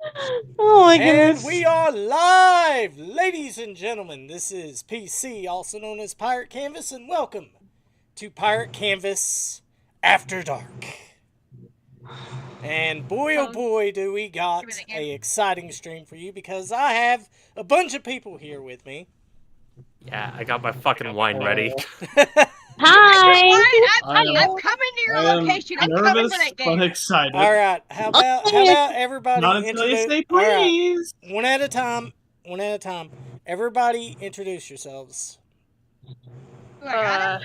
Oh my And goodness. we are live! Ladies and gentlemen, this is PC, also known as Pirate Canvas, and welcome to Pirate Canvas After Dark. And boy oh boy do we got a exciting stream for you because I have a bunch of people here with me. Yeah, I got my fucking wine ready. Hi. I'm coming to your location. I'm coming for that game. But excited. Alright, how about everybody Not until you introduce say please. one at a time. One at a time. Everybody introduce yourselves. Alright,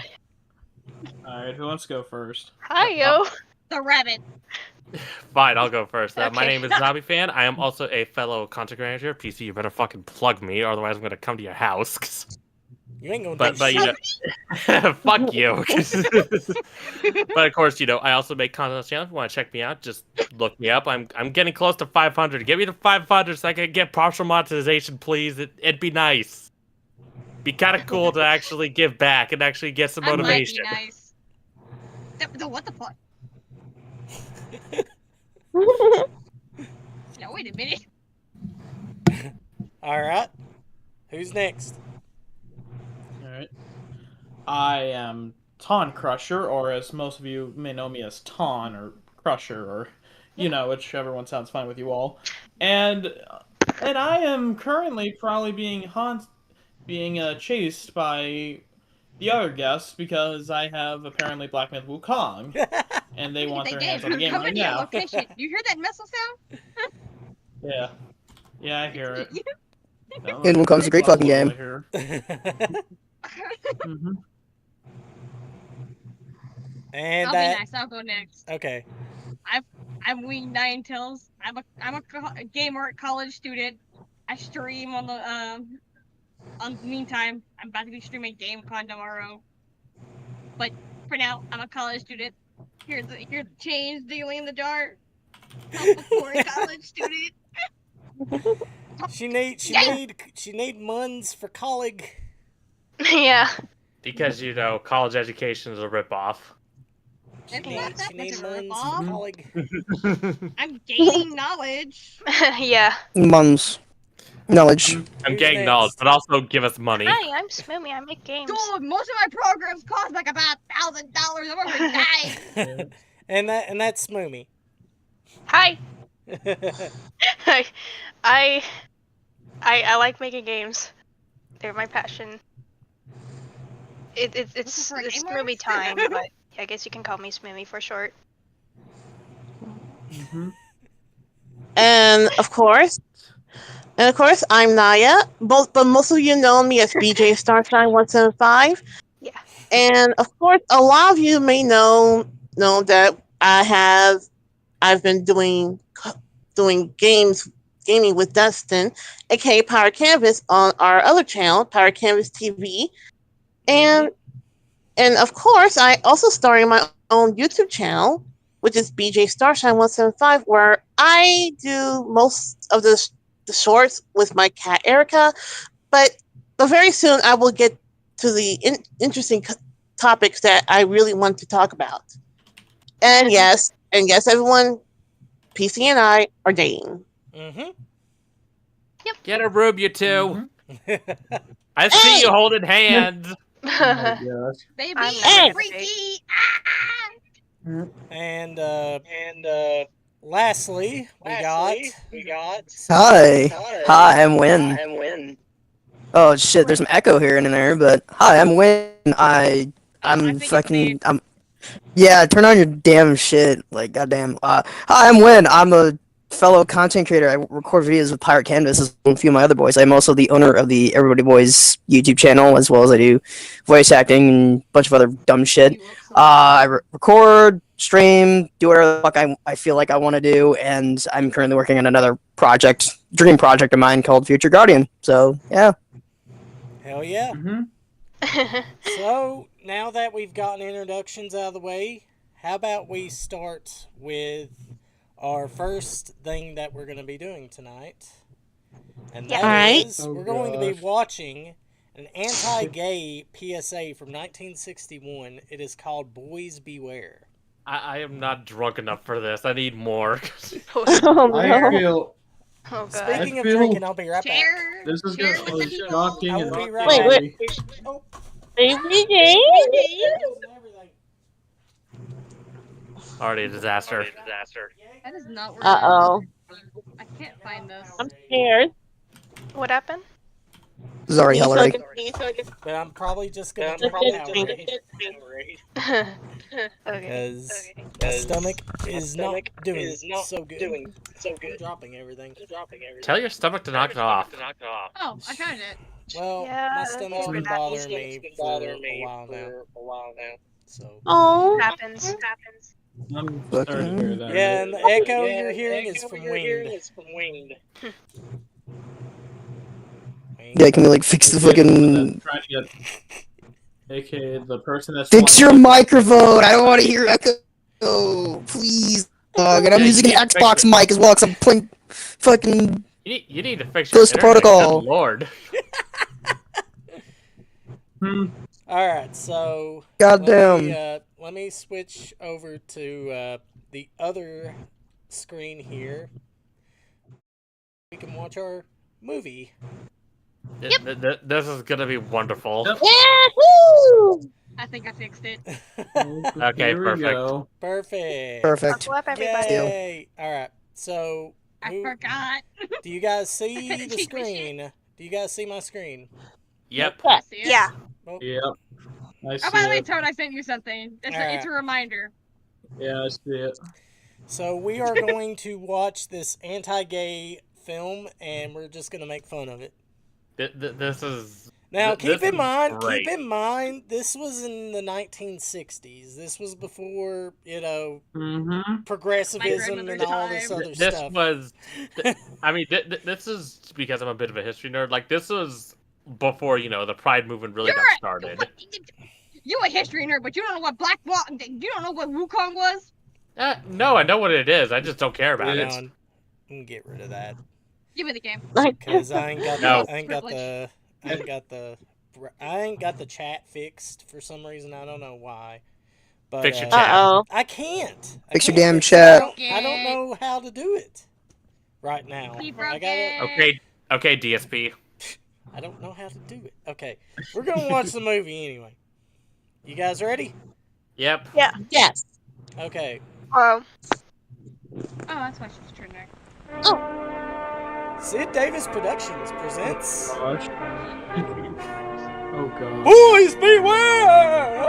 who wants to go first? Hi, yo. The rabbit. Fine, I'll go first. My Okay. name is Zombiefan. I am also a fellow content creator. PC, you better fucking plug me, or otherwise I'm gonna come to your house. You ain't gonna But do you know, fuck you. But of course, you know, I also make content on the channel. If you want to check me out, just look me up. I'm getting close to 500. Get me to 500 so I can get partial monetization, please. It'd be nice. Be kind of cool to actually give back and actually get some motivation. That might be nice. What the fuck? No, wait a minute. Alright. Who's next? Alright. I am TonCrusher, or as most of you may know me as Ton, or Crusher, or, you know, whichever one sounds fine with you all. And I am currently probably being chased by the other guests because I have apparently blackmailed Wukong, and they want their hands on the game Coming right to your now. location. You hear that missile sound? Yeah. Yeah, I hear it. And Wukong's a great fucking game. Mm-hmm. And I'll be nice. I'll go next. Okay. I'm WingedNinetails. I'm a gamer college student. I stream on the meantime. I'm about to be streaming GameCon tomorrow. But for now, I'm a college student. Here's the change dealing in the dark. Help a poor college student. She need muns for college. Yeah. Because, you know, college education is a ripoff. She It's not that need much of a muns ripoff. for college. I'm gaining knowledge. Yeah. Mums. Knowledge. I'm Who's getting next? knowledge, but also give us money. Hi, I'm Smoomy. I make games. Dude, most of my programs cost like about $1,000. I'm already dying. and that's Smoomy. Hi. I like making games. They're my passion. It's For gamers? SmoomyTime, but I guess you can call me Smoomy for short. Mm-hmm. And of course, I'm Naya. But most of you know me as BJ Starshine 175. Yeah. And of course, a lot of you may know that I've been doing gaming with Dustin, aka Pirate Canvas, on our other channel, Pirate Canvas TV. And of course, I also start in my own YouTube channel, which is BJ Starshine 175, where I do most of the shorts with my cat Erica. But very soon, I will get to the interesting topics that I really want to talk about. And yes, everyone, PC and I are dating. Mm-hmm. Get a room, you two. I see Hey! you holding hands. Oh my gosh. Baby, I'm Hey! freaky. And lastly, we got Hi, I'm Win. Oh shit, there's some echo here and there, but hi, I'm Win. I'm fucking. Yeah, turn on your damn shit. Like, goddamn. Hi, I'm Win. I'm a fellow content creator. I record videos with Pirate Canvas and a few of my other boys. I'm also the owner of the Everybody Boys YouTube channel, as well as I do voice acting and a bunch of other dumb shit. I record, stream, do whatever the fuck I feel like I want to do, and I'm currently working on another dream project of mine called Future Guardian. So, yeah. hell yeah. Mm-hmm. So now that we've gotten introductions out of the way, how about we start with our first thing that we're going to be doing tonight? And that Alright. is, we're going to be watching an anti-gay PSA from 1961. It is called Boys Beware. I am not drunk enough for this. I need more. Oh, I Oh god. Speaking of I feel- drinking, I'll be right back. Share. This is share gonna with be the people. shocking I and will be not right Wait, back. wait. Oh, Baby game? Already a disaster. That is not where Uh-oh. I can't find this. I'm scared. What happened? This is already Can you hella so ready. but I'm probably just gonna Just drink get Powerade Okay. because my stomach is not doing so good. I'm dropping everything. Tell your stomach to knock it off. Oh, I found it. Well, Yeah, my that's stomach's been what bothering happens. me for a while now. So Oh. Happens. I'm sorry to hear that. yeah, and the echo you're hearing is from Winged. Yeah, can we like fix the fucking... Trying to get, aka the person that's Fix your flying- microphone! I don't want to hear echo! Please! And I'm Yeah, using you an need to fix Xbox it. mic as well, because I'm playing fucking... You need to fix your Close to internet. protocol. Good lord. Alright, so Goddamn. let me switch over to the other screen here. We can watch our movie. This is gonna be wonderful. Yep. Yahoo! I think I fixed it. Okay, Here we perfect. go. Perfect. Perfect. Buckle up, everybody. Yay! Alright, so I who- forgot. do you guys see the Cheat machine. screen? Do you guys see my screen? Yep. I see it. Yeah. Yep. I see Oh, by the way, it. Toad, I sent you something. It's a reminder. Yeah, I see it. So we are going to watch this anti-gay film, and we're just gonna make fun of it. This is Now, Th- keep this in is mind, great. this was in the 1960s. This was before, Mm-hmm. progressivism and grandmother's all this time. other this stuff. was. I mean, this is because I'm a bit of a history nerd. Like this was before the Pride movement really got started. You a history nerd, but you don't know what you don't know what Wukong was? No, I know what it is. I just don't care about Hang it. on. We can get rid of that Give me the game. because I ain't got No. the, I ain't got the chat fixed for some reason. I don't know why. But, Fix your chat. Uh-oh. I can't. Fix your can't damn fix it. chat. I don't know how to do it right now. He I broke gotta. it. Okay, DSP. I don't know how to do it. Okay, we're gonna watch the movie anyway. You guys ready? Yep. Yes. Okay. Oh, that's why she's turned there. Sid Davis Productions presents Gosh. Oh god. Boys Beware!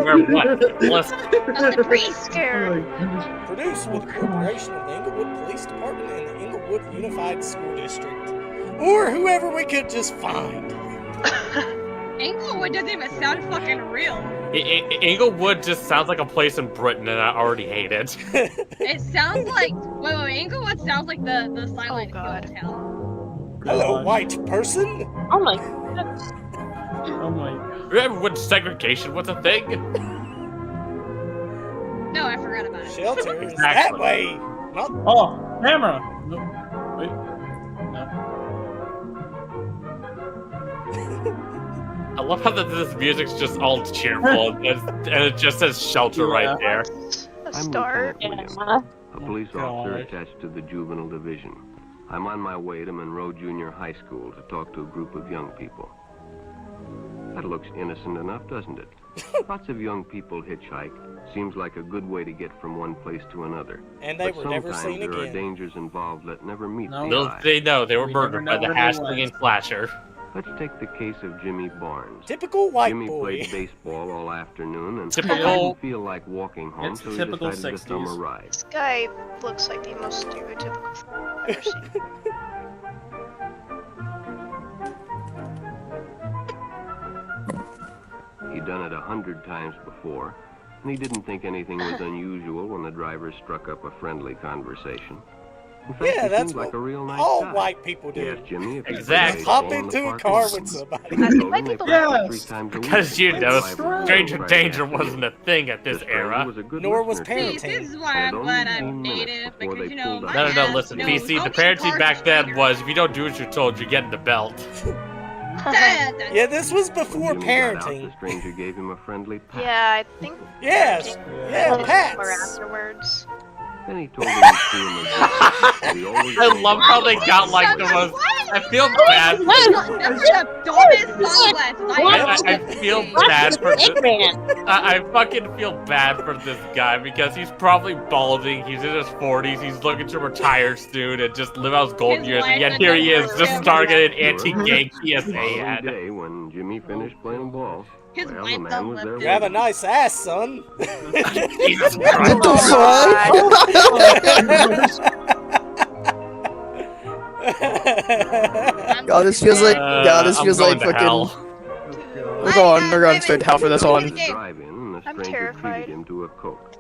Where what? Listen. The priest. Scared. Produced with cooperation of the Inglewood Police Department and the Inglewood Unified School District, or whoever we could just find. Inglewood doesn't even sound fucking real. Inglewood just sounds like a place in Britain, and I already hate it. It sounds like wait. Inglewood sounds like the Silent Hill God. town. Hello, Gosh. white person. Oh my. Oh my. Remember when segregation was a thing? No, I forgot about it. Shelter is that Exactly. way. Not Oh, camera. No. Wait. No. I love how this music's just all cheerful, and it just says shelter right there. A I'm start. Lieutenant Williams, Yeah. a police God. officer attached to the juvenile division. I'm on my way to Monroe Junior High School to talk to a group of young people. That looks innocent enough, doesn't it? Lots of young people hitchhike. Seems like a good way to get from one place to another. and they But were never sometimes seen there are again. dangers involved that never meet No. the eye. They were We murdered by never the know hash who slinging was. slasher. Let's take the case of Jimmy Barnes. Typical white Jimmy boy. played baseball all afternoon and Typical- didn't feel like walking home, It's so he typical decided to thumb a 60s. ride. This guy looks like the most stereotypical thing I've ever seen. He'd done it 100 times before, and he didn't think anything was unusual when the driver struck up a friendly conversation. In fact, Yeah, he that's seemed like what a real nice all guy. white people He do. asked Jimmy if he Exactly. could Hop play baseball in the into a parking car lot. with somebody. He told White him they people practiced Yes. 3 times a week. Because you They know, drive around stranger Friday danger afternoon. wasn't a thing at this stranger era. was a good Nor was listener. parenting. See, this is why And I'm only glad 15 I'm minutes native before because they you know pulled my up. No, ass listen, knows PC, the only parenting cars back are then strangers. was, if you don't do what you're told, you're getting the belt. Yeah, this was When before Jimmy got out, parenting. the stranger gave him a friendly pat. Yeah, I think. Yes. Yeah, Similar Pats. afterwards. Then he told him he'd see him again. But he always I made love it how they right got like away. the most. I feel bad. That's the dumbest sunglasses I feel bad for this. Eggman. I fucking feel bad for this guy because he's probably balding. He's in his 40s. He's looking to retire soon and just live out his golden His years. And yet life here he is, is just never starting an Sure. anti-gay The PSA following ad. day, when Jimmy finished playing ball, His well, the wife man done was there left You have a waiting. nice ass, son. Jesus What Christ. the fuck? God, this feels like this I'm feels going like to fucking. hell. We're going straight to hell for this one. He was at the drive-in, and the I'm stranger terrified. treated him to a Coke.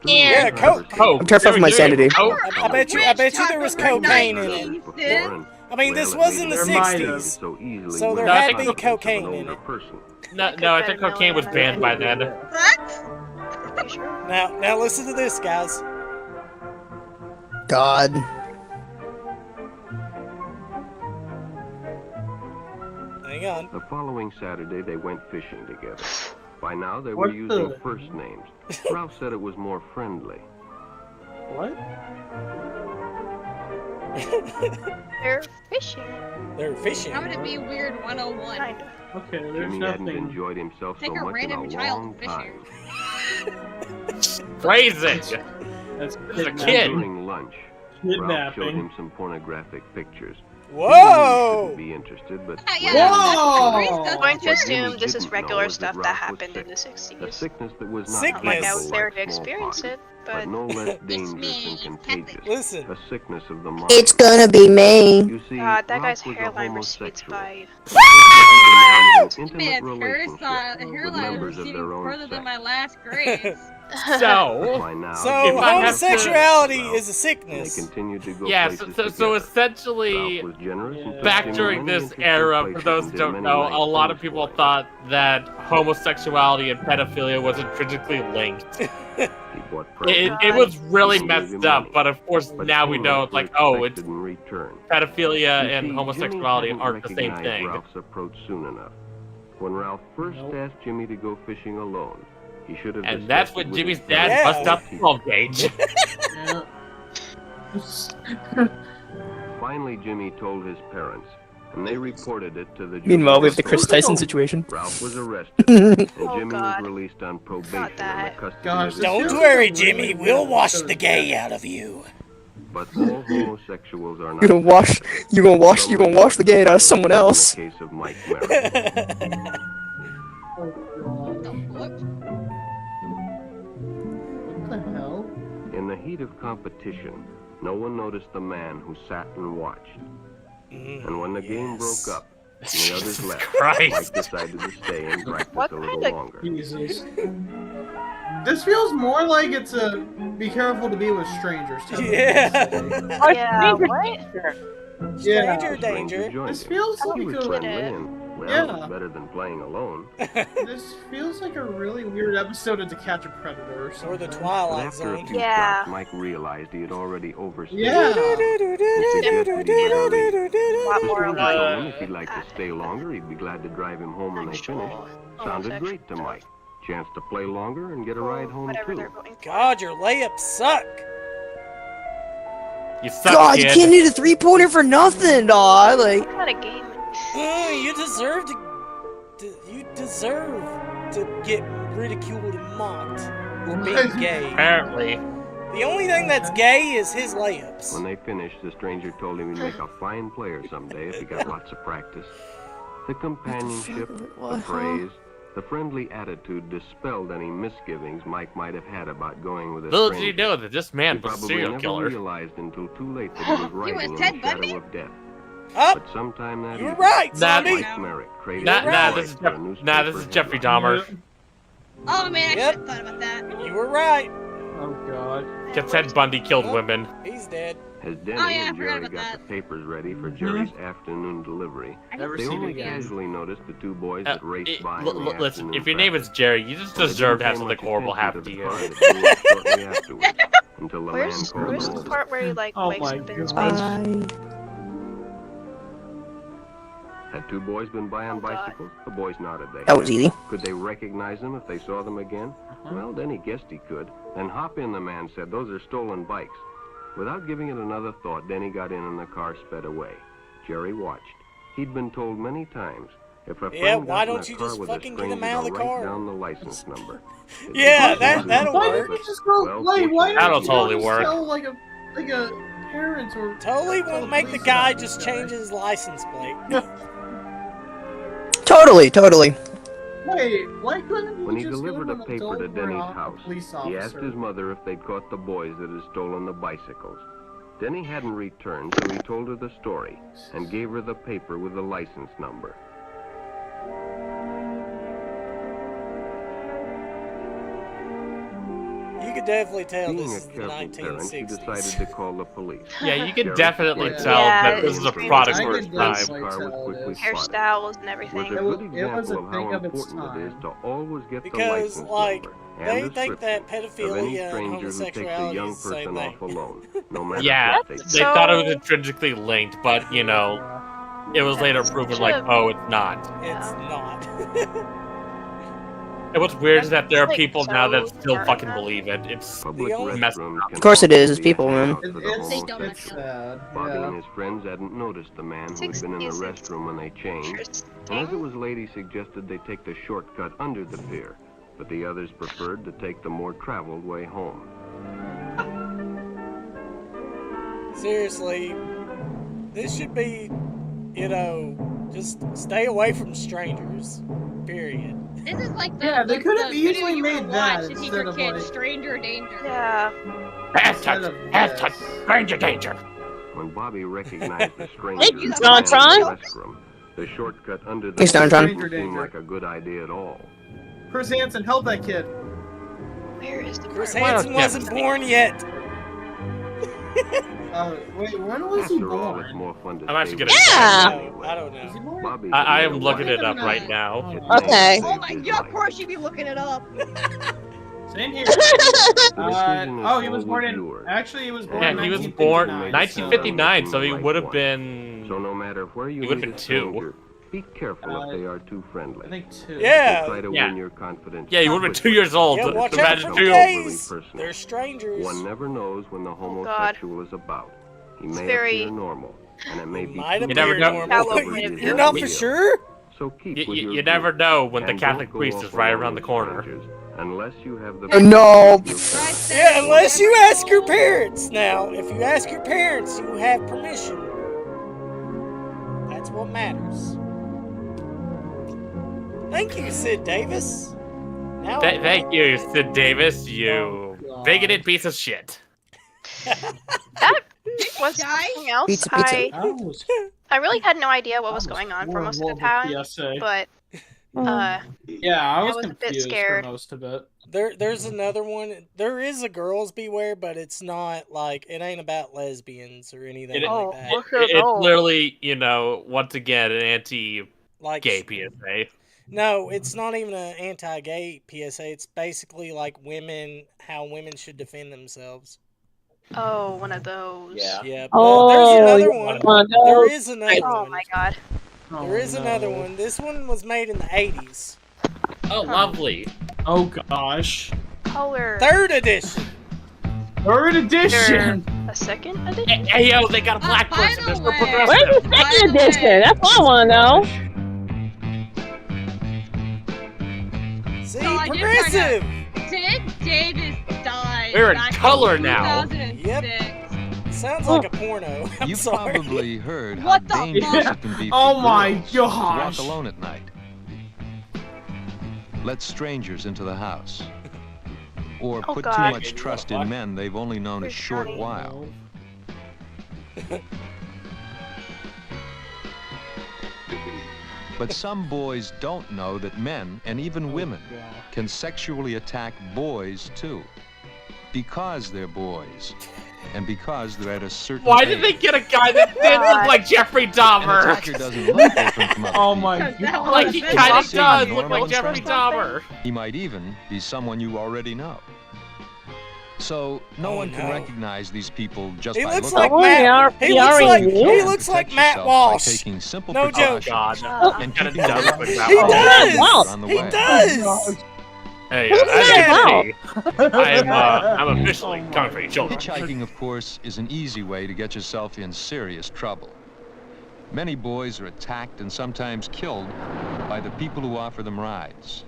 Yeah, Coke. Oh, I'm terrified for my sanity. I bet you there was cocaine in it. I mean, this was in the There might have. 60s, so there No, I had to think be cocaine in it. No, I think cocaine was banned by then. What? Pretty sure. Now listen to this, guys. God. Hang on. The following Saturday, they went fishing together. By now, they were What using the- first names. Ralph said it was more friendly. What? They're fishing. They're fishing. How would it be weird 101? Kinda. Okay, there's Jimmy hadn't nothing. enjoyed himself Take so a much in random a child long fishing. time. Phrasing. That's There's a kid. During lunch, Ralph showed kidnapping. him some pornographic pictures. He Whoa! shouldn't be interested, but Yeah, Whoa! Grace I'm does- going to What assume Jimmy this is didn't regular know is stuff that that Ralph was happened in the sick. A 60s. sickness that was not Sickness. Like I painful was there like to experience smallpox, it, but but no less me, dangerous and contagious. Listen. A sickness of the mind. It's gonna be me. You see, that Ralph guy's was a hairline receipts homosexual. by. Intimate Man's relationship hairline members is of receding their own further than sex. my last grades. So, By now, So Jimmy if I have was to- homosexuality Ralph, is a and sickness. They continued to go yeah, places so together. essentially, Ralph was generous and took back Jimmy during many this interesting era, for places those and who did don't many know, nice a lot of things people for him. thought that homosexuality and pedophilia was intrinsically linked. He bought It presents was really and gave him messed up, money. but of course But now we know, payments were like, oh, it's expected in return. pedophilia You and see, homosexuality Jimmy aren't the hadn't same recognized thing. Ralph's approach soon enough. When Ralph first asked Jimmy to go fishing alone, he should have. And that's discussed when it with Jimmy's his dad Yeah. busted out the 12 gauge. Yeah. Finally, Jimmy told his parents, and they reported it to the. Meanwhile, we have the juvenile Chris authorities. Tyson situation. Ralph was arrested, and Oh, Jimmy God. was released on probation Not in that. the custody Gosh, of his this Don't feels worry, like a Jimmy. really We'll good wash episode the of gay Death. out of you. But all homosexuals are not. You gonna wash the gate out of someone else. In the case of Mike Merritt. Oh, God. What? What the hell? In the heat of competition, no one noticed the man who sat and watched. And when the game broke up and the others Jesus left, Christ. Mike decided to stay and practice What a little kind of- longer. Jesus. This feels more like it's a be careful to be with strangers. type of Yeah. thing. Yeah, what? Yeah. Stranger danger. joined This him. feels Oh, He like was a friendly it. and, well, Yeah. it was better than playing alone. this feels like a really weird episode of To Catch a Predator or Or something. the But Twilight after a Zone. few Yeah. shots, Mike realized he had already overstayed. Yeah. A lot more Mr. like told him if he'd like to stay longer, he'd be glad to drive him home when they finished. actual Sounded homosexual great to stuff. Mike. Chance to play longer and get a ride home Whatever they're too. going for. God, your layups suck. You suck, God, you kid. can't hit a 3-pointer for nothing, dawg. Like, What kind of game? You deserve to. You deserve to get ridiculed and mocked for being gay. Apparently. The only thing that's gay is his layups. When they finished, the stranger told him he'd make a fine player someday if he got lots of practice. The companionship, the praise, the friendly attitude dispelled any misgivings Mike might have had about going with a Little did stranger. you know that this man He was a probably serial never killer. realized until too late that he was riding was in Ted the shadow Bundy? of death. Up. But sometime that You were evening, right, Nah, zombie. Mike Merritt traded Nah, his nah, life this is for a Jeff- newspaper nah, this is Jeffrey headline. Dahmer. Oh man, I Yep. should have thought about that. You were right. Oh god. Just said Bundy killed women. He's dead. As Denny Oh, yeah, I and forgot Jerry about got that. the papers ready for Jerry's afternoon delivery, Never they seen only it again. casually noticed the two boys that raced by in the Listen, afternoon if your name is traffic. Jerry, you just They deserve to didn't have pay something much horrible attention happen to the you. car that blew up shortly afterwards, until the man Where's called the them over. part where he like Oh wakes my up in his God. basement? Had two boys been by on Oh, God. bicycles? The boys nodded. That was easy. Could they recognize them if they saw them again? Well, Denny guessed he could. Then hop in, the man said. Those are stolen bikes. Without giving it another thought, Denny got in and the car sped away. Jerry watched. He'd been told many times, if a friend Yeah, got why in don't a you car just with a fucking get him stranger, out of the to write car? down the license number. If Yeah, they didn't that'll do Why it, work. didn't you just go? well, Wait, why That'll didn't you totally just work. tell like a parent or Totally tell won't the make the police guy about just this guy? change his license plate. Totally, totally. Wait, why couldn't you When he just delivered go a to an paper to adult or Denny's a house, police he asked officer? his mother if they'd caught the boys that had stolen the bicycles. Denny hadn't returned, so he told her the story and gave her the paper with the license number. You could definitely tell Being this a is the careful parent, she 1960s. decided to call the police. Yeah, you can Jerry definitely explained tell Yeah, that this is a it's product I for could its time. definitely Car was tell quickly it is. spotted. Hairstyles and Was a everything. It good was a example of thing how of its important it is time. to always get the Because, license like, number they and think that description of any pedophilia and stranger who takes a homosexuality young is the same person off thing. alone, no matter Yeah, what they they say. So- thought it was intrinsically linked, but you know, it was later That's proven such like, a- oh, it's not. It's not. And what's weird is that there are Like, people now that so still smart, fucking man. believe it. It's Public The only- restrooms can Of course it is, also it's be a people, man. hangout for the It's homosexual. sad. Bobby Yeah. and his friends hadn't noticed the man who had been in the 66 restroom when they changed. And as it was late, he suggested they take the shortcut under the pier, but the others preferred to take the more traveled way home. Seriously, this should be, you know, just stay away from strangers. Period. This is like the, Yeah, they the, could the have video easily you made would that watch to teach instead your of, kids like- stranger danger. Yeah. Instead of Hashtag this. stranger danger. When Bobby recognized the stranger Hey, in the Starshine. restroom, the shortcut under the Hey, Starshine. pier didn't seem like a good idea at all. Chris Hansen, help that kid. Where is the Chris part? Hansen wasn't born yet. Wait, when was he After all, it's born? more fun to I'm actually stay gonna- with Yeah. the family I don't Was he know. born? Bobby I had am made a looking wife. it up right now. It may Okay. have Oh my saved his god, of life. course you'd be looking it up. Same here. The decision is Oh, he was always born in. yours. Actually, he was born Yeah, in he was born 1959. 1959, so he would have been. So no matter where you He would've meet been a two. stranger, be careful if they are too friendly. I think two. Yeah. Try to Yeah. win your confidence. Yeah, he would have been 2 years old. Yeah, watch out Imagine for two. gays. Overly personal. They're strangers. One never knows when the God. homosexual is about. He may very- appear normal, and it may be Might too appear never know. normal. Shallow late. point of You're view. not for sure? So keep You, with you, your you never group, know when the and Catholic don't go priest off is right alone around the with corner. strangers, unless you have the No. Yeah, unless you ask your parents. Now, if you ask your parents, you have permission. That's what matters. Thank you, Sid Davis. Now Thank you, Sid Davis, you God. bigoted piece of shit. That was Guys? something else. Pizza, pizza. That was, I really had no idea what was that going on for most of the horrible time, PSA. but Yeah, I was was a bit confused scared. for most of it. there's another one. There is a Girls Beware, but it's not like it ain't about lesbians or anything It- Oh, like that. look at It's those. literally, you know, once again, an anti-gay Like PSA. no, it's not even an anti-gay PSA. It's basically like how women should defend themselves. Oh, one of those. Yeah. Oh, there's another yeah, one. one of There those. is another Oh one. my god. There is another one. This one was made in the 80s. Oh, lovely. Oh gosh. Color. Third edition. Third edition. A second edition? Hey, yo, they got a black by person. the They're so way- Where's progressive. the second edition? That's what I want to know. See, So I just progressive. Sid Davis died. We're in back color now. 2006. Sounds like a porno. I'm You've sorry. probably heard how What the dangerous fuck? it can be for Oh my girls to walk gosh. alone at night. Let strangers into the house. Or Oh, put God. too much trust in men they've only known a Where's short Johnny? while. But some boys don't know that men, and even women, can sexually attack boys too. Because they're boys. And because they're at a certain Why did they age. get a guy that did look like Jeffrey An Dahmer? attacker doesn't look different from other Oh my people. That god. Like, he was- kind of Seems does look normal like and Jeffrey friendly. Dahmer. He might even be someone you already know. So no Oh, one can no. recognize these people just He by looks looking like at Matt. them. He he looks already like knew. he looks like Protect Matt yourself by Walsh. taking simple No joke. Oh precautions God. and Kind of keeping does your look eyes like He Matt Walsh. does. on the He way. does. Hey, Who's as you Matt can see, I'm officially Oh coming for my your children. Hitchhiking, of course, is an easy way to get yourself in serious trouble. Many boys are attacked and sometimes killed by the people who offer them rides.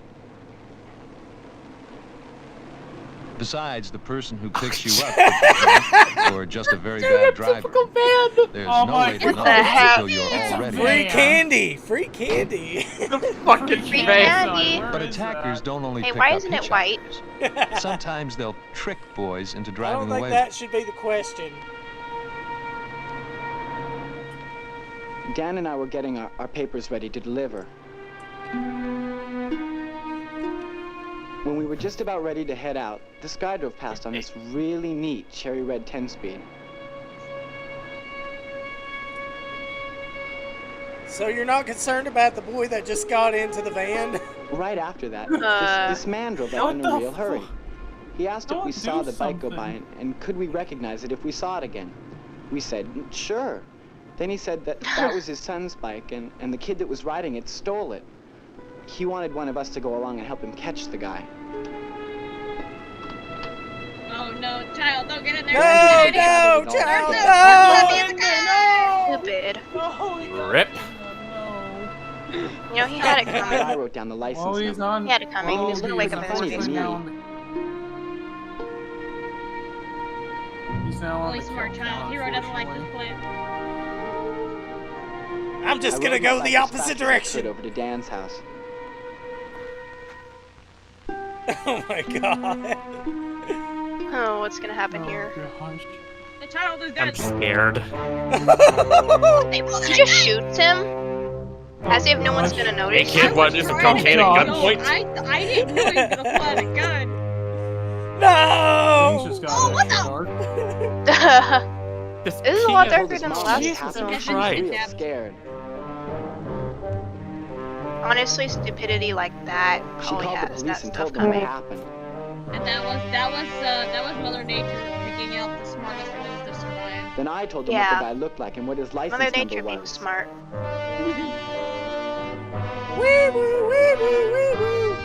Besides, the person who picks you up could be drunk or just a very bad driver. There's Oh no my way to What know the heck? until you're It's a already Free van. candy. Free candy. Fucking Free van. candy. But attackers don't only Hey, pick why up isn't it white? hitchhikers. Sometimes they'll trick boys into I driving don't think away. that should be the question. Dan and I were getting our papers ready to deliver. When we were just about ready to head out, this guy drove past on this really neat cherry red 10-speed. So you're not concerned about the boy that just got into the van? Right after that, this man drove up What in a the real hurry. He asked if we Don't saw do the bike go by something. and could we recognize it if we saw it again. We said, sure. Then he said that was his son's bike and the kid that was riding it stole it. He wanted one of us to go along and help him catch the guy. Oh no, child, don't get in there. No, Don't get in there. no, child, Let me no. in the car. Stupid. Rip. You know, he had it I coming. wrote down the license Well, he's number. on. He had it coming. He was gonna wake he's up in funny his to basement. me. He's now on Really the smart kill child. cam, Hero doesn't like this unfortunately. plan. I'm just I gonna rode go back the as opposite fast as I could direction. over to Dan's house. Oh my god. Oh, what's gonna happen Oh, here? gosh. The child is I'm dead. scared. He just shoots him? As if no one's gonna Hey notice. kid, what is some cocaine at gunpoint? I didn't know he was gonna pull out a gun. No! Things just got Oh, what extra the- dark. This This is a lot kid- darker than the last Jesus episode. Christ. Real scared. Honestly, stupidity like that She probably called the has that police and stuff told them what coming. happened. And that was Mother Nature picking out the smartest ones to survive. Then I told them Yeah. what the guy looked like and what his license Mother number Nature being was. smart. Wee woo, wee woo, wee woo.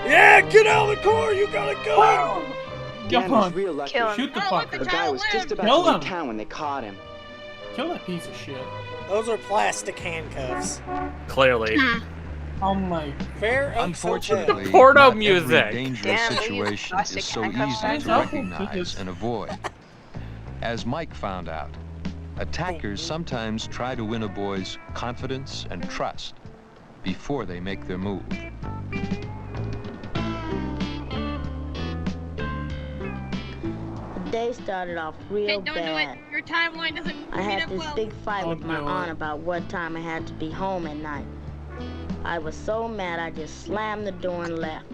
Yeah, get out of the car, you gotta go! Dan Come was on. real lucky. Kill him. Shoot the Oh, what fucker. The guy was just about Kill to leave him. town when they caught him. Kill that piece of shit. Those are plastic handcuffs. Clearly. Oh my. Fair Unfortunately, Porno not every music. dangerous Damn, they use situation plastic is so handcuffs easy as to well. recognize and avoid. As Mike found out, attackers sometimes try to win a boy's confidence and trust before they make their move. The day started off real Hey, don't do it. bad. Your timeline doesn't I meet had up this well. big fight with my Don't do aunt it. about what time I had to be home at night. I was so mad I just slammed the door and left.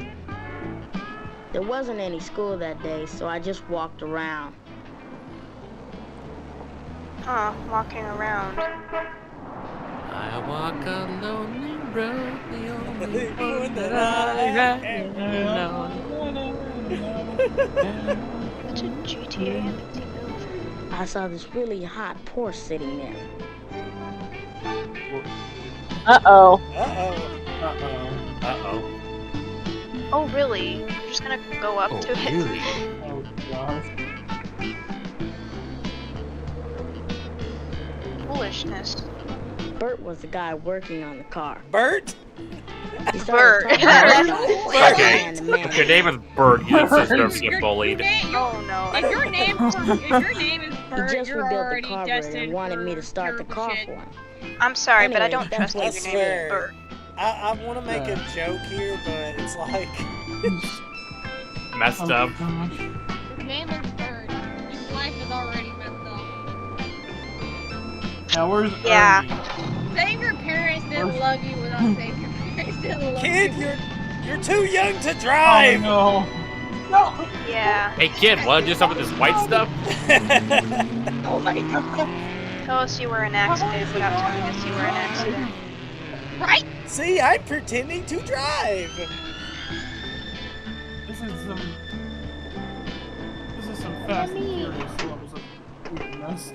There wasn't any school that day, so I just walked around. Huh, walking around. I walk a lonely road, the only one one that that I I have known. Such a GTA empathy move. I saw this really hot Porsche sitting there. Uh-oh. Uh-oh. Uh-oh. Uh-oh. Oh, really? You're just gonna go up Oh, to it? really? Oh gosh. Foolishness. Bert was the guy working on the car. Bert? He Bert. started talking about Okay. man to man. If your name is Bird, you deserve to get bullied. Oh no. If your name is He Bird, just you're rebuilt the already carburetor destined and wanted me for to start the car terrible for shit. him. I'm sorry, but I Anyway, don't that's trust what that your name swear. is Bert. I want to make a joke here, but it's like... Messed up. Gosh. Your name is Bird. Your life is already messed up. Now where's Yeah. Ernie? Saying your parents didn't love you without saying your parents didn't love Kid, you. you're too young to Oh drive! no. No. Yeah. Hey kid, wanna do some of this white stuff? Oh my god. Tell us you were in an accident without telling us you were in an accident. Right? See, I'm pretending to drive. is some Fast and Furious levels of weirdness.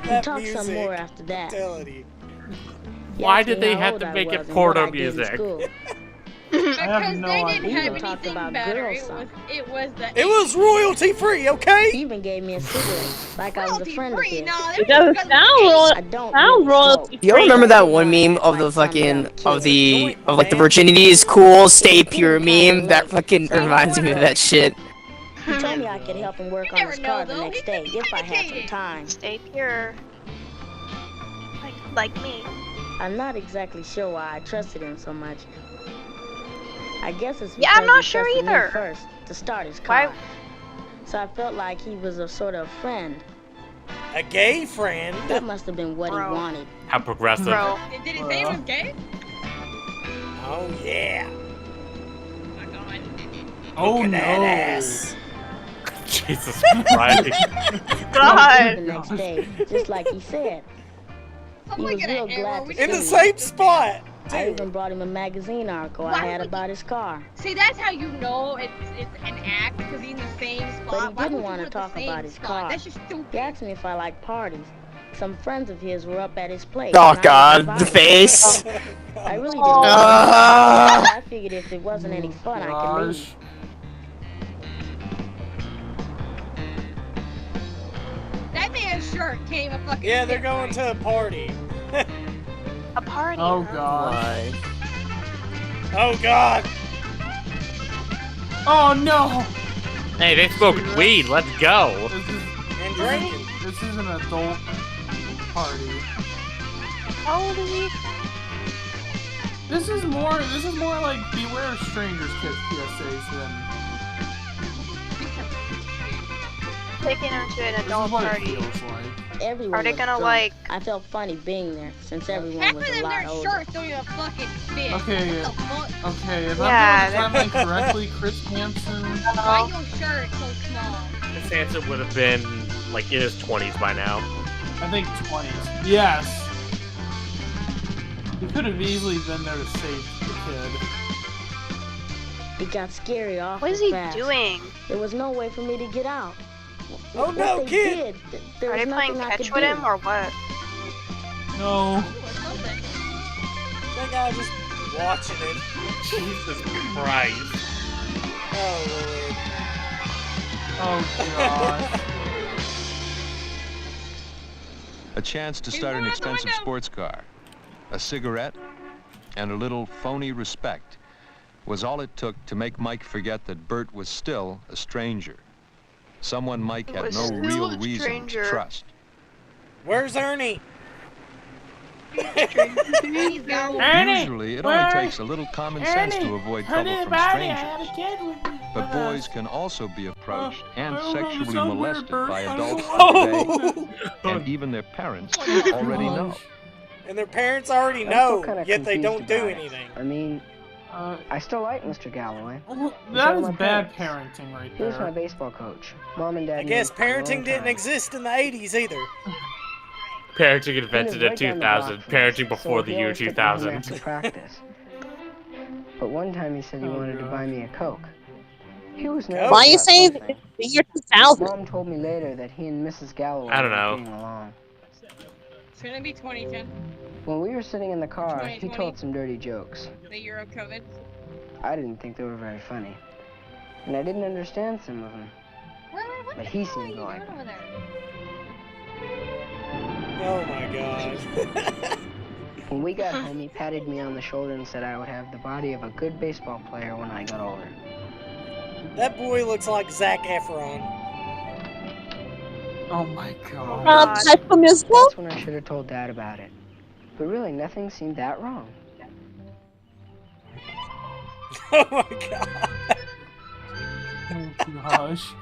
We talked some more after that. Why did they have to make it porno music? Because no they didn't idea. have We talked anything about better. girls It some. was the. It was royalty free, okay? He even gave me a cigarette, like I was a friend of his. It doesn't sound royalty Do y'all free. remember that one meme of the fucking of like the virginity is cool, stay pure meme? That fucking reminds me of that shit. He told me I could help him work on his car the next day if I had some time. Stay pure. Like me. I'm not exactly sure why I trusted him so much. I guess it's because Yeah, I'm not he sure trusted me either. first to start his car. So I felt like he was a sort of friend. A gay friend? That must have been what he wanted. How progressive. Did he say he was gay? Oh yeah. Oh Look at no. that ass. Jesus Christ. The next day, just like he said. He was real glad to see In the me. same spot. I even brought him a magazine article I had about his car. See, that's how you know it's an act because he's in the same spot. But he didn't want to talk about his car. That's just stupid. He asked me if I liked parties. Some friends of his were up at his place. Oh and I god, was the face. I really didn't. Ah. I figured if it wasn't any fun, I could leave. That man's shirt came a fucking. Yeah, they're going to a party. A party. Oh god. Oh god. Oh no! Hey, they smoked weed. Let's go. And drinking. This is an adult party. How old is he? This is more like Beware Strangers Kids PSAs than. Taking him to an This is adult what it party. feels like. Everyone Are they was gonna drunk. like? I felt funny being there since everyone Half was of a them, lot their older. shirts don't even fucking fit. Okay, What the fuck? okay, if Yeah, I'm doing the timeline correctly, Chris Hansen. Why your shirt so small? This answer would have been like in his 20s by now. I think 20s. Yes. He could have easily been there to save the kid. It got scary awful What is he fast. doing? There was no way for me to get out. Oh What no, they kid! did, there Are was they playing nothing I catch could with do. him or what? No. That guy just watching it. Jesus Christ. Oh Oh god. A chance to start an expensive sports car, a cigarette, and a little phony respect was all it took to make Mike forget that Bert was still a stranger. Someone Mike had Was no still real a reason stranger. to trust. Where's Ernie? Usually, it only takes a little common sense to avoid trouble from strangers. But boys can also be approached and sexually molested by adults today, and even their parents already know. And their parents already I'm still know, kinda yet they don't confused do about it. anything. I mean, I still like Mr. Galloway. That So is my bad parents. parenting right He was my there. baseball coach. Mom and Dad. I knew guess him for a long parenting didn't time. exist in the 80s either. Parenting He invented lived in right down the 2000. block from us, Parenting before so the he year always took me home 2000. after practice. But one time he said he wanted to buy me a Coke. He was nervous. Why are you about saying something. the year 2000? Mom told me later that he and Mrs. Galloway I don't were know. getting along. It's gonna be 2010, When we were sitting in the car, he 2020. told some dirty jokes. the year of COVID. I didn't think they were very funny. And I didn't understand some of them. What But the he hell seemed are you to like doing over there? Oh my god. When we got home, he patted me on the shoulder and said I would have the body of a good baseball player when I got older. That boy looks like Zac Efron. Oh my god. High School Musical? That's when I should have told Dad about it. But really, nothing seemed that wrong. Oh my god. Oh gosh.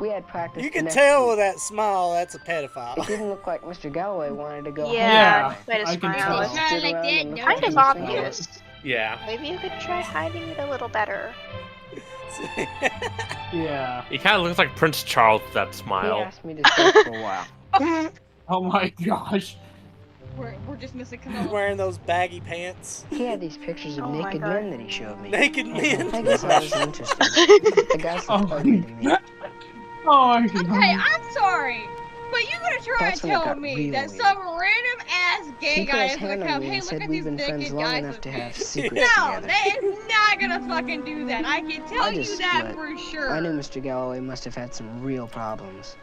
We had practice. You the can next tell week. with that smile that's a It pedophile. didn't look like Mr. Galloway wanted to go Yeah, home. way to I can smile. tell. I stood Like around that, and looked Kind at of him obvious. Yeah. Maybe you could try hiding it a little better. Yeah. He kind of looks like Prince Charles with that He smile. asked me to stay for a while. Oh my gosh. We're just missing He's Camilla. wearing those baggy pants. He had these pictures of Oh my naked God. men that he showed me. Naked men. I guess I was interested. The guys looked ugly to me. Oh my Okay, god. I'm sorry, but you gonna try That's and when it tell got me real that weird. some random ass gay He put guy his is gonna hand on come, me hey, and look said at we've these been friends naked long guys. enough to have secrets No, together. that is not gonna fucking do that. I can tell I you just that split. for sure. I knew Mr. Galloway must have had some real problems.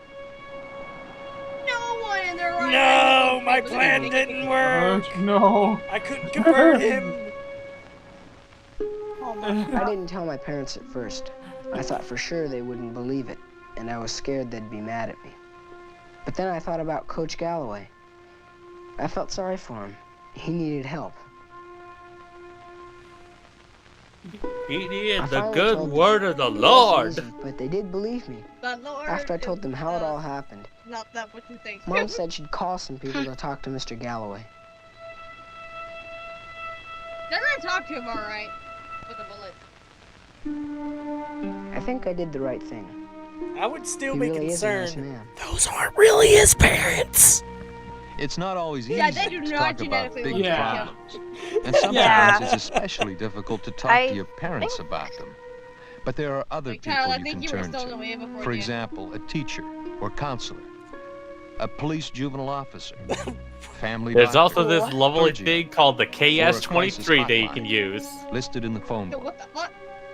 No one in their right No, mind my would plan think didn't work. No. I couldn't convert him. Oh my I God. didn't tell my parents at first. I thought for sure they wouldn't believe it, and I was scared they'd be mad at me. But then I thought about Coach Galloway. I felt sorry for him. He needed help. He I needed the finally good told them word of the it wasn't Lord. easy, but they did believe me. The Lord After I told is, them how it all happened, not that what you think. Mom said she'd call some people to talk to Mr. Galloway. They're gonna talk to him, all right, with a bullet. I think I did the right thing. I would still He be really is a nice concerned. man. Those aren't really his parents. It's not always easy Yeah, they do to not talk about genetically big look like problems. And sometimes Yeah. it's especially difficult to talk I to your parents about them. But there are other Like, people Kyle, I you think can you were turn still in the to. way before For the- example, a teacher or counselor, a police juvenile officer, family There's doctor, also this lovely clergy, thing called the or a crisis KS-23 that you can hotline use. listed in the phone Yo, book. what the fuck?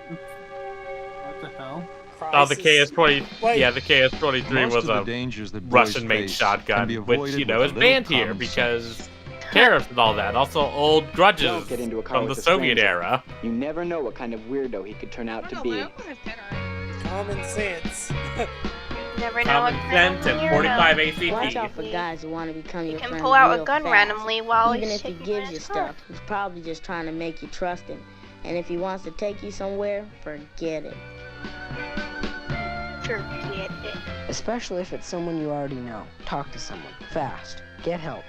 What the hell? Oh, the Crisis. KS-20. Wait. Yeah, the KS-23 Most was of the a dangers that boys Russian-made face shotgun, can be which, avoided you know, with is a little banned here common because sense. tariffs and all that. Also, old grudges Don't get into a car from the with a Soviet stranger. era. You never know what kind of weirdo he could turn out to be. Common sense. Never know what Common kind of sense and weirdo. 45 Watch out for ACP. guys who want to become You your can friend pull out a real gun fast. randomly while Even he's if he shaking gives his you car. stuff, he's probably just trying to make you trust him. And if he wants to take you somewhere, forget it. Forget it. Especially if it's someone you already know. Talk to someone. Fast. Get help.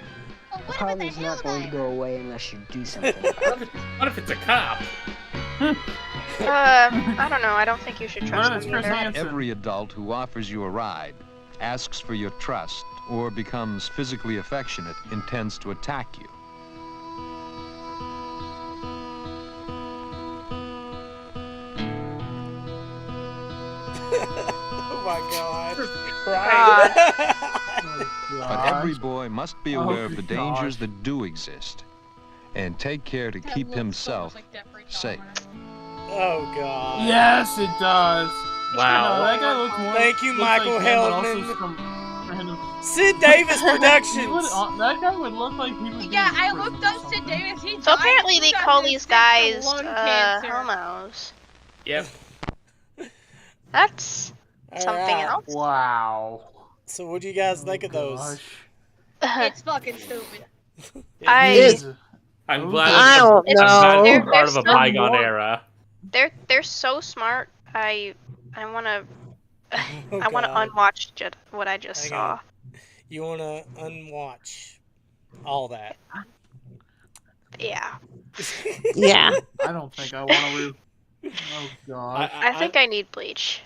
The problem's not going to go away unless you do something about it. What if it's a cop? I don't know. I don't think you should trust Well, it's him Chris either. Hansen. Every adult who offers you a ride, asks for your trust, or becomes physically affectionate intends to attack you. Oh my god. But every boy must be aware of the dangers gosh. that do exist and take care to keep himself safe. Oh god. Yes, it does. Wow. No, that guy looks more. Thank you, looks Michael like him, but also Heldman. some random- Sid Davis He would, Productions. that guy would look like he would. Yeah, be in I prison looked or up Sid something. Davis. He So died apparently in they call these 2006 guys from lung cancer. homos. Yep. That's something Alright. else. Wow. So what do you guys think of those? Gosh. It's fucking stupid. I'm Ooh. glad I don't I'm glad know. it's part of a They're bygone more- era. They're so smart. I wanna Oh, I wanna God. unwatch what I just Hang saw. on. You wanna unwatch all that? Yeah. Yeah. I don't think I want to. Oh god. I think I need bleach.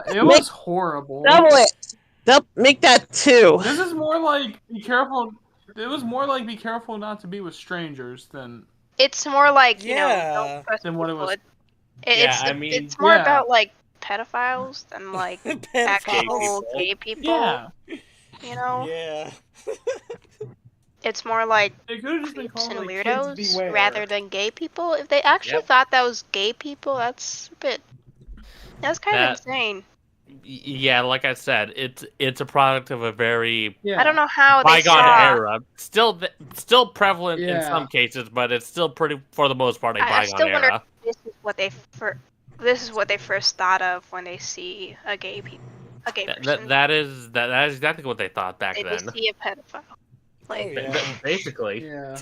It was horrible. Double it. Make that 2. This is more like be careful. It was more like be careful not to be with strangers than It's more like, you know, Yeah. don't trust than what it people. was. Yeah, I mean, it's more yeah. about like pedophiles than like actual Pedophiles. gay people. Yeah. You know? Yeah. It's more like It could have just been creeps called and like Kids weirdos Beware. rather than gay people. If they actually Yep. thought that was gay people, that's a bit. That's kind That- of insane. Yeah, like I said, it's a product of a very Yeah. I don't know how they bygone saw. era. Still prevalent in Yeah. some cases, but it's still pretty, for the most part, a I bygone still wonder era. if this is what they this is what they first thought of when they see a gay person. That is exactly what they thought back they then. just see a pedophile. Like, Oh, yeah. Basically. Yeah.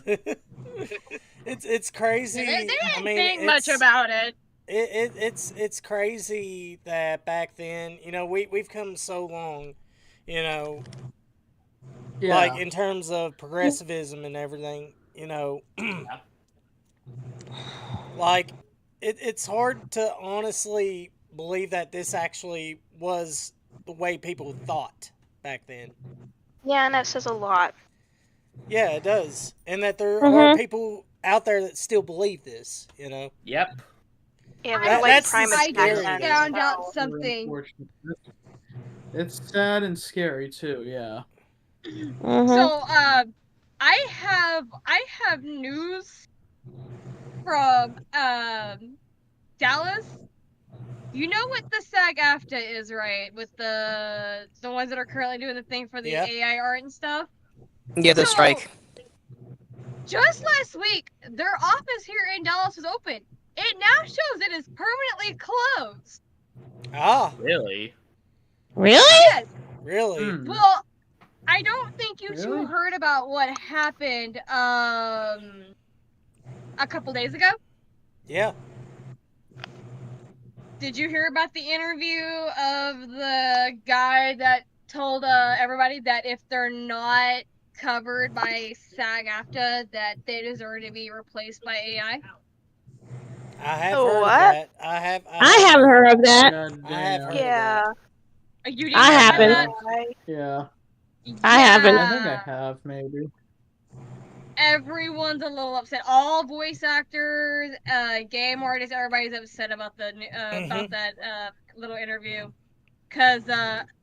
It's crazy. They didn't I mean, think much it's- about it. It's crazy that back then, you know, we've come so long, you know, Yeah. like in terms of progressivism and everything, you know, like it's hard to honestly believe that this actually was the way people thought back then. Yeah, and that says a lot. Yeah, it does. And that there Mm-hmm. are people out there that still believe this, you know? Yep. Yeah, That- with like that's the Primus I scary just thing. found out Very something. unfortunate. It's sad and scary too. Yeah. Mm-hmm. So, I have news from Dallas. You know what the SAG-AFTRA is, right? With the ones that are currently doing the thing for the Yeah. AI art and stuff. Yeah, the So, strike. Just last week, their office here in Dallas was open. It now shows it is permanently closed. Ah, Really? Really? Yes. really? Hmm. Well, I don't think you two Really? heard about what happened a couple days ago. Yeah. Did you hear about the interview of the guy that told everybody that if they're not covered by SAG-AFTRA, that they deserve to be replaced by AI? I have Oh, heard of what? that. I haven't heard of that. God I have damn. heard of Yeah. that. You didn't I hear about haven't. that? Yeah. I haven't. I think I have maybe. Everyone's a little upset. All voice actors, game artists, everybody's upset about the about that little interview, because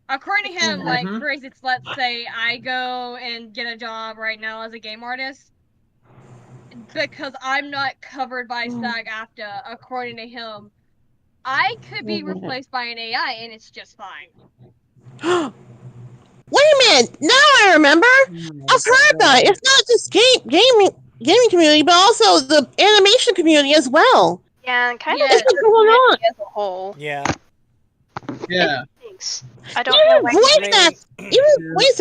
according to him, like Mhm. for instance, let's say I go and get a job right now as a game artist, because I'm not covered by SAG-AFTRA. According to him, I could be replaced by an AI, and it's just fine. Wait a minute! Now I remember. I've heard that. It's not just gaming community, but also the animation community as well. Yeah, and kind Yes. of It's been going on. as a whole. Yeah. Yeah. Thanks. I don't know why. Even voice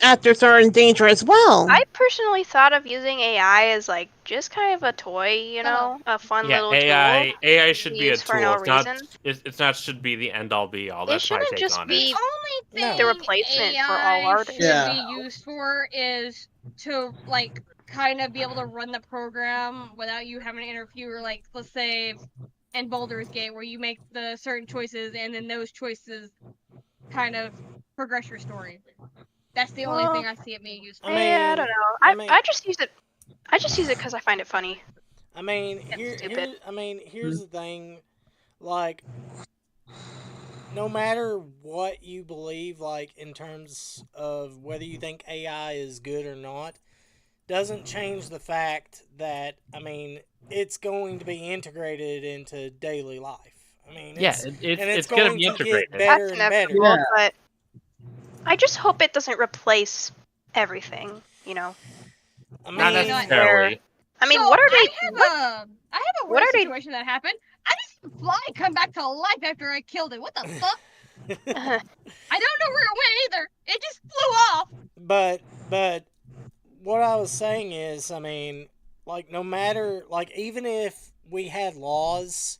actors are in danger as well. I personally thought of using AI as like just kind of a toy, you know, a fun Yeah, little AI tool. AI should be a used for tool. no It's not. reason. It's not should be the end all be all. It That's my shouldn't take just on be it. Only the replacement for all AI artists. should Yeah. be used for is to like kind of be able to run the program without you having to interfere. Like let's say in Baldur's Gate, where you make the certain choices and then those choices kind of progress your story. That's the only thing I see it being used for. Yeah, I don't know. I just use it. I just use it because I find it funny. I mean, It's stupid. here's the thing. Like, no matter what you believe, like in terms of whether you think AI is good or not, doesn't change the fact that it's going to be integrated into daily life. Yeah, it's gonna going be to integrated. get better That's and better. inevitable, but I just hope it doesn't replace everything. You know. Not mean, necessarily. I mean, So, what are I they? have a what weird are they- situation that happened. I just had a fly come back to life after I killed it. What the fuck? I don't know where it went either. It just flew off. But what I was saying is, like no matter, like even if we had laws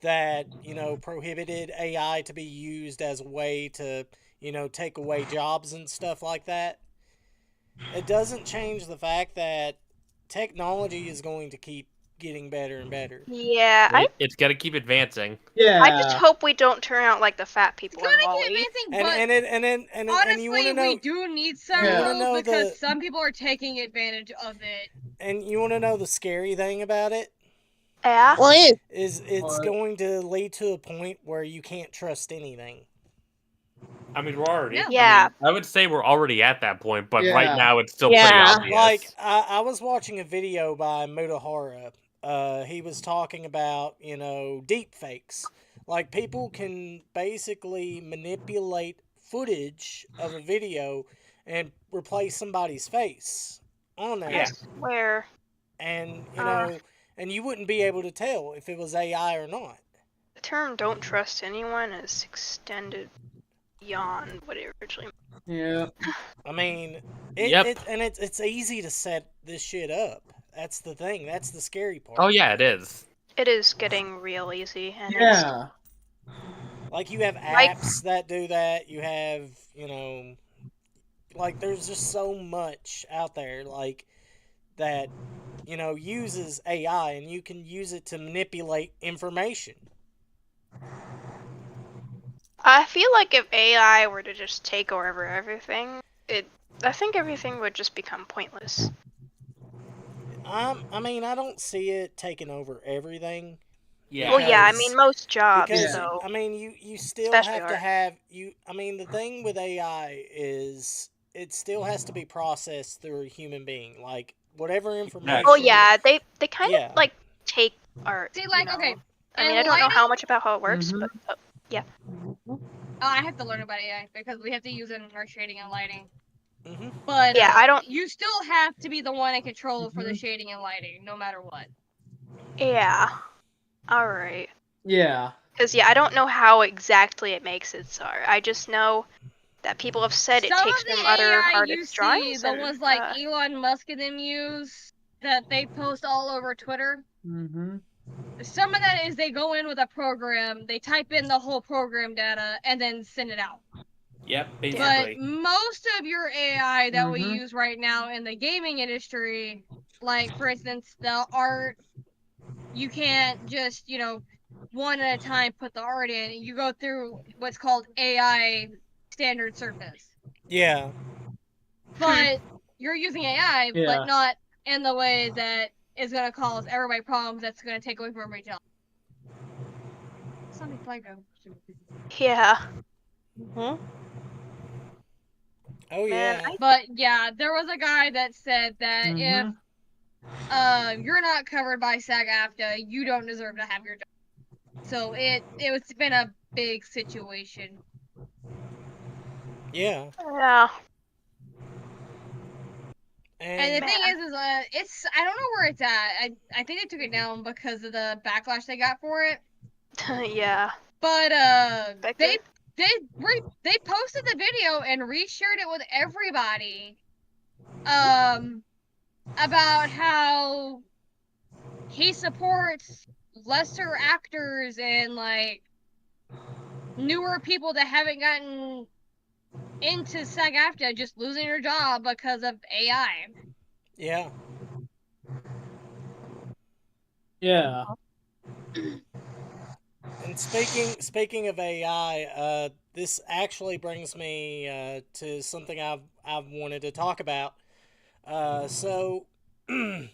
that prohibited AI to be used as a way to take away jobs and stuff like that, it doesn't change the fact that technology is going to keep getting better and better. Yeah, It's got to keep advancing. Yeah. I just hope we don't turn out like the fat people in Wall-E. And honestly, you want to know, we do need some rules because some people are taking advantage of it. And you want to know the scary thing about it? Yeah. Well, It's going to lead to a point where you can't trust anything. I mean, we're already. Yeah. I would say we're already at that point, but Yeah. right now it's still pretty obvious. Like I was watching a video by Mutahara. He was talking about deep fakes. Like people can basically manipulate footage of a video and replace somebody's face on there. I swear. And and you wouldn't be able to tell if it was AI or not. The term "don't trust anyone" is extended beyond what it originally. Yeah. I mean, it's easy to set this shit up. That's the thing. That's the scary part. Oh yeah, it is. It is getting real easy, and Yeah. Like you have apps that do that. You have like there's just so much out there like that uses AI, and you can use it to manipulate information. I feel like if AI were to just take over everything, I think everything would just become pointless. I mean, I don't see it taking over everything. Yeah. Well, yeah, I because- mean most jobs, Because though. I mean, you still Especially have to art. have you. I mean, the thing with AI is it still has to be processed through a human being. Like whatever information. Oh yeah, they kind Yeah. of like take art. See, like, you know. okay, I mean, and I don't know how lighting- much about how it works, but yeah. Oh, I have to learn about AI because we have to use it in our shading and lighting. Mm-hmm. But Yeah, I don't. You still have to be the one in control for the shading and lighting, no matter what. Yeah. All right. Yeah. Because yeah, I don't know how exactly it makes its art. I just know that people have said it Some takes of the from other AI you artists' see, drawings. the and, ones like Elon Musk and them use that they post all over Twitter. Mm-hmm. Some of that is they go in with a program, they type in the whole program data, and then send it out. Yep, But basically. most of your AI that we Mhm. use right now in the gaming industry, like for instance the art, you can't just, one at a time put the art in. You go through what's called AI standard surface. Yeah. But you're using AI, Yeah. but not in the way that is going to cause everybody problems, that's going to take away from everybody's job. Something Flago. Yeah. Huh? Oh Man, yeah. But yeah, there was a guy that said that Mhm. if you're not covered by SAG-AFTRA, you don't deserve to have your job. So it's been a big situation. Yeah. Yeah. And the Man. thing is it's I don't know where it's at. I think they took it down because of the backlash they got for it. Yeah. But Vector? they posted the video and reshared it with everybody. About how he supports lesser actors and like newer people that haven't gotten into SAG-AFTRA just losing their job because of AI. Yeah. Yeah. And speaking of AI, this actually brings me to something I've wanted to talk about. So hang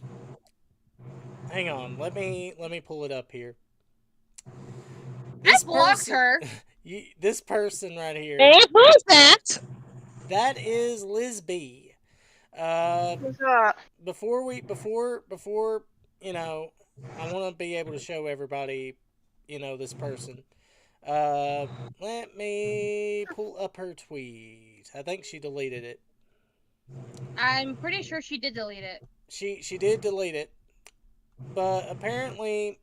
on, let me pull it up here. This I blocked person, her. this person right here. And who's that? That is Liz B. What's that? Before you know, I want to be able to show everybody, this person. Let me pull up her tweet. I think she deleted it. I'm pretty sure she did delete it. She did delete it, but apparently,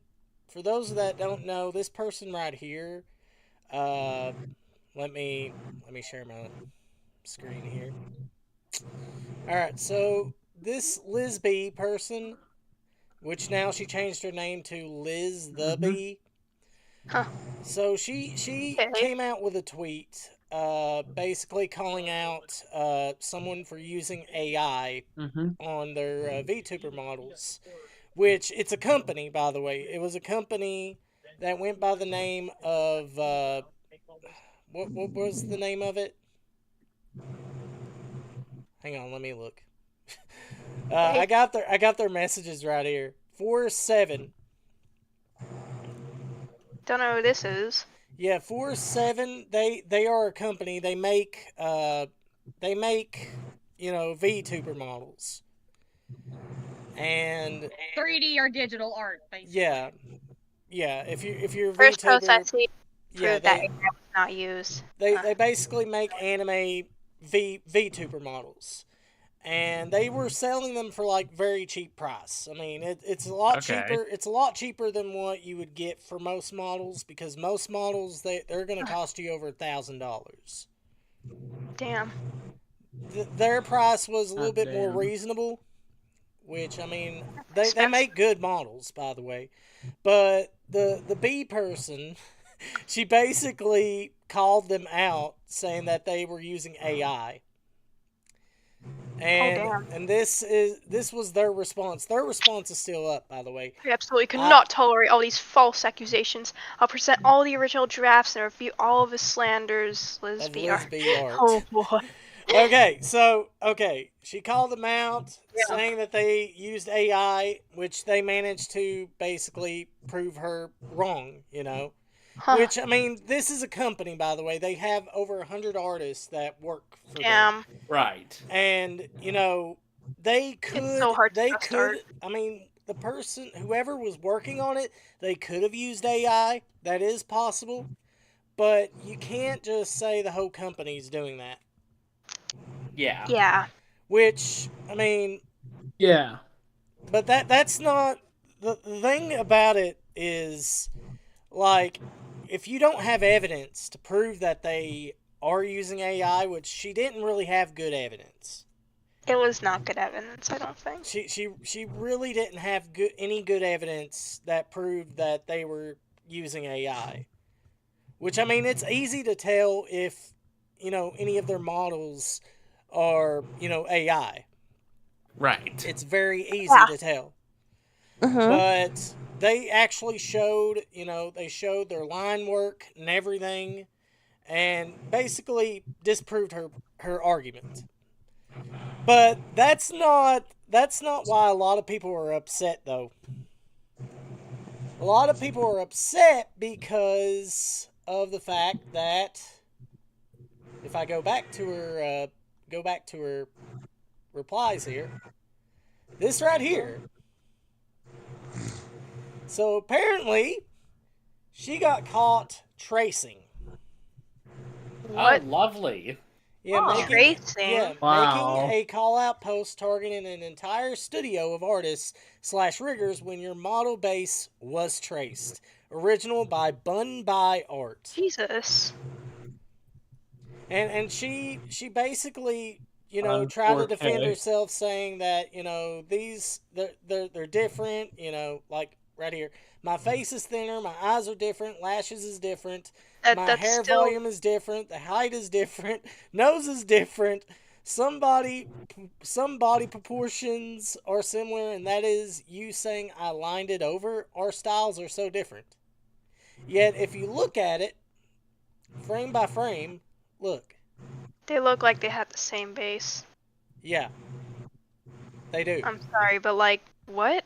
for those that don't know, this person right here. Let me share my screen here. All right, so this Liz B person, which now she changed her name to Liz the B. Huh. So she came out with a tweet, basically calling out someone for using AI on their VTuber models, which it's a company, by the way. It was a company that went by the name of what was the name of it? Hang on, let me look. I got their messages right here. 4-7. Don't know who this is. Yeah, 4-7. They are a company. They make VTuber models. And 3D or digital art, basically. Yeah. If you're a First post I VTuber, see prove that AI was not used. They basically make anime VTuber models. And they were selling them for like very cheap price. I mean, it's a lot cheaper. It's a lot cheaper than what you would get for most models, because most models they're going to cost you over $1,000. Damn. Their price was a little bit more reasonable, which I mean they make good models, by the way. But the B person, she basically called them out, saying that they were using AI. And this was their response. Their response is still up, by the way. I absolutely could not tolerate all these false accusations. I'll present all the original drafts and review all of his slanders. Liz B. art. Oh boy. Okay, so she called them out, saying that they used AI, which they managed to basically prove her wrong. Huh. Which, I mean, this is a company, by the way. They have over 100 artists that work for them. Damn. Right. And, they could. It's so hard to they trust could. art. I mean, the person, whoever was working on it, they could have used AI. That is possible. But you can't just say the whole company's doing that. Yeah. Yeah. Which, I mean, Yeah. but that's not the thing about it is, like, if you don't have evidence to prove that they are using AI, which she didn't really have good evidence. It was not good evidence, I don't think. She really didn't have any good evidence that proved that they were using AI. Which, I mean, it's easy to tell if, any of their models are, AI. Right. It's very easy Yeah. to tell. Uh-huh. But they actually showed, they showed their line work and everything, and basically disproved her argument. But that's not why a lot of people are upset, though. A lot of people are upset because of the fact that if I go back to her replies here, this right here. So apparently, she got caught tracing. What? Oh, lovely. Yeah, Tracing? Wow. making a call-out post targeting an entire studio of artists / riggers when your model base was traced. Original by Bun by Art. Jesus. And she basically, tried to defend 4K. herself, saying that, these they're different, like right here. My face is thinner, my eyes are different, lashes is different, my That's hair still... volume is different, the height is different, nose is different. Some body proportions are similar, and that is you saying I lined it over. Our styles are so different. Yet if you look at it frame by frame, look. They look like they have the same base. Yeah. They do. I'm sorry, but like, what?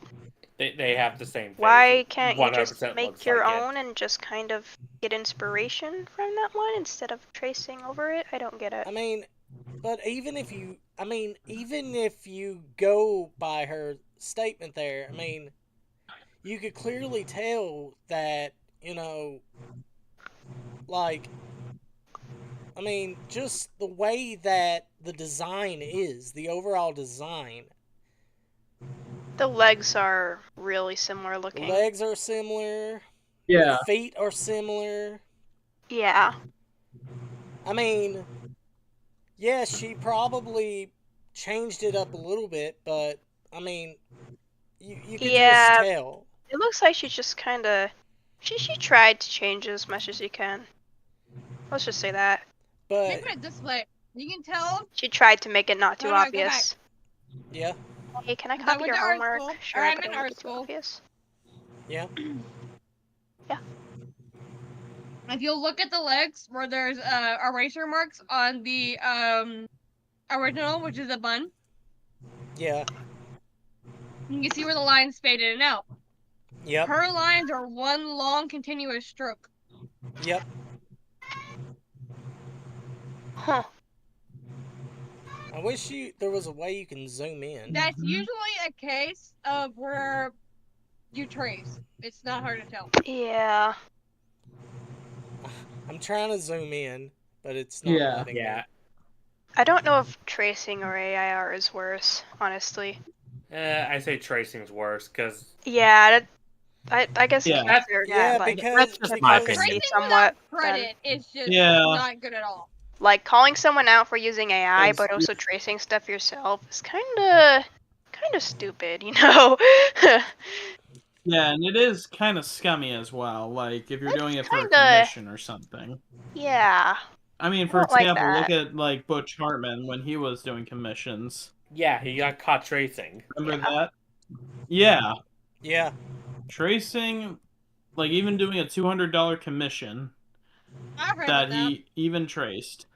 They have the same face. Why can't you 100% just looks make your like it. own and just kind of get inspiration from that one instead of tracing over it? I don't get it. I mean, but even if you go by her statement there, I mean, you could clearly tell that, like, I mean, just the way that the design is, the overall design. The legs are really similar looking. Legs are similar. Yeah. The feet are similar. Yeah. I mean, yeah, she probably changed it up a little bit, but I mean, you could just tell. It looks like she just kind of... She tried to change it as much as she can. Let's just say that. But Let me put it this way. You can tell... She tried to make it not too Hold on, go obvious. Yeah. Hey, can I I copy went your to art homework? school. Sure, Or I'm but in I don't art make it too school. obvious. Yeah. Yeah. If you look at the legs where there's eraser marks on the original, which is a bun, Yeah. you can see where the lines fade in and out. Yep. Her lines are one long continuous stroke. Yep. Huh. I wish there was a way you can zoom in. That's usually a case of where you trace. It's not hard to tell. Yeah. I'm trying to zoom in, but it's not letting me. I don't know if tracing or AIR is worse, honestly. I say tracing's worse, because... Yeah, I guess Yeah. you can figure Yeah, but because just my focus opinion. me somewhat. Credit is just Yeah. not good at all. Like calling someone out for using AI Yes. but also tracing stuff yourself is kinda stupid, you know? Yeah, and it is kind of scummy as well. Like if you're doing it for a kinda- commission or something. Yeah. I mean, I for don't like example, look that. at like Butch Hartman when he was doing commissions. Yeah, he got caught tracing. Remember that? Yeah, Yeah. tracing, like even doing a $200 commission I've heard that of he even traced.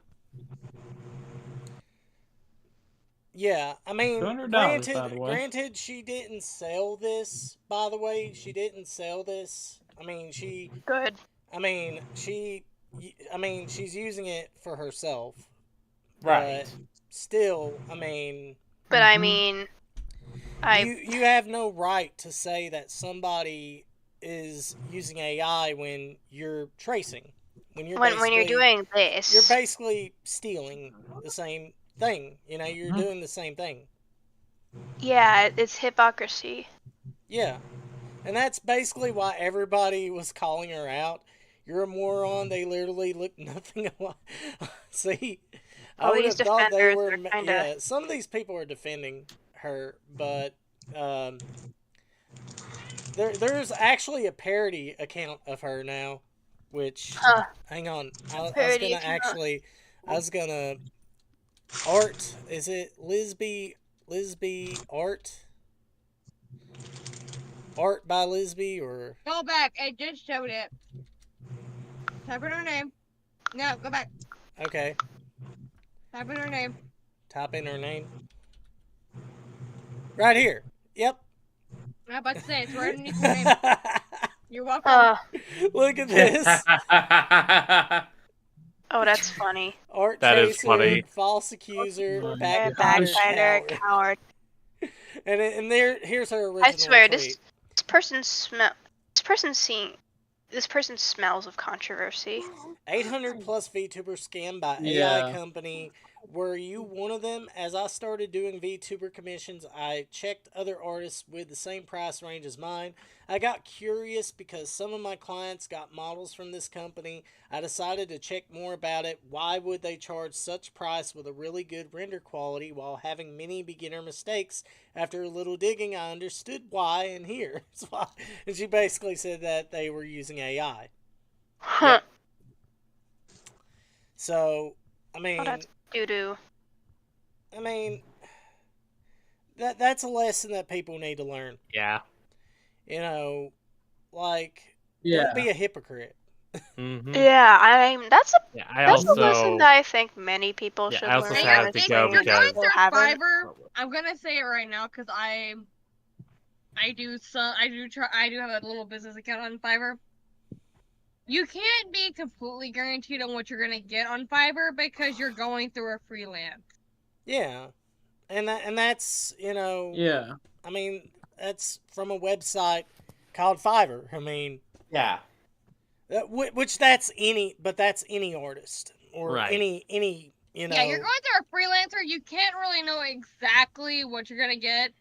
Yeah, I mean, $200, granted, by the way. granted, she didn't sell this. By the way, she didn't sell this. Good. She's using it for herself. Right. But still, I mean, But I mean, you have no right to say that somebody is using AI when you're tracing. When you're doing this, you're basically stealing the same thing. You're doing the same thing. Yeah, it's hypocrisy. Yeah. And that's basically why everybody was calling her out. You're a moron. They literally look nothing alike. See, I would have thought they were. Yeah, some of these people are defending her, but there's actually a parody account of her now. Which, hang on, I was gonna art. Is it Lisby art? Art by Lisby or Go back. It just showed it. Type in her name. No, go back. Okay. Type in her name. Type in her name. Right here. Yep. I'm about to say it's right underneath her name. You're welcome. Look at this. Oh, that's funny. Art that chaser, is funny. false accuser, backbiter, coward. And here's her original. I swear, tweet. this person smells of controversy. 800 plus VTuber scam by Yeah. AI company. Were you one of them? As I started doing VTuber commissions, I checked other artists with the same price range as mine. I got curious because some of my clients got models from this company. I decided to check more about it. Why would they charge such price with a really good render quality while having many beginner mistakes? After a little digging, I understood why, and here's why. And she basically said that they were using AI. Huh. Yep. So, I mean... Oh, that's doo-doo. I mean, that's a lesson that people need to learn. Yeah. Don't Yeah. be a hypocrite. Mm-hmm. Yeah, that's a a lesson that I think many people should I also learn. have to go You're going because through Fiverr. I'm gonna say it right now because I do have a little business account on Fiverr. You can't be completely guaranteed on what you're gonna get on Fiverr because you're going through a freelance. Yeah, and that's Yeah. I mean, that's from a website called Fiverr. I mean, yeah. That's any artist or Right. any Yeah, you're going through a freelancer. You can't really know exactly what you're gonna get.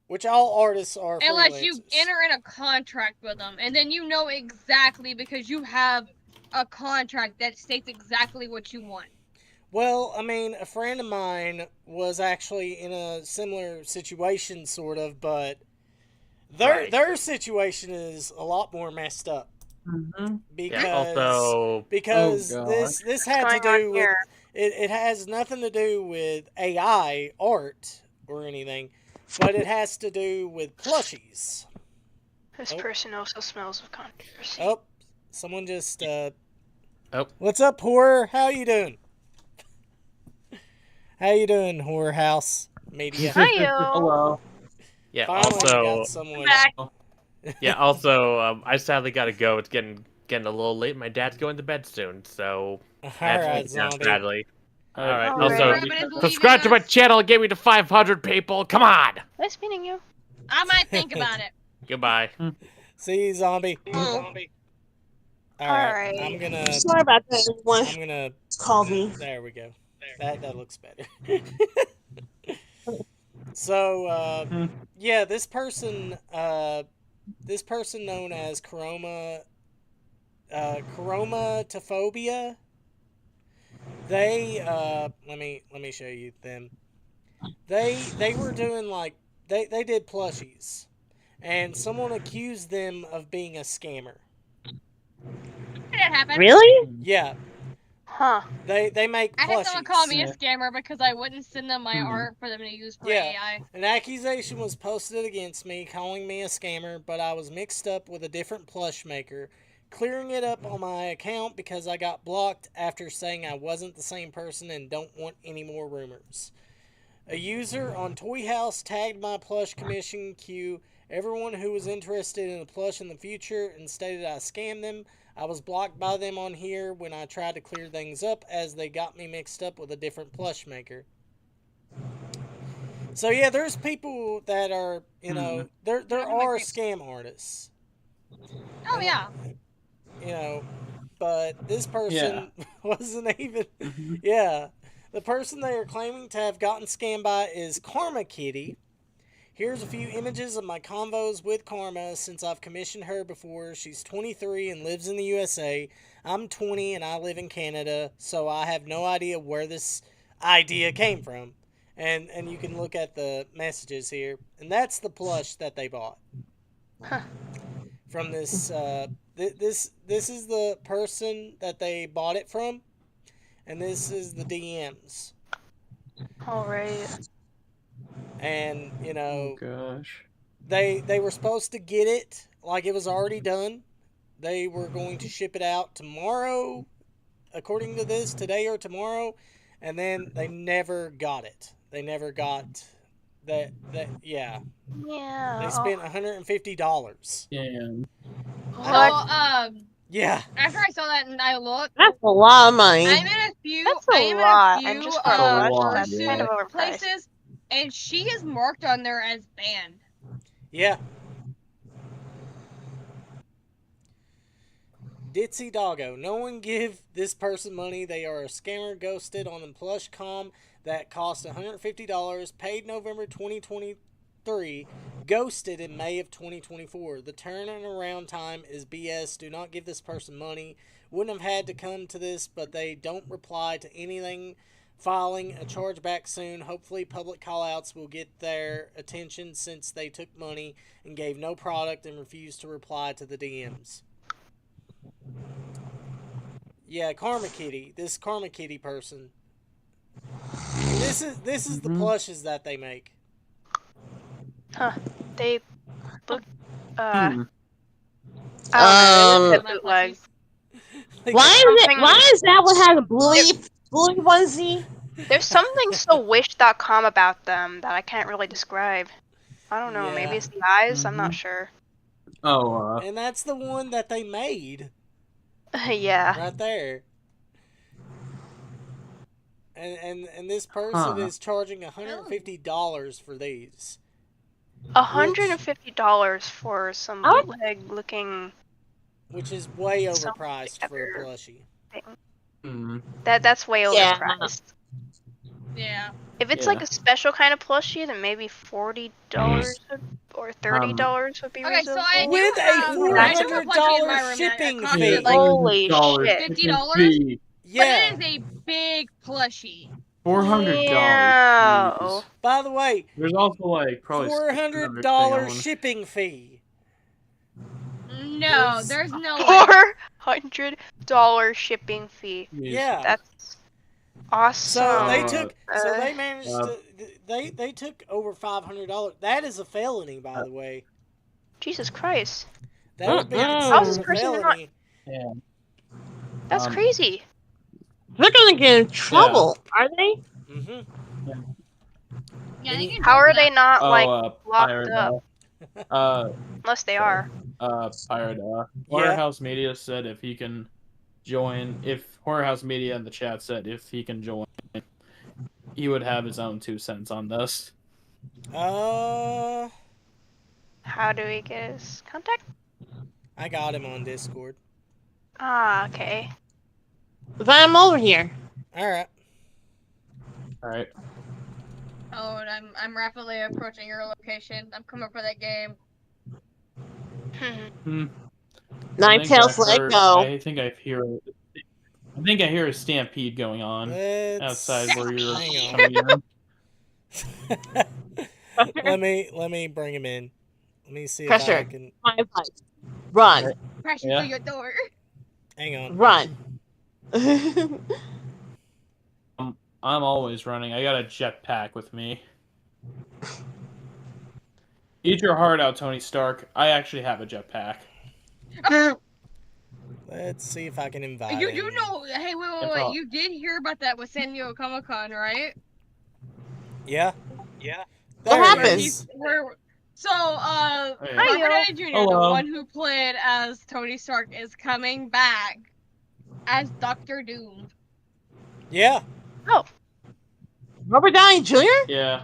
Which all artists are unless freelancers. you enter in a contract with them, and then you know exactly because you have a contract that states exactly what you want. Well, I mean, a friend of mine was actually in a similar situation, sort of, but their situation is a lot more messed up. Mm-hmm. Because this had to do with it has nothing to do with AI art or anything, but it has to do with plushies. This person also smells of controversy. Oh, someone just what's up, horror? How you doing? How you doing, Horror House Media? Hiyo. Hello. Yeah. Finally got Also. someone. Yeah. Also, I sadly gotta go. It's getting a little late. My dad's going to bed soon, so. All right, Zombie. Sadly. All right. Alright. Also, subscribe to my channel. Get me to 500 people. Come on. Nice meeting you. I might think about it. Goodbye. See you, Zombie. All right. I'm gonna. Sorry about that, everyone. I'm gonna call me. There we go. That looks better. So yeah, this person known as Chromatophobia. They let me show you them. They were doing they did plushies, and someone accused them of being a scammer. Did it happen? Really? Yeah. Huh. They make plushies. I had someone call me a scammer because I wouldn't send them my art for them to use for AI. An accusation was posted against me, calling me a scammer, but I was mixed up with a different plush maker, clearing it up on my account because I got blocked after saying I wasn't the same person and don't want any more rumors. A user on Toy House tagged my plush commission queue. Everyone who was interested in a plush in the future and stated I scammed them. I was blocked by them on here when I tried to clear things up as they got me mixed up with a different plush maker. So yeah, there's people that are, you know, there are scam artists. Oh yeah. You know, but this person wasn't even. Yeah, the person they are claiming to have gotten scammed by is Karma Kitty. Here's a few images of my convos with Karma since I've commissioned her before. She's 23 and lives in the USA. I'm 20 and I live in Canada, so I have no idea where this idea came from. And you can look at the messages here, and that's the plush that they bought. From this, this is the person that they bought it from, and this is the DMs. All right. And you know, gosh, they were supposed to get it like it was already done. They were going to ship it out tomorrow, according to this, today or tomorrow, and then they never got it. They never got that. Yeah. Yeah. They spent $150. Damn. So, yeah. After I saw that and I looked, That's a lot of money. I'm in a few. That's a lot, and just for a plush, that's fursuit kind of overpriced. places, and she is marked on there as banned. Yeah. Ditzy Doggo. No one give this person money. They are a scammer ghosted on a plush com that cost $150, paid November 2023, ghosted in May of 2024. The turnaround time is BS. Do not give this person money. Wouldn't have had to come to this, but they don't reply to anything. Filing a chargeback soon. Hopefully public callouts will get their attention since they took money and gave no product and refused to reply to the DMs. Yeah, Karma Kitty. This Karma Kitty person. This is the plushes that they make. Huh. They look I don't know, they look bootleg. Why is that what has a bluey onesie? There's something so wish.com about them that I can't really describe. I don't know, maybe it's the eyes, I'm not sure. Oh, and that's the one that they made. Yeah. Right there. And this person is charging $150 for these. $150 for some bootleg looking, which is way overpriced for a plushie. That's way overpriced. Yeah. If it's like a special kind of plushie, then maybe $40 or $30 would be reasonable. So I with a $400 shipping fee. Holy shit! $50? Yeah. But it is a big plushie. $400. Yeah. By the way, there's also like probably $400 shipping fee. No, there's no way. $400 shipping fee. Yeah. That's awesome. So they took. So they managed to. They took over $500. That is a felony, by the way. Jesus Christ. That would be a felony. Yeah. That's crazy. They're gonna get in trouble, are they? Mm-hmm. Yeah, how are they not locked up? Unless they are. Pirate. Horror House Media said if he can join, if Horror House Media in the chat said if he can join, he would have his own 2 cents on this. How do we get his contact? I got him on Discord. Ah, okay. I'm over here. Alright. Alright. Oh, and I'm rapidly approaching your location. I'm coming for that game. Ninetails, let go. I think I hear a stampede going on outside where you're coming in. let me bring him in. Let me see Crusher, if I can. my advice. Run. Crashing through your door. Hang on. Run. I'm always running. I got a jetpack with me. Eat your heart out, Tony Stark. I actually have a jetpack. Let's see if I can invite you him. know, hey, wait. You did hear about that with San Diego Comic-Con, right? Yeah. What There he happened? is. So, Hey. Robert Downey Jr., the Hello. one who played as Tony Stark, is coming back as Doctor Doom. Yeah. Oh, Robert Downey Jr.? Yeah.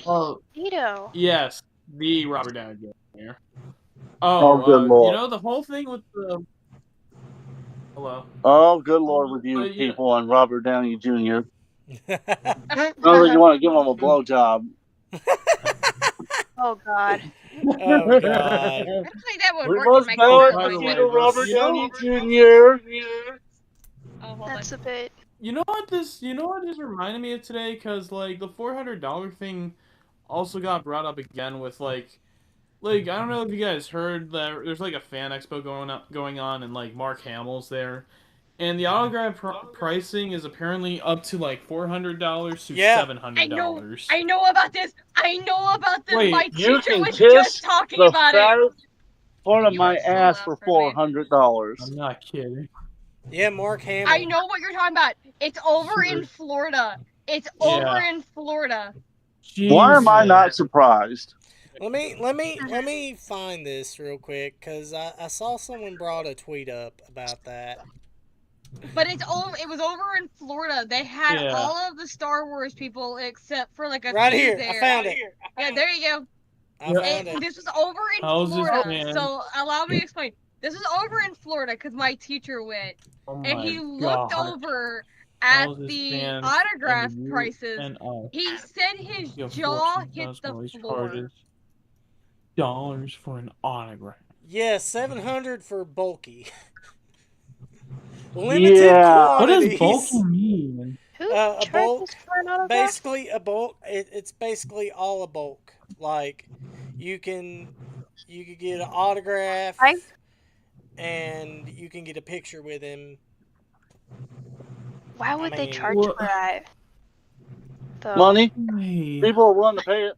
Oh, Magneto. yes, the Robert Downey Jr. Oh, good you lord. know the whole thing with the. Hello. Oh, good lord with you yeah. people and Robert Downey Jr. Sounds like you want to give him a blowjob. Oh God. Oh God. I don't think that would We work in must my bow current our by the knee way, to this- Robert you know- Downey Jr. Oh, hold That's on. a bit. You know what this reminded me of today? Because like the $400 thing also got brought up again with like I don't know if you guys heard that there's like a fan expo going on and like Mark Hamill's there, and the autograph pricing is apparently up to like $400 to Yeah. $700. I know about this. I know about this. Wait, My You teacher can was kiss just talking the about it. fattest part of You my are so ass loud for for me. $400. I'm not kidding. Yeah, Mark Hamill. I know what you're talking about. It's over in Florida. It's over in Florida. Why am I Jesus. not surprised? Let me find this real quick because I saw someone brought a tweet up about that. But it was over in Florida. They had Yeah. all of the Star Wars people except for like a Right few here. there. I found it. Yeah, there you go. I found it. This was over in How's this Florida. man? So allow me to explain. This was over in Florida because my teacher went, Oh and my he looked God. over at How's this the man autograph and you prices. and I? He said his Your jaw fortune hit does the always floor. charges dollars for an autograph. Yeah, 700 for bulky. Limited Yeah. What does quantities. bulky mean? A bulk. for an autograph? Basically, a bulk. It's basically all a bulk. Like you can get an autograph, and you can get a picture with him. Why would they mean- charge Well- for that? Though? Money? Hey. People are willing to pay it.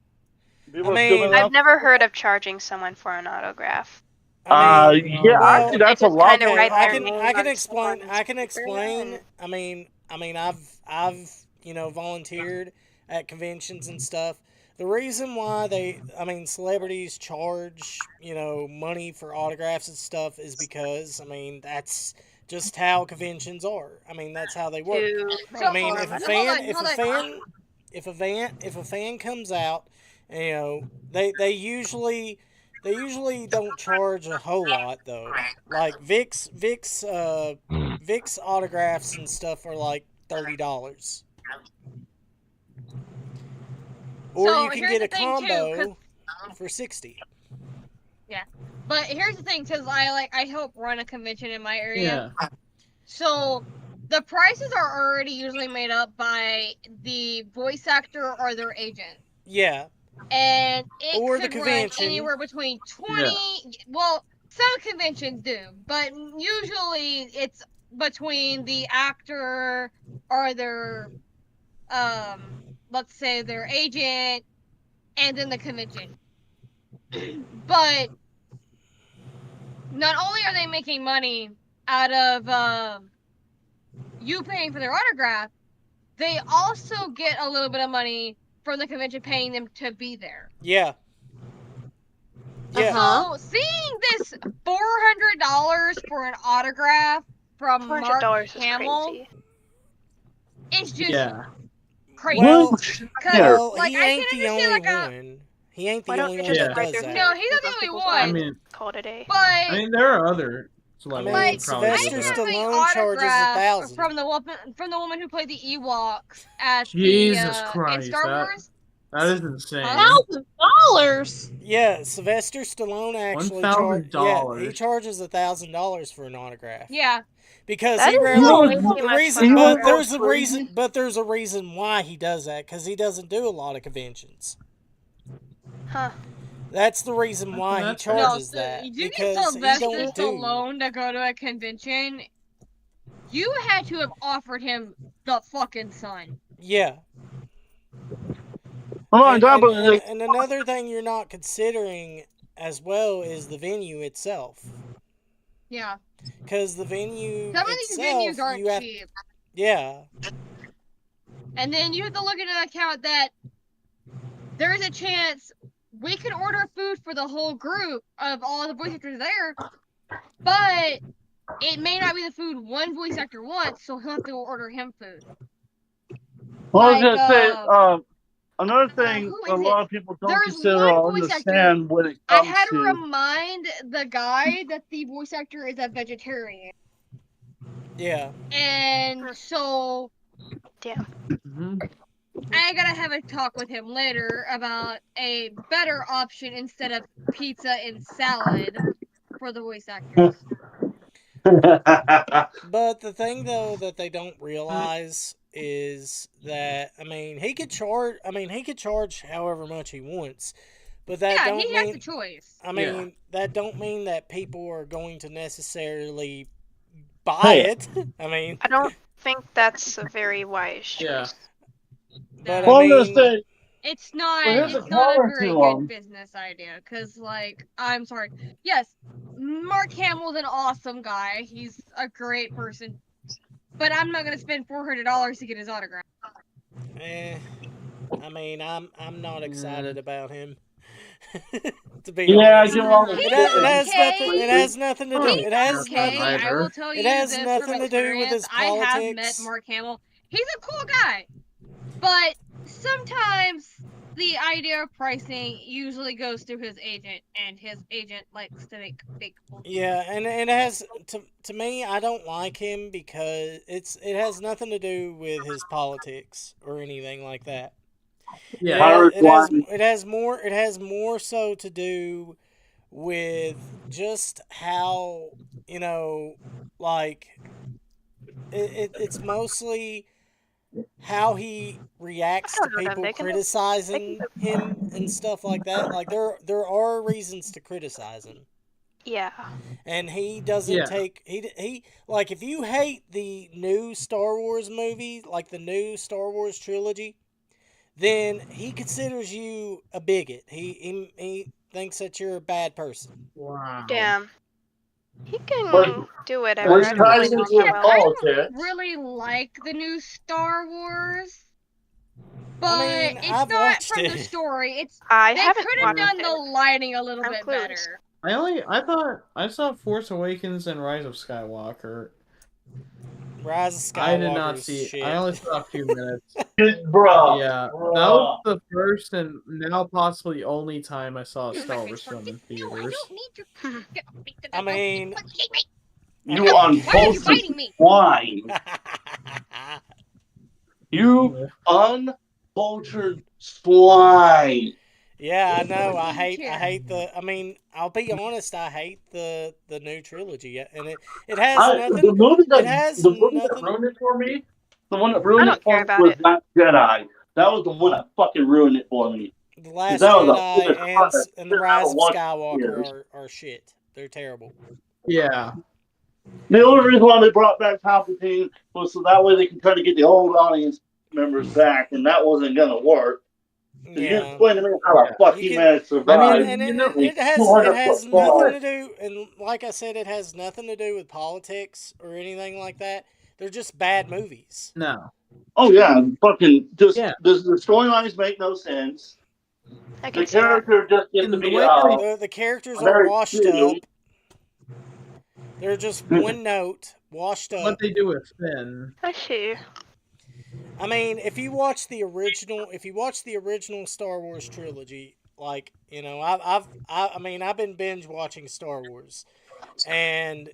People are stupid enough. I've never heard of charging someone for an autograph. Yeah, well, actually, that's a just lot. kinda write I their can name I can on explain. someone's I can paper explain. and- I mean, I've volunteered at conventions and stuff. The reason why celebrities charge money for autographs and stuff is because that's just how conventions are. That's how they work. To I mean, make if a more fan money. if a fan comes out, they usually don't charge a whole lot though. Like Vic's autographs and stuff are like $30. Or So you can here's get a the thing, too, combo for $60. Yeah, but here's the thing, because I help run a convention in my area. Yeah. So the prices are already usually made up by the voice actor or their agent. Yeah. And it Or the could run convention. anywhere between 20. Well, some conventions do, but usually it's between the actor or their, let's say their agent, and then the convention. But not only are they making money out of you paying for their autograph, they also get a little bit of money from the convention paying them to be there. Yeah. Yeah. So seeing this $400 for an autograph from Mark $400 is Hamill crazy. is just Yeah. crazy. Well, Because he I ain't can the understand only one. He ain't the Why don't only you one just that write does their that. No, he's not the only people's one. I mean, Call it a day. But there are other celebrities. probably do Sylvester that. Stallone charges $1,000. from the woman who played the Ewoks at Jesus in Christ, Star Wars. That is insane. $1,000. Yeah, Sylvester Stallone actually $1,000. he charges $1,000 for an autograph. Yeah. Because That he is rarely way too the much reason, for but an there's a autograph. reason, there's a reason why he does that because he doesn't do a lot of conventions. Huh. That's the reason why he charges that You because get he Sylvester don't do. Stallone to go to a convention. You had to have offered him the fucking sun. Yeah. Come on, top of it. And another thing you're not considering as well is the venue itself. Yeah. Because the venue Some of these itself, venues aren't you have, cheap. yeah. And then you have to look into the account that there is a chance we could order food for the whole group of all the voice actors there, but it may not be the food one voice actor wants, so he'll have to order him food. Well, I was gonna say, another thing who a is lot it? of people don't There's consider one or voice actor. understand when it I comes had to to. remind the guy that the voice actor is a vegetarian. Yeah. And so Damn. I gotta have a talk with him later about a better option instead of pizza and salad for the voice actors. But the thing though that they don't realize is that he could charge however much he wants, but that Yeah, don't he mean has the choice. that don't mean that people are going to necessarily buy it. I don't think that's a very wise choice. But Well, I'm gonna say. It's not. Well, here's It's a not a comment very to good business idea. Cause I'm sorry. Yes, Mark Hamill's an awesome guy. He's a great person. But I'm not gonna spend $400 to get his autograph. I'm not excited about him. To be Yeah, honest, I give all the it has nothing to do. He's It has okay. nothing. I will tell you It has this nothing from to do with his experience. I have met politics. Mark Hamill. He's a cool guy. But sometimes the idea of pricing usually goes through his agent, and his agent likes to make big bullshit. Yeah, and it has to me. I don't like him because it has nothing to do with his politics or anything like that. Yeah. It has more so to do with just how it's mostly how he reacts to people criticizing him and stuff like that. Like there are reasons to criticize him. Yeah. And he doesn't take he like if you hate the new Star Wars movie, like the new Star Wars trilogy, then he considers you a bigot. He thinks that you're a bad person. Wow. Damn. He can do whatever. Which I don't ties mind into Mark Hamill. I politics. don't really like the new Star Wars. But it's I've not watched from the it. story. I They haven't could have watched done the lighting a little bit better. I thought I saw Force Awakens and Rise of Skywalker. Rise of Skywalker. I did not see. Shit. I only saw a few minutes. Bro. Yeah, that was the first and now possibly only time I saw a Star Wars film in theaters. I mean, You uncultured swine. You uncultured swine. Yeah, I know. I hate the. I'll be honest. I hate the new trilogy, and it has nothing. The movie that nothing. ruined it for me. The one that ruined it for me about was it. Last Jedi. That was the one that fucking ruined it for me. The Last That was Jedi and the Rise of watched Skywalker are shit. They're terrible. Yeah. The only reason why they brought back Palpatine was so that way they can try to get the old audience members back, and that wasn't gonna work. Yeah. You explain to me how the fuck he managed to survive. It has nothing to do, and like I said, it has nothing to do with politics or anything like that. They're just bad movies. No. Oh yeah, fucking just the storylines make no sense. The character just gets to be the characters are washed up. They're just one note, washed up. What they do with Finn. I see. If you watch the original Star Wars trilogy, I've been binge watching Star Wars, and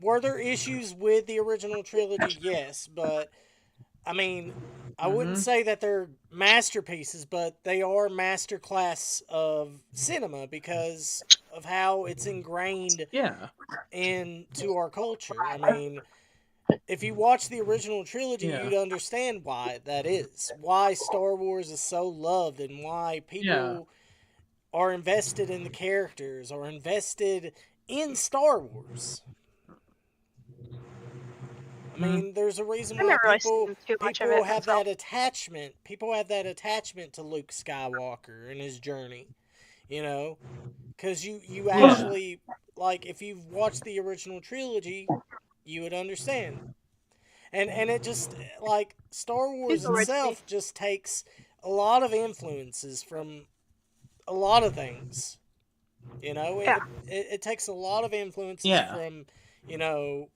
were there issues with the original trilogy? Yes, but I wouldn't say that they're masterpieces, but they are masterclass of cinema because of how it's ingrained into our culture. If you watch the original trilogy, you'd understand why that is. Why Star Wars is so loved and why people are invested in the characters or invested in Star Wars. There's a reason why people have that attachment. People have that attachment to Luke Skywalker and his journey. Because you actually if you've watched the original trilogy, you would understand. and it just like Star Wars He's alright to me. itself just takes a lot of influences from a lot of things. You know, Yeah. it takes a lot of influences Yeah. from, you know,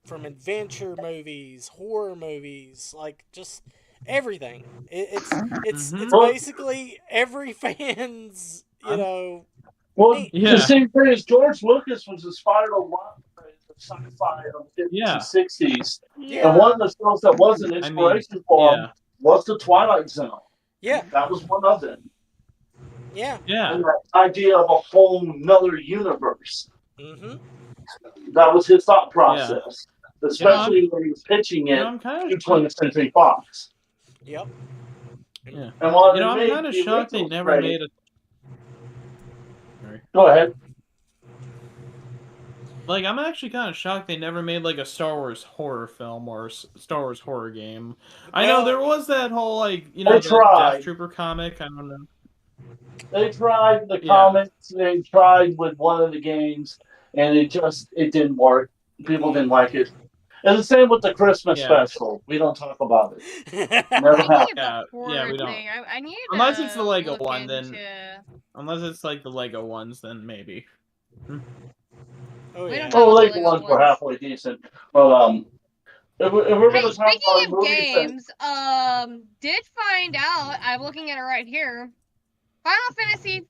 from adventure movies, horror movies, like just everything. It's basically every fan's, you know. Well, Yeah. the same thing as George Lucas was inspired a lot by the sci-fi of the 50s and 60s. Yeah. And one of the shows that was an inspiration for him was The Twilight Zone. Yeah. That was one of them. Yeah. And that idea of a whole nother universe. Mm-hmm. That was his thought process. Especially when he was pitching it to 20th Century Fox. Yep. Yeah. And while I'm kind of shocked they never made a. Go ahead. Like, I'm actually kind of shocked they never made like a Star Wars horror film or Star Wars horror game. I know there was that whole like They tried. Death Trooper comic. I don't know. They tried the comics. They tried with one of the games, and it didn't work. People didn't like it. And the same with the Christmas special. We don't talk about it. Never happened. Yeah, we don't. I need Unless to it's the Lego look one, then. into- Unless it's like the Lego ones, then maybe. Oh We yeah. don't Well, have Lego the ones Lego were ones. halfway decent, but if we're Hey, going to talk speaking about of movies, games, did find out. I'm looking at it right here. Final Fantasy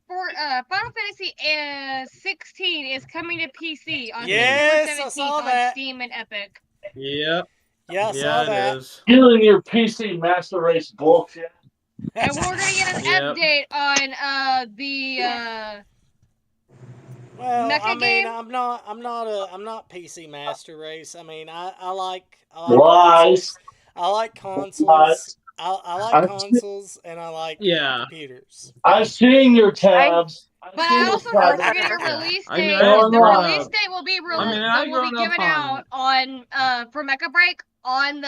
16 is coming to PC on Yes, I September 17th saw on that. Steam and Epic. Yep. Yeah, I saw that. It is. killing your PC Master Race bullshit. And we're gonna get an Yep. update on the Well, Mecha I mean, game? I'm not PC Master Race. I mean, I like Lies. consoles. I like consoles. Lies. I like I've consoles and I like computers. I've seen your tabs. But I also heard they're getting a release I mean, date. I The grew up- release date will be I mean, I will be grown up given out on for Mecha Break on the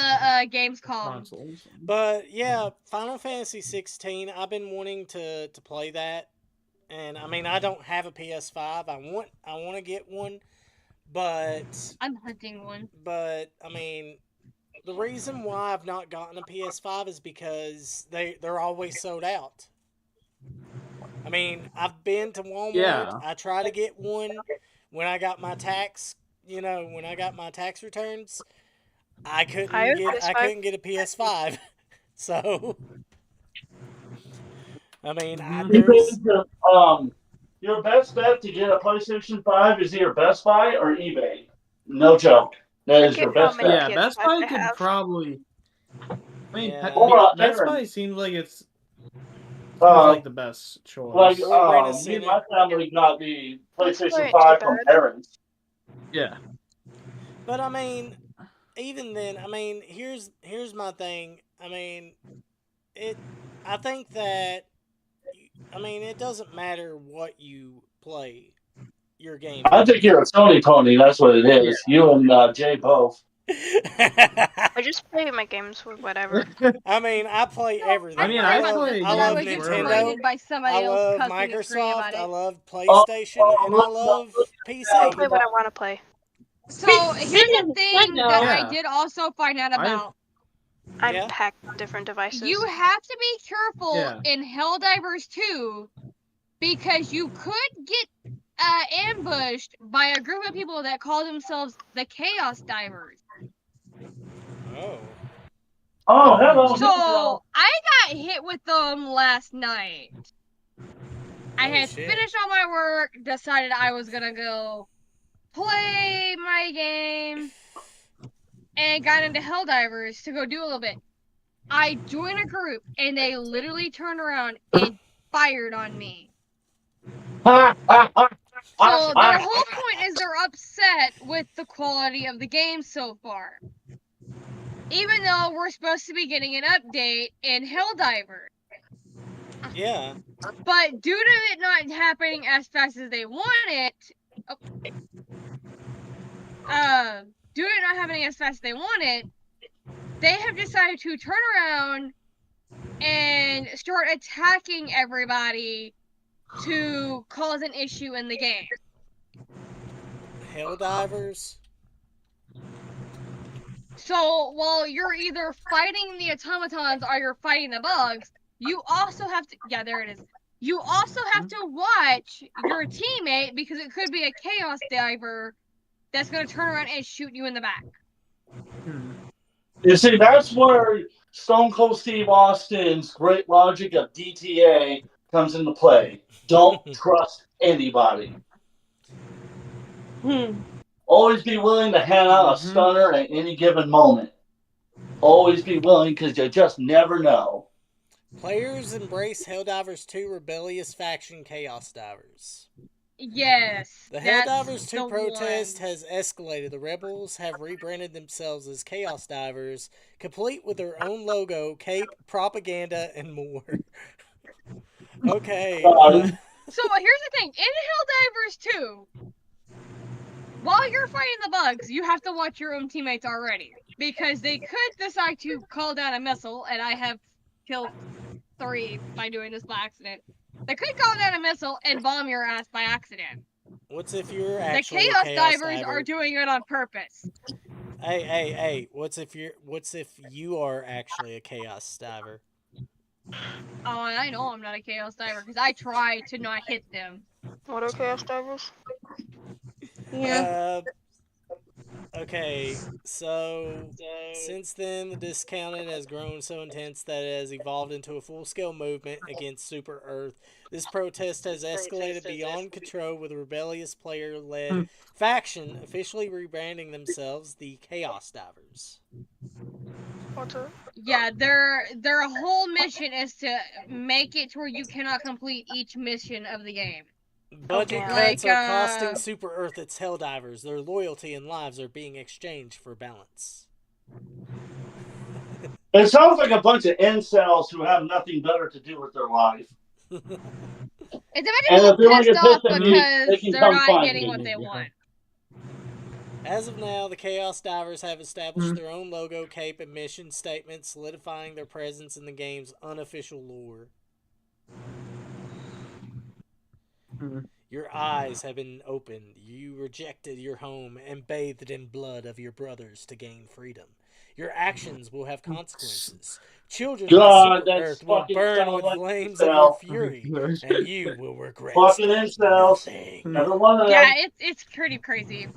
Gamescom. Consoles. But yeah, Final Fantasy 16. I've been wanting to play that, and I mean, I don't have a PS5. I want to get one, but I'm hunting one. But I mean, the reason why I've not gotten a PS5 is because they're always sold out. I mean, I've been to Walmart. Yeah. I tried to get one when I got my tax, when I got my tax returns. I couldn't get a PS5. So I mean, Your best bet to get a PlayStation 5 is either Best Buy or eBay. No joke. That is your best bet. Yeah, Best Buy could probably. I mean, Best Buy seems like it's like the best choice. Like, me and my family got the PlayStation 5 from parents. Yeah. But I mean, even then, I mean, here's my thing. I mean, I think that, I mean, it doesn't matter what you play, your game. I think you're a Sony pony. That's what it is. Yeah. You and Jay both. I just play my games with whatever. I mean, I play everything. I mean, I play I love games Nintendo. By somebody I love else cussing and screaming Microsoft. about it. I love PlayStation, and I love PC. I play what I want to play. So here's the thing that I did also find out about. I'm packed on different devices. You have to be careful in Helldivers 2 because you could get ambushed by a group of people that call themselves the Chaos Divers. Oh, hello. So I got hit with them last night. I had finished all my work, decided I was gonna go play my game, and got into Helldivers to go do a little bit. I joined a group, and they literally turned around and fired on me. So their whole point is they're upset with the quality of the game so far. Even though we're supposed to be getting an update in Helldivers. Yeah. But due to it not happening as fast as they want it, due to it not happening as fast as they want it, they have decided to turn around and start attacking everybody to cause an issue in the game. Helldivers. So while you're either fighting the automatons or you're fighting the bugs, you also have to. Yeah, there it is. You also have to watch your teammate because it could be a chaos diver that's going to turn around and shoot you in the back. You see, that's where Stone Cold Steve Austin's great logic of DTA comes into play. Don't trust anybody. Always be willing to hand out a stunner at any given moment. Always be willing because you just never know. Players embrace Helldivers 2 Rebellious Faction Chaos Divers. Yes. The that's Helldivers 2 the protest one. has escalated. The rebels have rebranded themselves as Chaos Divers, complete with their own logo, cape, propaganda, and more. Okay. So here's the thing. In Helldivers 2, while you're fighting the bugs, you have to watch your own teammates already. Because they could decide to call down a missile, and I have killed 3 by doing this by accident. They could call down a missile and bomb your ass by accident. What's if you're The actually Chaos a Chaos Divers Diver? are doing it on purpose. Hey! What's if you are actually a Chaos Diver? Oh, and I know I'm not a Chaos Diver because I try to not hit them. What are Chaos Divers? Yeah. Okay, so since then, the discounting has grown so intense that it has evolved into a full-scale movement against Super Earth. This protest has escalated beyond control, with a rebellious player-led faction officially rebranding themselves the Chaos Divers. Yeah, their whole mission is to make it to where you cannot complete each mission of the game. Budget cuts are costing Super Earth its Helldivers. Their loyalty and lives are being exchanged for balance. It sounds like a bunch of incels who have nothing better to do with their life. It's a And bunch if they want to pissed get off pissed at me, they because can they're come not find getting me. what they want. As of now, the Chaos Divers have established their own logo, cape, and mission statement, solidifying their presence in the game's unofficial lore. Your eyes have been opened. You rejected your home and bathed in blood of your brothers to gain freedom. Your actions will have consequences. Children God, of Super that's Earth will fucking burn sound with like flames of your incel. fury, and you will regret Fucking incels. nothing. Every one of them. Yeah, it's pretty crazy.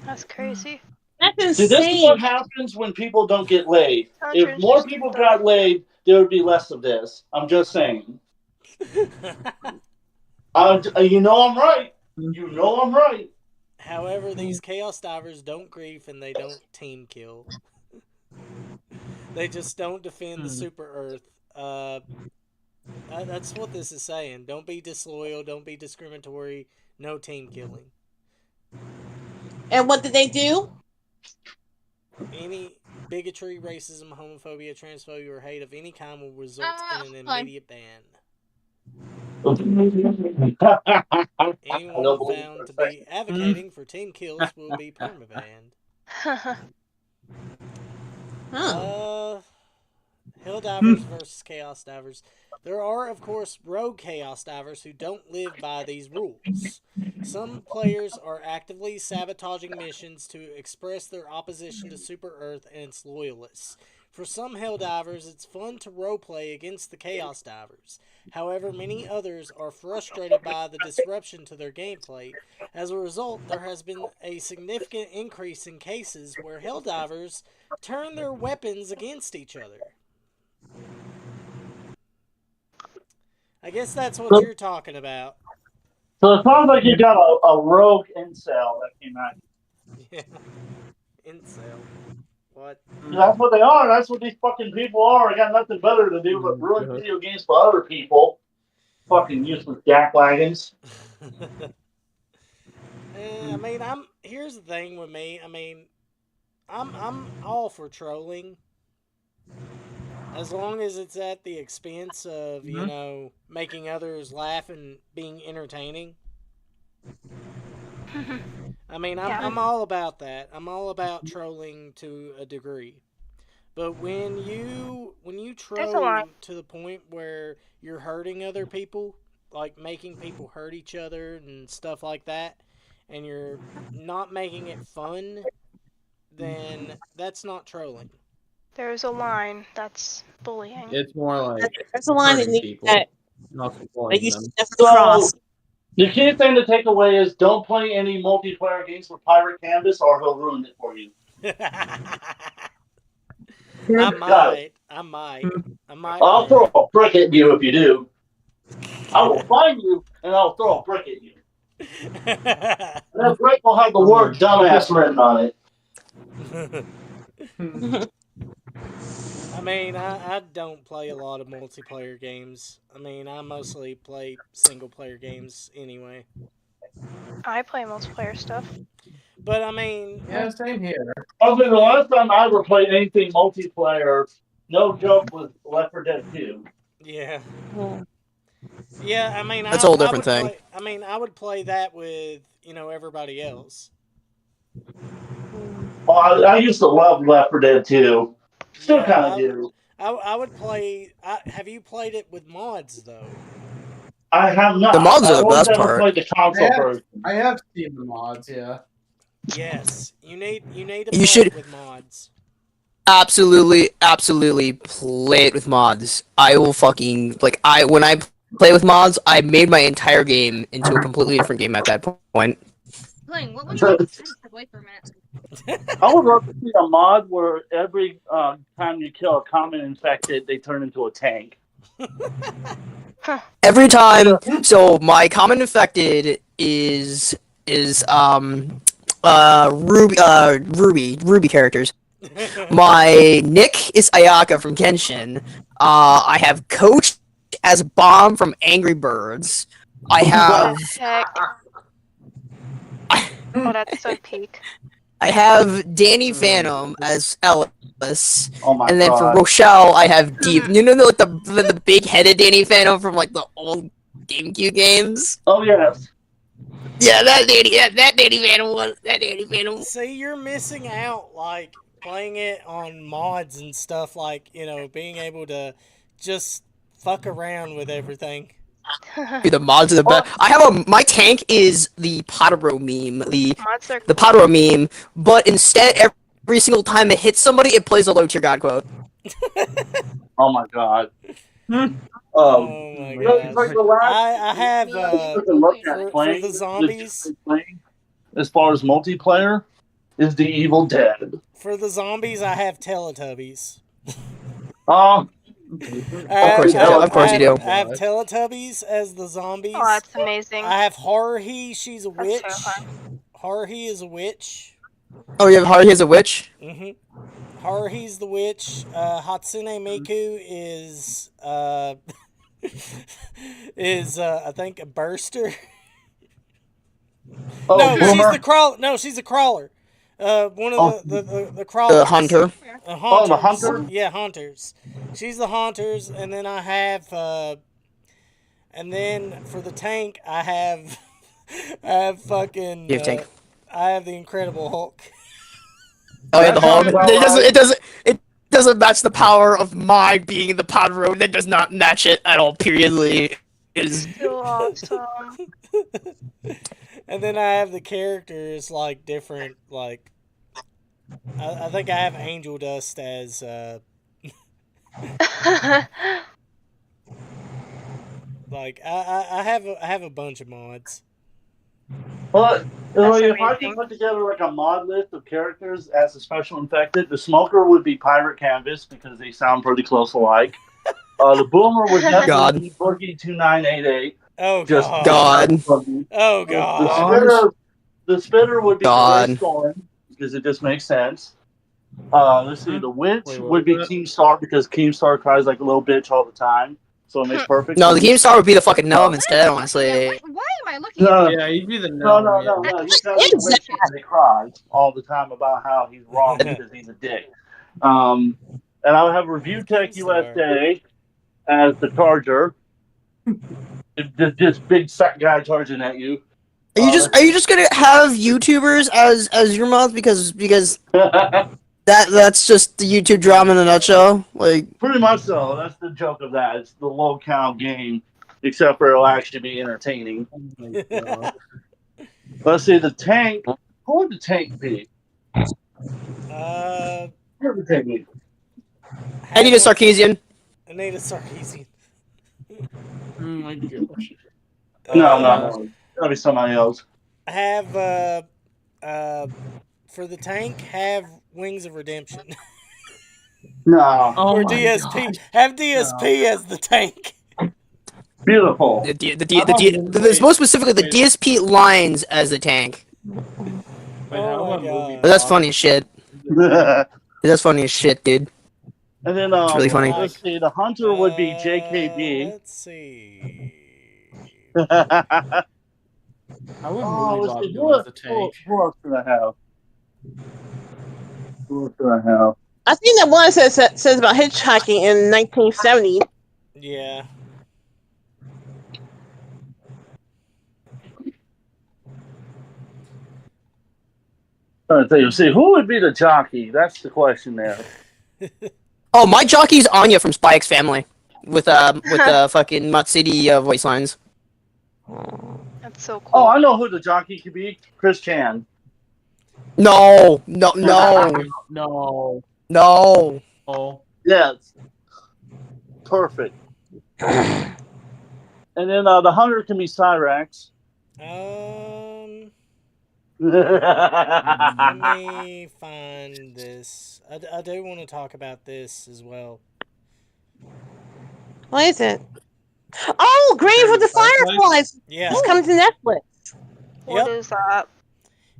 That's crazy. That's See, this is insane. what happens when people don't get laid. Sounds If more interesting, people though. got laid, there would be less of this. I'm just saying. You know I'm right. You know I'm right. However, these Chaos Divers don't grief and they don't team kill. They just don't defend the Super Earth. That's what this is saying. Don't be disloyal. Don't be discriminatory. No team killing. And what did they do? Any bigotry, racism, homophobia, transphobia, or hate of any kind will result in an immediate ban. Anyone found to be advocating for team kills will be permabanned. Helldivers versus Chaos Divers. There are, of course, rogue Chaos Divers who don't live by these rules. Some players are actively sabotaging missions to express their opposition to Super Earth and its loyalists. For some Helldivers, it's fun to roleplay against the Chaos Divers. However, many others are frustrated by the disruption to their gameplay. As a result, there has been a significant increase in cases where Helldivers turn their weapons against each other. I guess that's what you're talking about. So it sounds like you got a rogue incel that came out. Yeah. Incel. What? That's what they are. That's what these fucking people are. I got nothing better to do but ruin video games for other people. Fucking useless jackwagons. I mean, here's the thing with me. I mean, I'm all for trolling. As long as it's at the expense of, you know, making others laugh and being entertaining. I mean, I'm all about that. I'm all about trolling to a degree. But when you troll to the point where you're hurting other people, like making people hurt each other and stuff like that, and you're not making it fun, then that's not trolling. There's a line that's bullying. It's more like That's a line that hurting needs people, that not that supporting you them. never So, cross. the key thing to take away is don't play any multiplayer games with Pirate Canvas or he'll ruin it for you. I might. I'll ruin throw a brick at you if you do. I will find you and I'll throw a brick at you. That brick will have the word dumbass written on it. I mean, I don't play a lot of multiplayer games. I mean, I mostly play single player games anyway. I play multiplayer stuff. But I mean, Yeah, same here. Okay, the last time I ever played anything multiplayer, no joke, was Left 4 Dead 2. Yeah. Yeah, I mean, That's a whole different thing. I would play that with everybody else. Well, I used to love Left 4 Dead 2. Still kind of do. I would play. Have you played it with mods though? I have not. The mods are the best never part. played the console version. I have seen the mods, yeah. Yes, you need to play should- it with mods. Absolutely play it with mods. I will fucking when I play with mods, I made my entire game into a completely different game at that point. Playing, what was it? Step away for a minute. I would love to see a mod where every time you kill a common infected, they turn into a tank. Every time, so my common infected is Ruby characters. My Nick is Ayaka from Genshin. I have Coach as Bomb from Angry Birds. I have Oh, that's so peak. I have Danny Phantom as Ellis. Oh my and then for God. Rochelle, I have Deep. You know, like the big-headed Danny Phantom from like the old GameCube games. Oh yes. Yeah, that Danny Phantom. See, you're missing out, like playing it on mods and stuff, like being able to just fuck around with everything. Dude, the mods are the best. I have my tank is the Potaro meme, the Potaro meme, but instead every single time it hits somebody, it plays a low tier god quote. Oh my God. Oh my God. I have for the zombies. As far as multiplayer, is the Evil Dead. For the zombies, I have Teletubbies. Of course you do. I have Teletubbies as the zombies. Oh, that's amazing. I have Haruhi, she's a witch. That's so fun. Haruhi is a witch. Oh, you have Haruhi as a witch? Mm-hmm. Haruhi's the witch. Hatsune Miku is I think a burster. Oh, no, boomer. she's the crawler. No, she's a crawler. One of the crawlers. The hunter. Oh, the hunter? Yeah, hunters. She's the hunters, and then I have and then for the tank I have fucking You have tank. I have the Incredible Hulk. Oh yeah, the Hulk. It doesn't match the power of my being the pod road. That does not match it at all. Periodly, it is So awesome. And then I have the characters like different, like I think I have Angel Dust as like I have a bunch of mods. But That's if I amazing. could put together like a mod list of characters as a special infected, the smoker would be Pirate Canvas because they sound pretty close alike. The boomer would definitely be Boogie 2988. Oh God. Oh God. The spitter would be God. Storm because it just makes sense. Let's see, the witch would be Keemstar because Keemstar cries like a little bitch all the time, so it makes perfect. No, the Keemstar would be the fucking gnome instead. Honestly. Why am I looking at Yeah, you'd be the No. gnome. He's got a witch and he cries all the time about how he's wrong because he's a dick. And I would have Review Tech USA as the charger. This big fat guy charging at you. Are you just gonna have YouTubers as your mods because that's just the YouTube drama in a nutshell? Like Pretty much so. That's the joke of that. It's the low count game, except for it'll actually be entertaining. Let's see the tank. Who would the tank be? Everything. Anita Sarkeesian. Anita Sarkeesian. Oh my gosh. No. Gotta be somebody else. Have for the tank, have Wings of Redemption. No. Oh Or my DSP. gosh. Have DSP as the tank. Beautiful. Most specifically, the DSP lines as the tank. Wait, Oh my god. But that's funny as shit. That's funny as shit, dude. And then It's really funny. let's see, the hunter would be JKB. Let's see. I would really let's love see, to go as the tank. who else do I have? Who else do I have? I think that one says about hitchhiking in 1970. Yeah. See, who would be the jockey? That's the question there. Oh, my jockey's Anya from Spy X Family with fucking Matsidi voice lines. That's so cool. Oh, I know who the jockey could be. Chris Chan. No. No. Oh. Yes. Perfect. And then the hunter can be Cyrax. Let me find this. I do want to talk about this as well. What is it? Oh, Grave with the Fireflies. Yeah. It's coming to Netflix. What is that?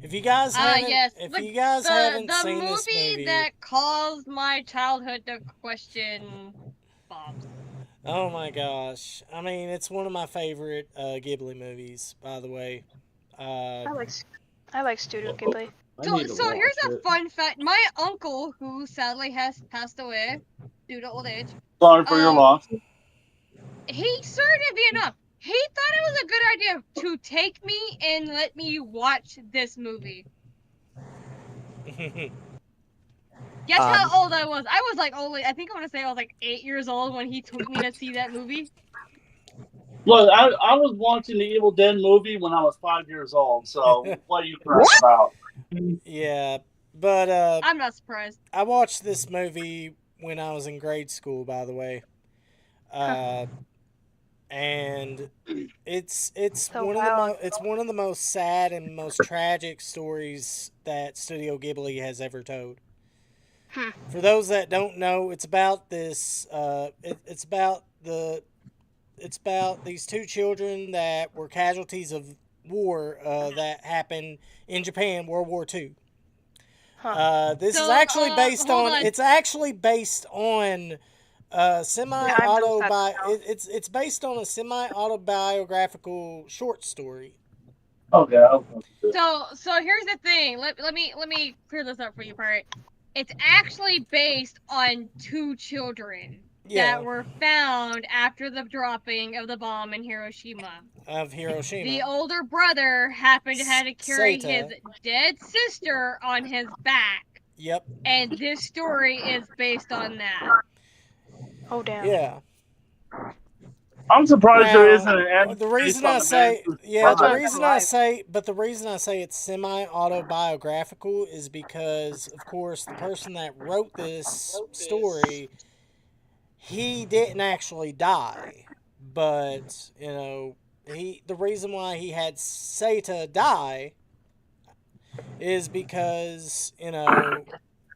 If you guys haven't, yes. if the, you guys the, haven't the seen movie this movie, that caused my childhood to question bombs. oh my gosh! I mean, it's one of my favorite Ghibli movies, by the way. I like Studio Ghibli. So here's a fun fact. My uncle, who sadly has passed away due to old age. Sorry for your loss. He served in Vietnam. He thought it was a good idea to take me and let me watch this movie. Guess how old I was? I was like only, I think I want to say I was like 8 years old when he took me to see that movie. Look, I was watching the Evil Dead movie when I was 5 years old, so what are you crying about? Yeah, but I'm not surprised. I watched this movie when I was in grade school, by the way. And it's one of the most sad and most tragic stories that Studio Ghibli has ever told. For those that don't know, it's about this. It's about these two children that were casualties of war that happened in Japan, World War II. This is actually based on. It's actually based on. It's based on a semi-autobiographical short story. Okay. So here's the thing. Let me clear this up for you, Part. It's actually based on two children that were found after the dropping of the bomb in Hiroshima. The older brother happened to have to carry his dead sister on his back. Yep. And this story is based on that. Oh damn. Yeah. I'm surprised there isn't an end. The reason I say it's semi-autobiographical is because, of course, the person that wrote this story, he didn't actually die, but the reason why he had Seta die is because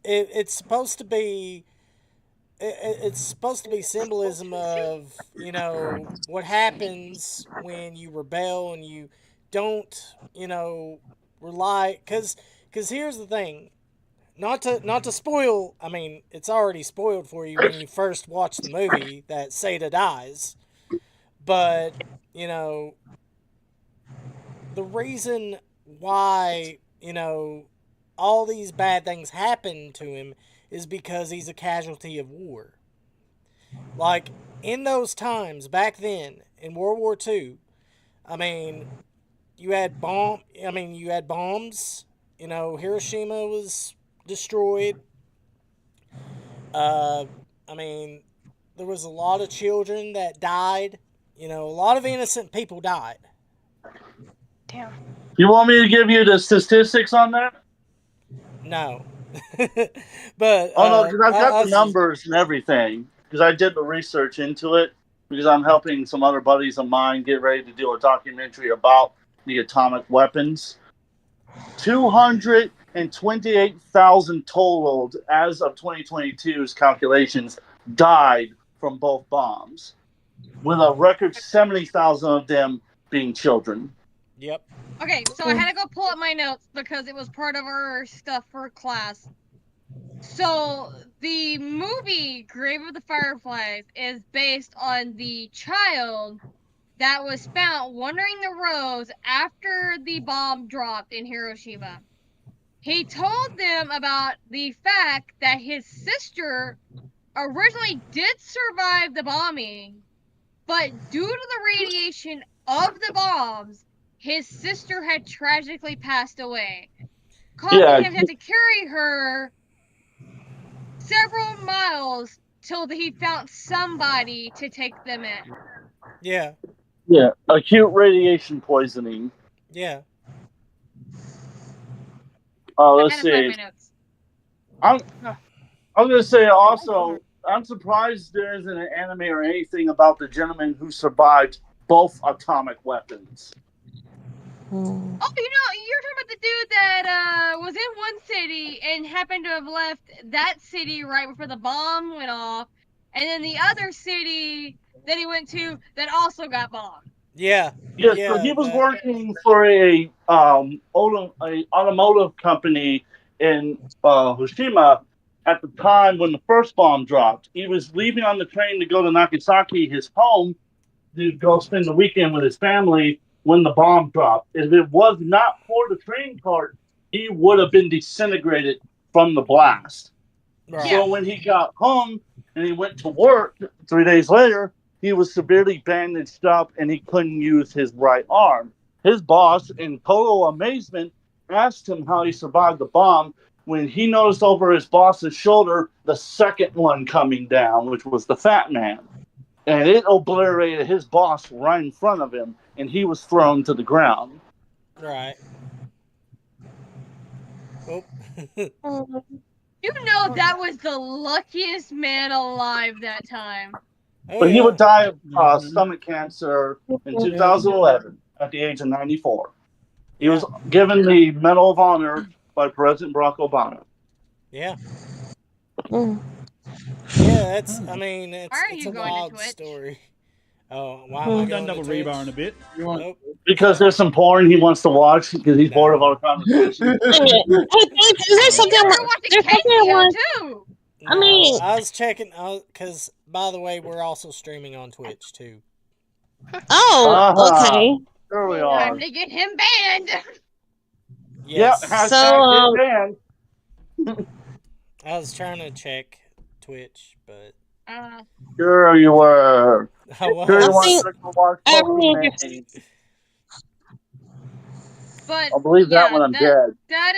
it's supposed to be. It's supposed to be symbolism of, what happens when you rebel and you don't, rely. Because here's the thing. Not to spoil, I mean, it's already spoiled for you when you first watch the movie that Seta dies. But, the reason why, all these bad things happen to him is because he's a casualty of war. Like, in those times, back then, in World War II, I mean, you had bombs. Hiroshima was destroyed. I mean, there was a lot of children that died. A lot of innocent people died. Damn. You want me to give you the statistics on that? No. But Oh no, because I've got the just- numbers and everything. Because I did the research into it. Because I'm helping some other buddies of mine get ready to do a documentary about the atomic weapons. 228,000 total as of 2022's calculations died from both bombs, with a record 70,000 of them being children. Yep. Okay, so I had to go pull up my notes because it was part of our stuff for class. So the movie Grave of the Fireflies is based on the child that was found wandering the roads after the bomb dropped in Hiroshima. He told them about the fact that his sister originally did survive the bombing, but due to the radiation of the bombs, his sister had tragically passed away, causing him to have to carry her several miles till he found somebody to take them in. Yeah. Yeah, acute radiation poisoning. Yeah. Let's see. I'm gonna say also, I'm surprised there isn't an anime or anything about the gentleman who survived both atomic weapons. Oh, you're talking about the dude that was in one city and happened to have left that city right before the bomb went off, and then the other city that he went to that also got bombed. Yeah. Yes, so he was working for a automotive company in Hiroshima at the time when the first bomb dropped. He was leaving on the train to go to Nagasaki, his home, to go spend the weekend with his family when the bomb dropped. If it was not for the train cart, he would have been disintegrated from the blast. Right. So when he got home and he went to work 3 days later, he was severely bandaged up and he couldn't use his right arm. His boss, in total amazement, asked him how he survived the bomb when he noticed over his boss's shoulder the second one coming down, which was the fat man. And it obliterated his boss right in front of him, and he was thrown to the ground. Right. Oh. You know that was the luckiest man alive that time. But he would die of stomach cancer in 2011 at the age of 94. He was given the Medal of Honor by President Barack Obama. Yeah. Yeah, that's. I mean, it's a going to wild Twitch? story. Oh, why am I going double to Twitch? rebar in a bit. Nope. Because there's some porn he wants to watch because he's bored of our conversation. There's something I want. too. I mean, I was checking because, by the way, we're also streaming on Twitch too. oh, okay. There we are. Time to get him banned. Yes. Yep. Hashtag get banned. I was trying to check Twitch, but Sure you were. I was. Sure you wanted to go watch Pokemon. But I'll believe that when I'm dead. That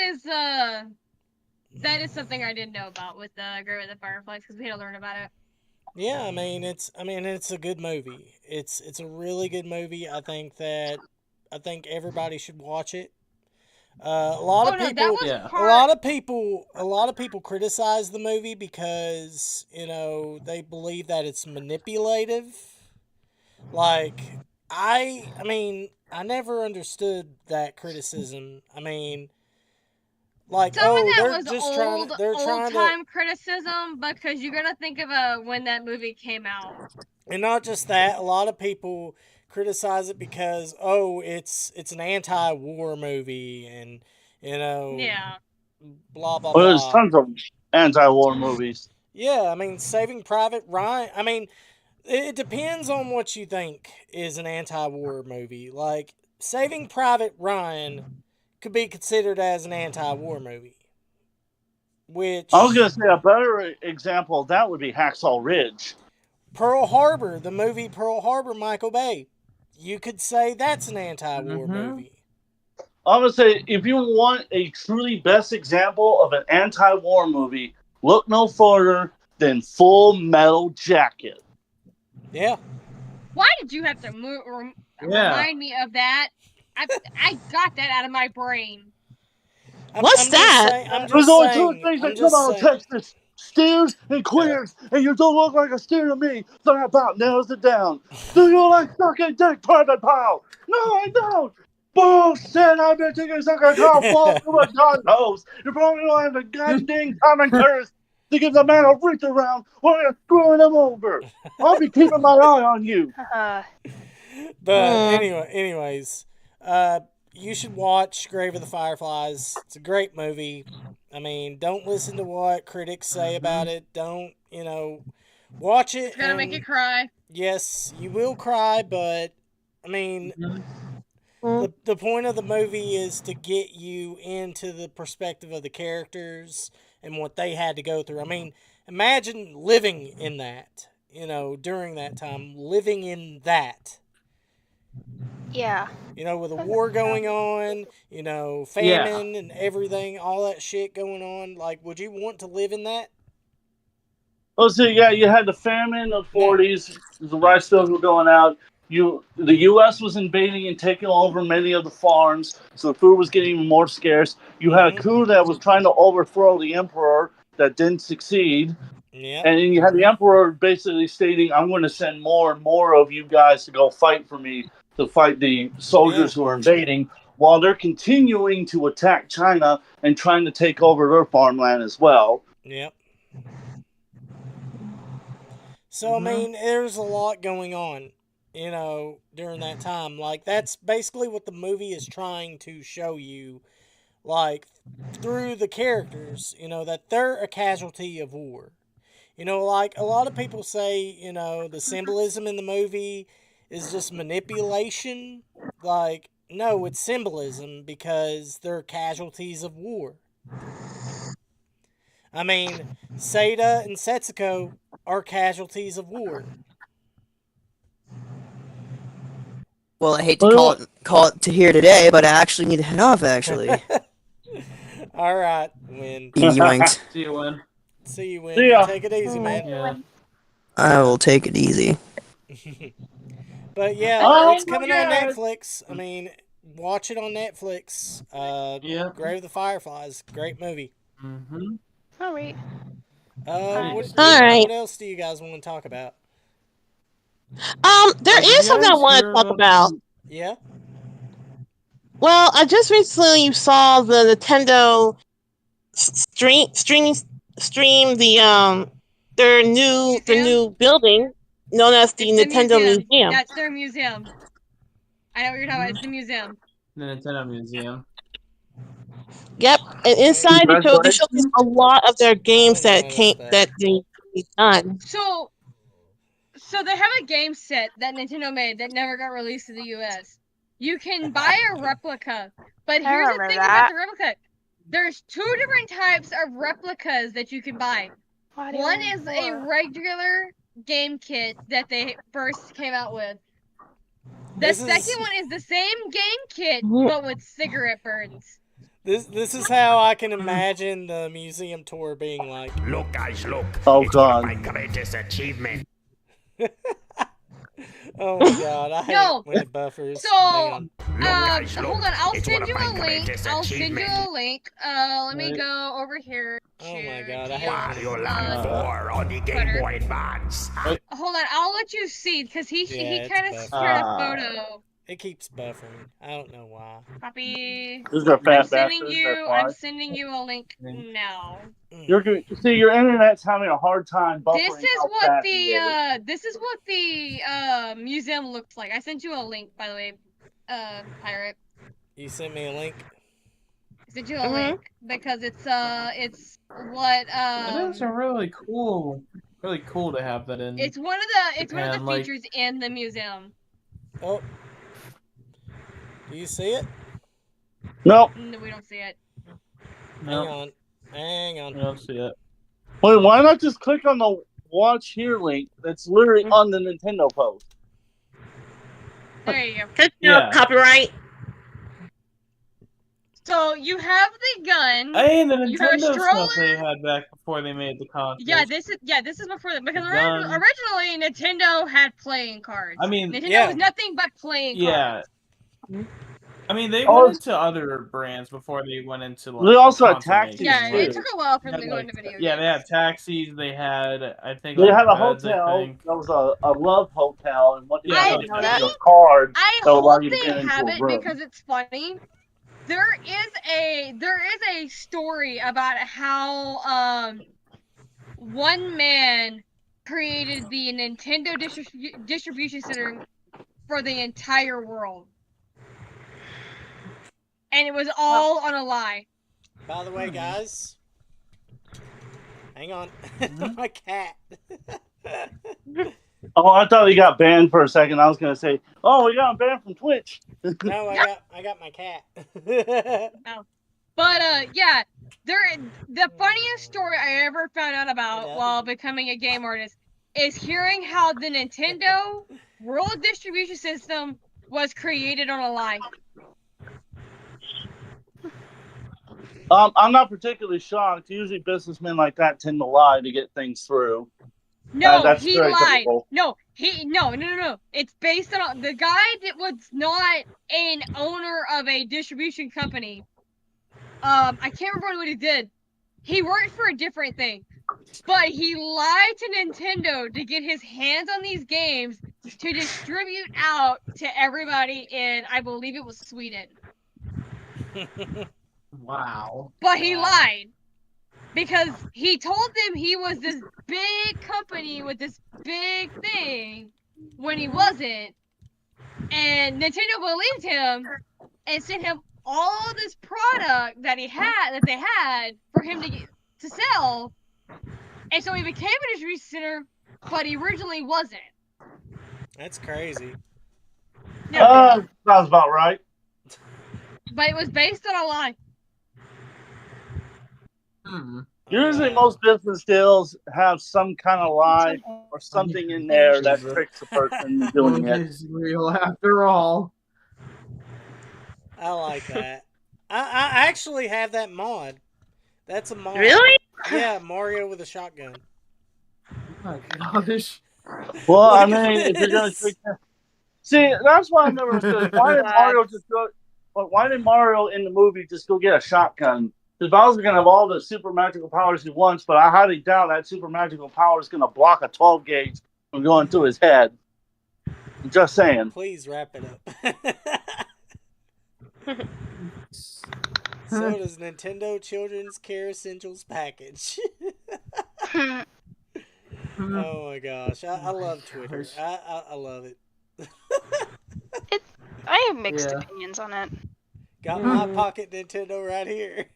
is something I didn't know about with the Grave of the Fireflies because we had to learn about it. Yeah, I mean it's a good movie. It's a really good movie. I think everybody should watch it. A lot of people criticize the movie because they believe that it's manipulative. Like I never understood that criticism. I mean, like Some of that they're was just old trying time criticism because you gotta think of when that movie came out. And not just that, a lot of people criticize it because it's an anti-war movie and blah blah Well, there's blah. tons of anti-war movies. Yeah, I mean Saving Private Ryan. I mean, it depends on what you think is an anti-war movie. Like Saving Private Ryan could be considered as an anti-war movie. Which I was gonna say a better example of that would be Hacksaw Ridge. Pearl Harbor, the movie Pearl Harbor, Michael Bay. You could say that's an anti-war movie. I'm gonna say if you want a truly best example of an anti-war movie, look no further than Full Metal Jacket. Yeah. Why did you have to remind me of that? I got that out of my brain. What's that? I'm There's just only saying. two things I'm that come just out of saying. Texas: steers and queers. And you don't look like a steer to me. So that about narrows it down. Do you like sucking dick, Private Pile? No, I don't. Bullshit! I bet you can suck a cow fall through a gun hose. You probably don't have the goddamn common courtesy to give the man a reach around while you're screwing him over. I'll be keeping my eye on you. But anyways, you should watch Grave of the Fireflies. It's a great movie. I mean, don't listen to what critics say about it. Don't, watch it. It's gonna make you cry. Yes, you will cry, but I mean, the point of the movie is to get you into the perspective of the characters and what they had to go through. I mean, imagine living in that, during that time, living in that. Yeah. With a war going on, famine and everything, all that shit going on. Like, would you want to live in that? Oh, so yeah, you had the famine in the 40s. The rice fields were going out. The U.S. was invading and taking over many of the farms, so the food was getting even more scarce. You had a coup that was trying to overthrow the emperor that didn't succeed. Yeah. And then you had the emperor basically stating, "I'm going to send more and more of you guys to go fight for me, to fight the soldiers who are invading," while they're continuing to attack China and trying to take over their farmland as well. Yep. So, I mean, there's a lot going on, during that time. Like, that's basically what the movie is trying to show you, like, through the characters, that they're a casualty of war. Like, a lot of people say, the symbolism in the movie is just manipulation. Like, no, it's symbolism because they're casualties of war. I mean, Seda and Setsuko are casualties of war. Well, I hate to call it to here today, but I actually need to head off, actually. All right, Win. Yoinked. See you, Win. See you, Win. See ya. Take it easy, man. Yeah. I will take it easy. But yeah, it's coming on Netflix. I mean, watch it on Netflix. Grave of the Fireflies, great movie. All right. What else do you guys want to talk about? There is something I want to talk about. Yeah. Well, I just recently saw the Nintendo stream their new building known as the Nintendo Museum. That's their museum. I know what you're talking about. It's the museum. The Nintendo Museum. Yep, and inside they showcase a lot of their games that they've done. So they have a game set that Nintendo made that never got released to the US. You can buy a replica, but here's the thing about the replica. There's two different types of replicas that you can buy. One is a regular game kit that they first came out with. The second one is the same game kit, but with cigarette burns. This is how I can imagine the museum tour being like. Look, guys, look. Oh, it's God. my greatest achievement. Oh my God! I hate when it buffers. So, Hang on. hold on. I'll send you a link. Let me go over here. Oh my God! Wario Land 4 on the Game Boy Advance. Hold on, I'll let you see because he kind of shared a photo. It keeps buffering. I don't know why. Copy. This is a fat I'm sending you a link now. Your internet's having a hard time buffering. This is what the museum looks like. I sent you a link, by the way, Pirate. You sent me a link. I sent you a link because it's what It is really cool to have that in. It's one of the features in the museum. Oh. Do you see it? Nope. No, we don't see it. Hang on. I don't see it. Wait, why not just click on the watch here link that's literally on the Nintendo post? There you go. Copyright. So you have the gun. Hey, the you have a Nintendo stroller. stuff they had back before they made the console. Yeah, this is before that because originally Nintendo had playing cards. I mean, Nintendo was nothing but playing cards. Yeah. I mean, they Oh, went into other brands before they went into like. They also had console taxis making. Yeah, it took a while for them to go into video games. Yeah, they had taxis. They had, I think, They like had a beds. hotel. I think. That was a love hotel, and what they Yeah, did, I they know gave that. you a card I that would allow hope you to they get into have a it room. because it's funny. There is a story about how one man created the Nintendo distribution center for the entire world, and it was all on a lie. By the way, guys, hang on, my cat. Oh, I thought he got banned for a second. I was gonna say, oh, we got him banned from Twitch. No, I got my cat. Oh. But yeah, the funniest story I ever found out about while becoming a game artist is hearing how the Nintendo World Distribution System was created on a lie. I'm not particularly shocked. Usually, businessmen like that tend to lie to get things through. No, that's he very lied. typical. No. It's based on the guy that was not an owner of a distribution company. I can't remember what he did. He worked for a different thing, but he lied to Nintendo to get his hands on these games to distribute out to everybody in, I believe it was Sweden. Wow. But he lied because he told them he was this big company with this big thing when he wasn't, and Nintendo believed him and sent him all this product that they had for him to sell, and so he became a distribution center, but he originally wasn't. That's crazy. Sounds about right. But it was based on a lie. Usually, most business deals have some kind of lie or something in there that tricks the person doing it. It's real after all. I like that. I actually have that mod. That's a mod. Really? Yeah, Mario with a shotgun. Oh my gosh. Well, I Look at mean, if you're gonna this. see, that's why I never understood. Why did Mario just go? Why did Mario in the movie just go get a shotgun? Because Bowser's gonna have all the super magical powers he wants, but I highly doubt that super magical power is gonna block a 12 gauge from going through his head. I'm just saying. Please wrap it up. So does Nintendo Children's Care Essentials package. Oh my gosh, I love Twitter. I love it. I have mixed opinions on it. Got my pocket Nintendo right here.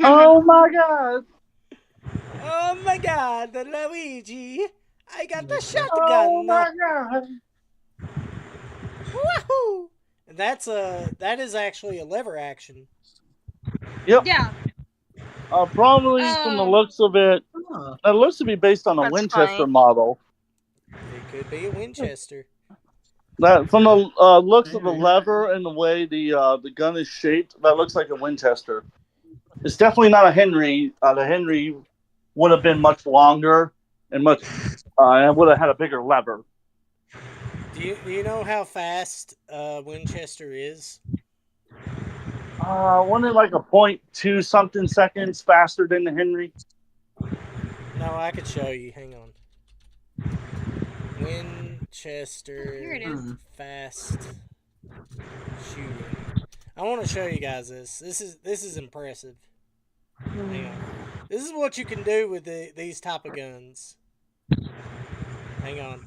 Oh my god! Oh my god, the Luigi! I got the shotgun. Oh my god! Woohoo! And that is actually a lever action. Yep. Yeah. Probably from the looks of it, it looks to be based on a That's Winchester funny. model. It could be a Winchester. That from the looks of the lever and the way the gun is shaped, that looks like a Winchester. It's definitely not a Henry. The Henry would have been much longer and much. And would have had a bigger lever. Do you know how fast Winchester is? Wasn't it like a 0.2 something seconds faster than the Henry? No, I could show you. Hang on. Winchester Here it is. fast shooting. I want to show you guys this. This is impressive. Hang on. This is what you can do with these type of guns. Hang on.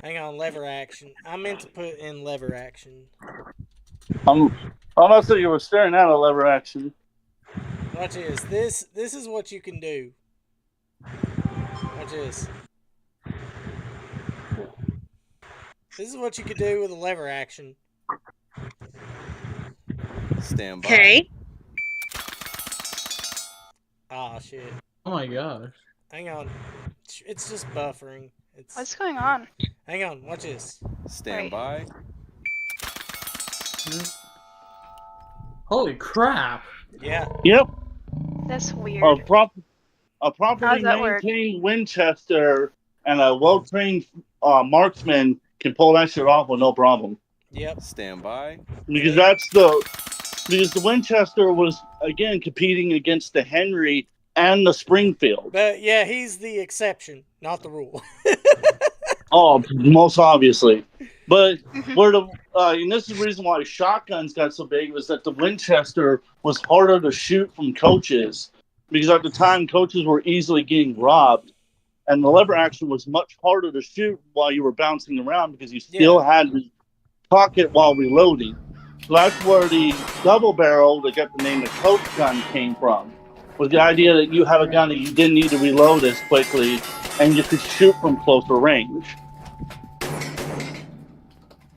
Hang on, lever action. I meant to put in lever action. I'm not saying you were staring at a lever action. Watch this. This is what you can do. Watch this. This is what you could do with a lever action. Stand by. Okay. Ah, shit. Oh my gosh. Hang on. It's just buffering. What's going on? Hang on. Watch this. Stand by. Holy crap. Yeah. Yep. That's weird. A properly How's that work? maintained Winchester and a well-trained marksman can pull that shit off with no problem. Yep. Stand by. Because because the Winchester was again competing against the Henry and the Springfield. But yeah, he's the exception, not the rule. Oh, most obviously. But where and this is the reason why shotguns got so big was that the Winchester was harder to shoot from coaches because at the time coaches were easily getting robbed, and the lever action was much harder to shoot while you were bouncing around because you still had to cock it while reloading. So that's where the double barrel that got the name the Coach gun came from. Was the idea that you have a gun that you didn't need to reload as quickly and you could shoot from closer range.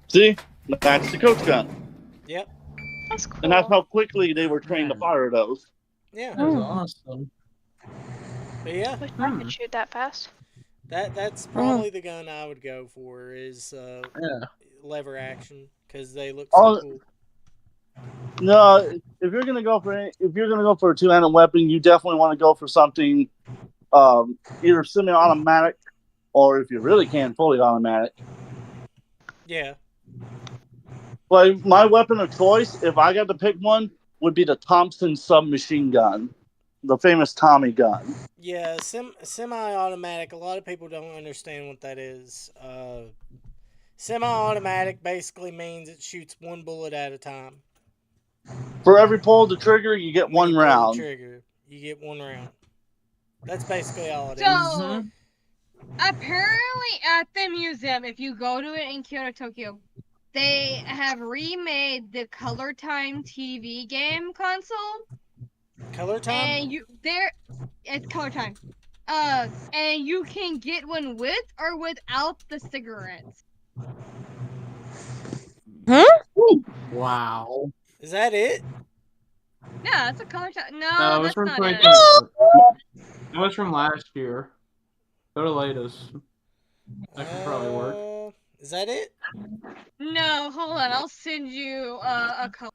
See? That's the Coach gun. Yep. That's cool. And that's how quickly they were trained to fire those. Yeah. That was awesome. But yeah. Wish I could shoot that fast. That's probably the gun I would go for is lever action because they look so cool. No, if you're gonna go for a two-handed weapon, you definitely want to go for something either semi-automatic or if you really can, fully automatic. Yeah. Like my weapon of choice, if I got to pick one, would be the Thompson submachine gun, the famous Tommy gun. Yeah, semi-automatic. A lot of people don't understand what that is. Semi-automatic basically means it shoots one bullet at a time. For every pull of the trigger, you get one round. Trigger, you get one round. That's basically all it is. So, apparently at the museum, if you go to it in Kyoto, Tokyo, they have remade the Color Time TV game console. Color Time? And it's Color Time. And you can get one with or without the cigarettes. Huh? Wow. Is that it? Yeah, it's a Color Time. No, No, it was that's from not 2020. it. It was from last year. Go to latest. That could probably work. Is that it? No, hold on. I'll send you a color.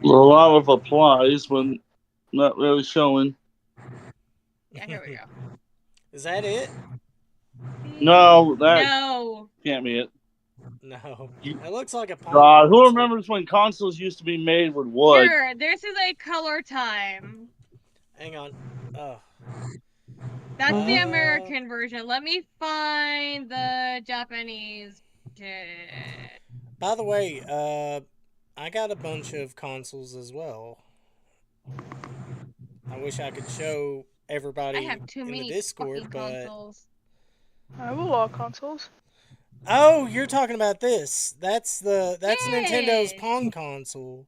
A lot of applies, but not really showing. Yeah, here we go. Is that it? No, that No. can't be it. No. It looks like a God, who remembers when consoles used to be made with wood? Here, this is a Color Time. Hang on. Oh. That's the American version. Let me find the Japanese. By the way, I got a bunch of consoles as well. I wish I could show everybody I have too in many the Discord, fucking but consoles. I have a lot of consoles. oh, you're talking about this. That's Nintendo's Pong console.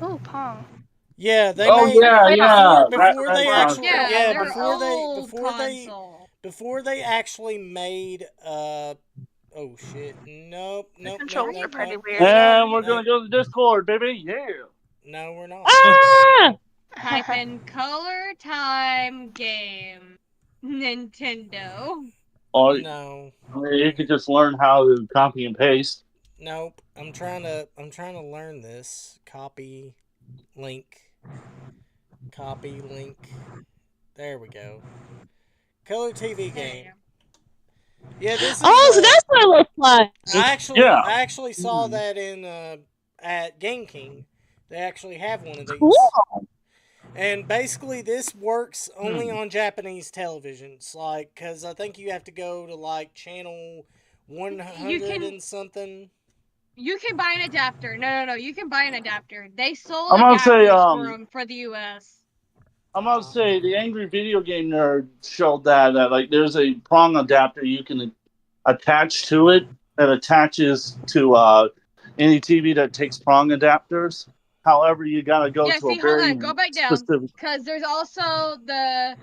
Oh, Pong. Yeah, they Oh, made yeah. before they actually before they actually made oh shit. Nope. Controls are pretty weird. And we're gonna go to Discord, baby. Yeah. No, we're not. Type in Color Time game. Nintendo. Or no. You could just learn how to copy and paste. Nope. I'm trying to learn this. Copy link. There we go. Color TV game. Yeah, this is so that's what it looks like. I actually saw that in at Game King. They actually have one of these. Cool. And basically, this works only on Japanese televisions, like, because I think you have to go to like channel 100 and something. You can buy an adapter. No. You can buy an adapter. They sold I'm gonna say, adapters for 'em for the US. I'm gonna say the Angry Video Game Nerd showed that like there's a prong adapter you can attach to it that attaches to any TV that takes prong adapters. However, you gotta go to a very Go back down because there's also the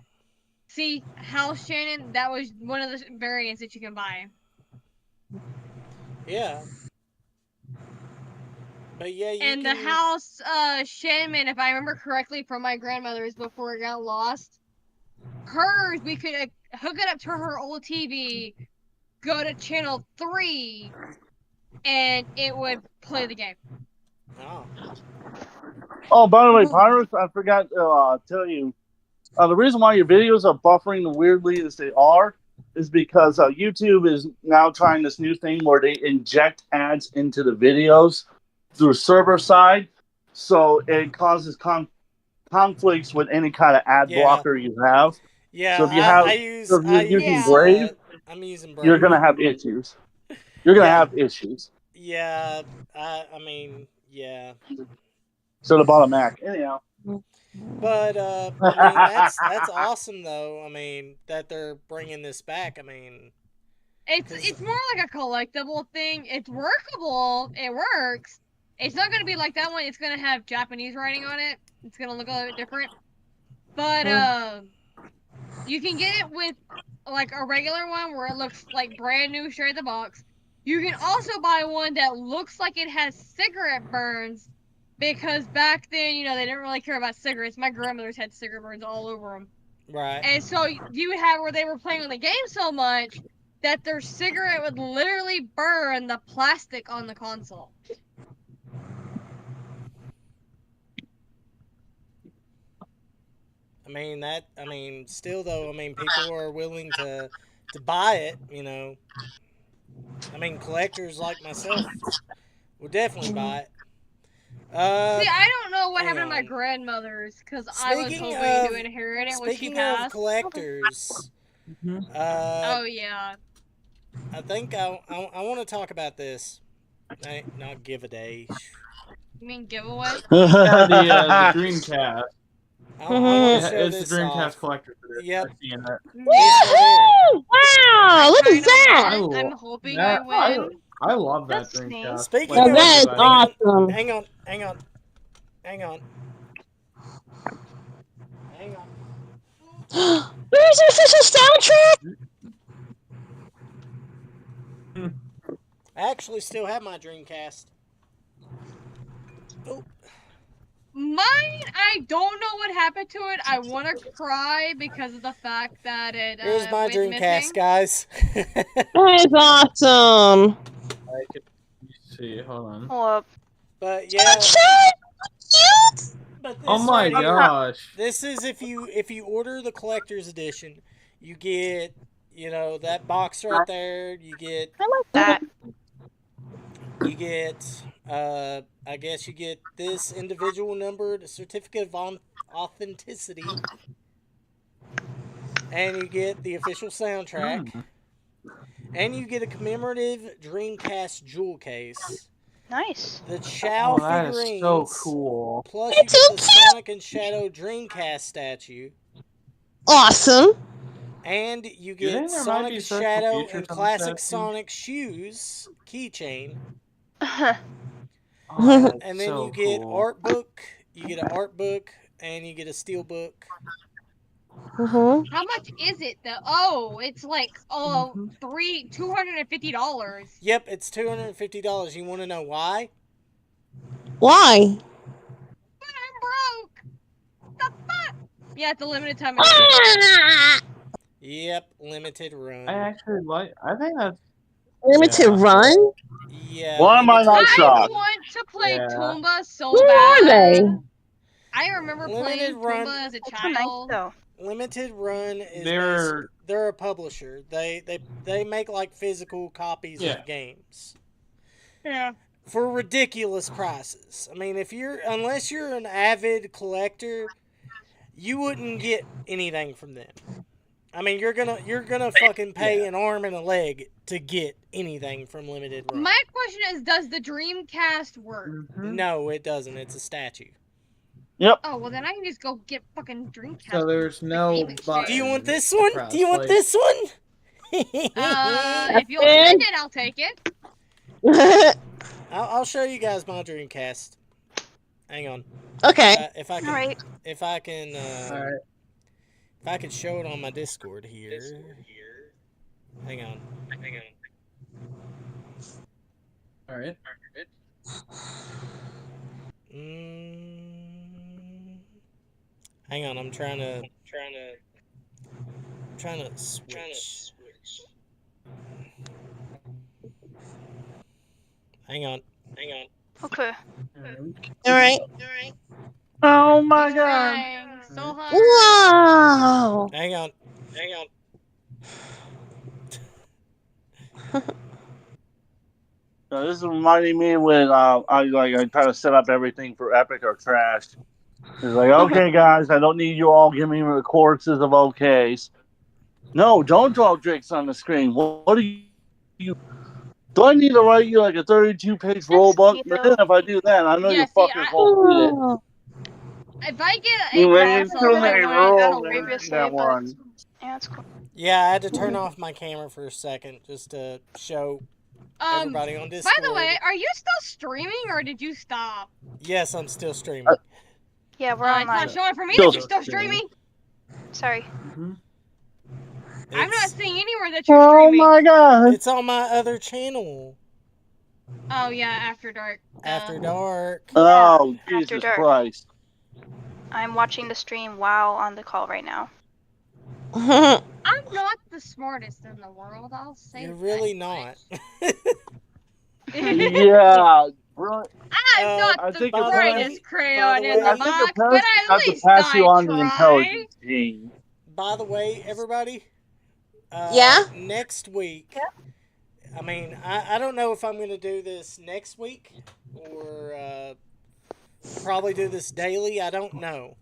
House Shannon. That was one of the variants that you can buy. Yeah. But yeah, the House Shannon, if I remember correctly from my grandmother's before it got lost, hers we could hook it up to her old TV, go to channel 3, and it would play the game. Oh. Oh, by the way, Pirates, I forgot to tell you. The reason why your videos are buffering weirdly as they are is because YouTube is now trying this new thing where they inject ads into the videos through server side. So it causes conflicts with any kind of ad blocker you have. Yeah, So if you have, if you're using Brave, I'm using Brave. you're gonna have issues. You're gonna have issues. Yeah, I mean, yeah. So the bottom Mac, anyhow. But I mean, that's awesome though. I mean, that they're bringing this back. I mean, it's more like a collectible thing. It's workable. It works. It's not gonna be like that one. It's gonna have Japanese writing on it. It's gonna look a little bit different. But you can get it with like a regular one where it looks like brand new straight out the box. You can also buy one that looks like it has cigarette burns, because back then, you know, they didn't really care about cigarettes. My grandmother's had cigarette burns all over them. Right. And so you would have where they were playing on the game so much that their cigarette would literally burn the plastic on the console. I mean, still though, I mean, people are willing to buy it. You know, I mean, collectors like myself would definitely buy it. See, I don't know what happened to my on. grandmother's because I was Speaking hoping of- to inherit it when she Speaking passed. of collectors, Oh yeah. I think I want to talk about this. Not give a day. You mean giveaway? Yeah, the Dreamcast. I want to show It's this the Dreamcast off. collector edition. Yep. I've seen it. Woo! Wow! Look at that! I'm hoping I win. I love that That's Dreamcast. nice. Speaking Now of, that is awesome. hang on. Where's the official soundtrack? I actually still have my Dreamcast. Oh. Mine, I don't know what happened to it. I want to cry because of the fact that it Here's my went Dreamcast, missing. guys. That is awesome. I can see. Hold on. Hold up. But yeah. But this Oh my right here, gosh. this is if you order the collector's edition, you get, you know, that box right there. You get that. You get I guess you get this individual numbered certificate of authenticity, and you get the official soundtrack, and you get a commemorative Dreamcast jewel case. Nice. The Chow that figurines. is so cool. Plus, you get the Sonic and Shadow Dreamcast statue. Awesome. And you Do you get think there might Sonic be and special Shadow features and on the classic statue? Sonic shoes keychain. Oh, And then so you get cool. art book. You get an art book, and you get a steel book. Mm-hmm. How much is it though? Oh, it's like $250. Yep, it's $250. You want to know why? Why? But I'm broke. The fuck? Yeah, it's a limited time. Yep, limited run. I think that's Limited run? Yeah. Why am I not I shocked? want to play Yeah. Toomba so Where bad. are they? I remember Limited playing run. Toomba as a That's so nice child. though. Limited run is They're a publisher. They make like physical copies Yeah. of games. Yeah. For ridiculous prices. I mean, unless you're an avid collector, you wouldn't get anything from them. I mean, you're gonna fucking pay an arm and a leg to get anything from Limited Run. My question is, does the Dreamcast work? No, it doesn't. It's a statue. Yep. Oh, well then I can just go get fucking Dreamcast. So there's no button. Do you want this one? press, Do you want like- this one? If you'll send it, I'll take it. I'll show you guys my Dreamcast. Hang on. Okay. If I can, Alright. if I can, Alright. if I can show it on my Discord here. Hang on. Alright. Hang on, I'm trying to switch. Hang on. Okay. All right. Oh my god. Dang, so hard. Wow. Hang on. This is reminding me when I try to set up everything for Epic or Trash. It's like, okay, guys, I don't need you all giving me courses of OKs. No, don't draw dicks on the screen. What do you? Do I need to write you like a 32-page rule book? But then if I do that, I know Yeah, you see, fuckers won't read it. If I get You a made console too that many I want, that'll rules work. in that one. Yeah, that's cool. Yeah, I had to turn off my camera for a second just to show everybody on Discord. By the way, are you still streaming or did you stop? Yes, I'm still streaming. Yeah, we're It's online. not showing for me Still that you're still streaming. Sorry. I'm not seeing anywhere that you're Oh streaming. my god! It's on my other channel. Oh yeah, After Dark. After Dark. Oh, After Jesus dark. Christ. I'm watching the stream while on the call right now. I'm not the smartest in the world. I'll say. You're really not. Yeah, bro. I'm not I the think your brightest crayon in I the think your box, but parents at have to least pass you I on the try. intelligence gene. By the way, everybody. Yeah? Next week. I mean, I don't know if I'm going to do this next week or probably do this daily. I don't know.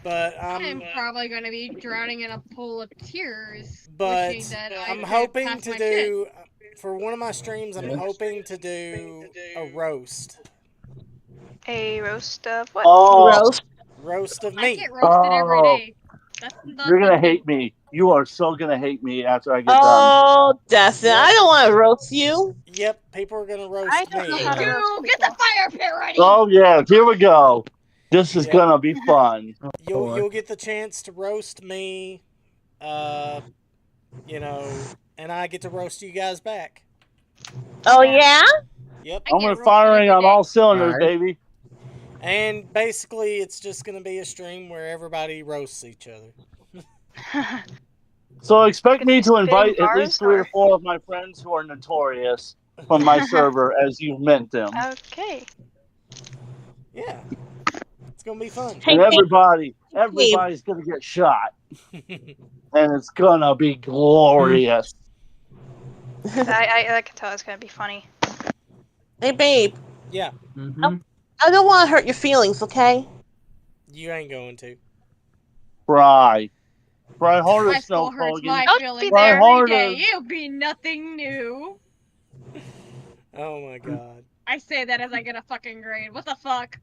But I'm probably going to be drowning in a pool of tears. But wishing that I I'm could hoping pass to my do for one of my streams. I'm hoping to do a roast. A roast of what? Oh. Roast of I me. get roasted every Oh. day. That's not You're gonna the- hate me. You are so gonna hate me after I get done. Oh, Dustin, I don't want to roast you. Yep, people are gonna roast I don't know me. how to roast You get the fire pit ready. Oh yeah, here we go. This is gonna be fun. You'll get the chance to roast me, you know, and I get to roast you guys back. Oh yeah. Yep. I'm firing on all cylinders, baby. And basically, it's just gonna be a stream where everybody roasts each other. So expect me to spitting invite at bars, least 3 or 4 of my friends who are notorious from my server as you've meant them. Okay. Yeah. It's gonna be fun. And everybody's gonna get shot. And it's gonna be glorious. I can tell it's gonna be funny. Hey, babe. Yeah. I don't want to hurt your feelings, okay? You ain't going to. Cry harder, High school Snow hurts Colgan. my Don't feelings be Cry there. every harder. day. It'll be nothing new. Oh my god. I say that as I get a fucking grade. What the fuck?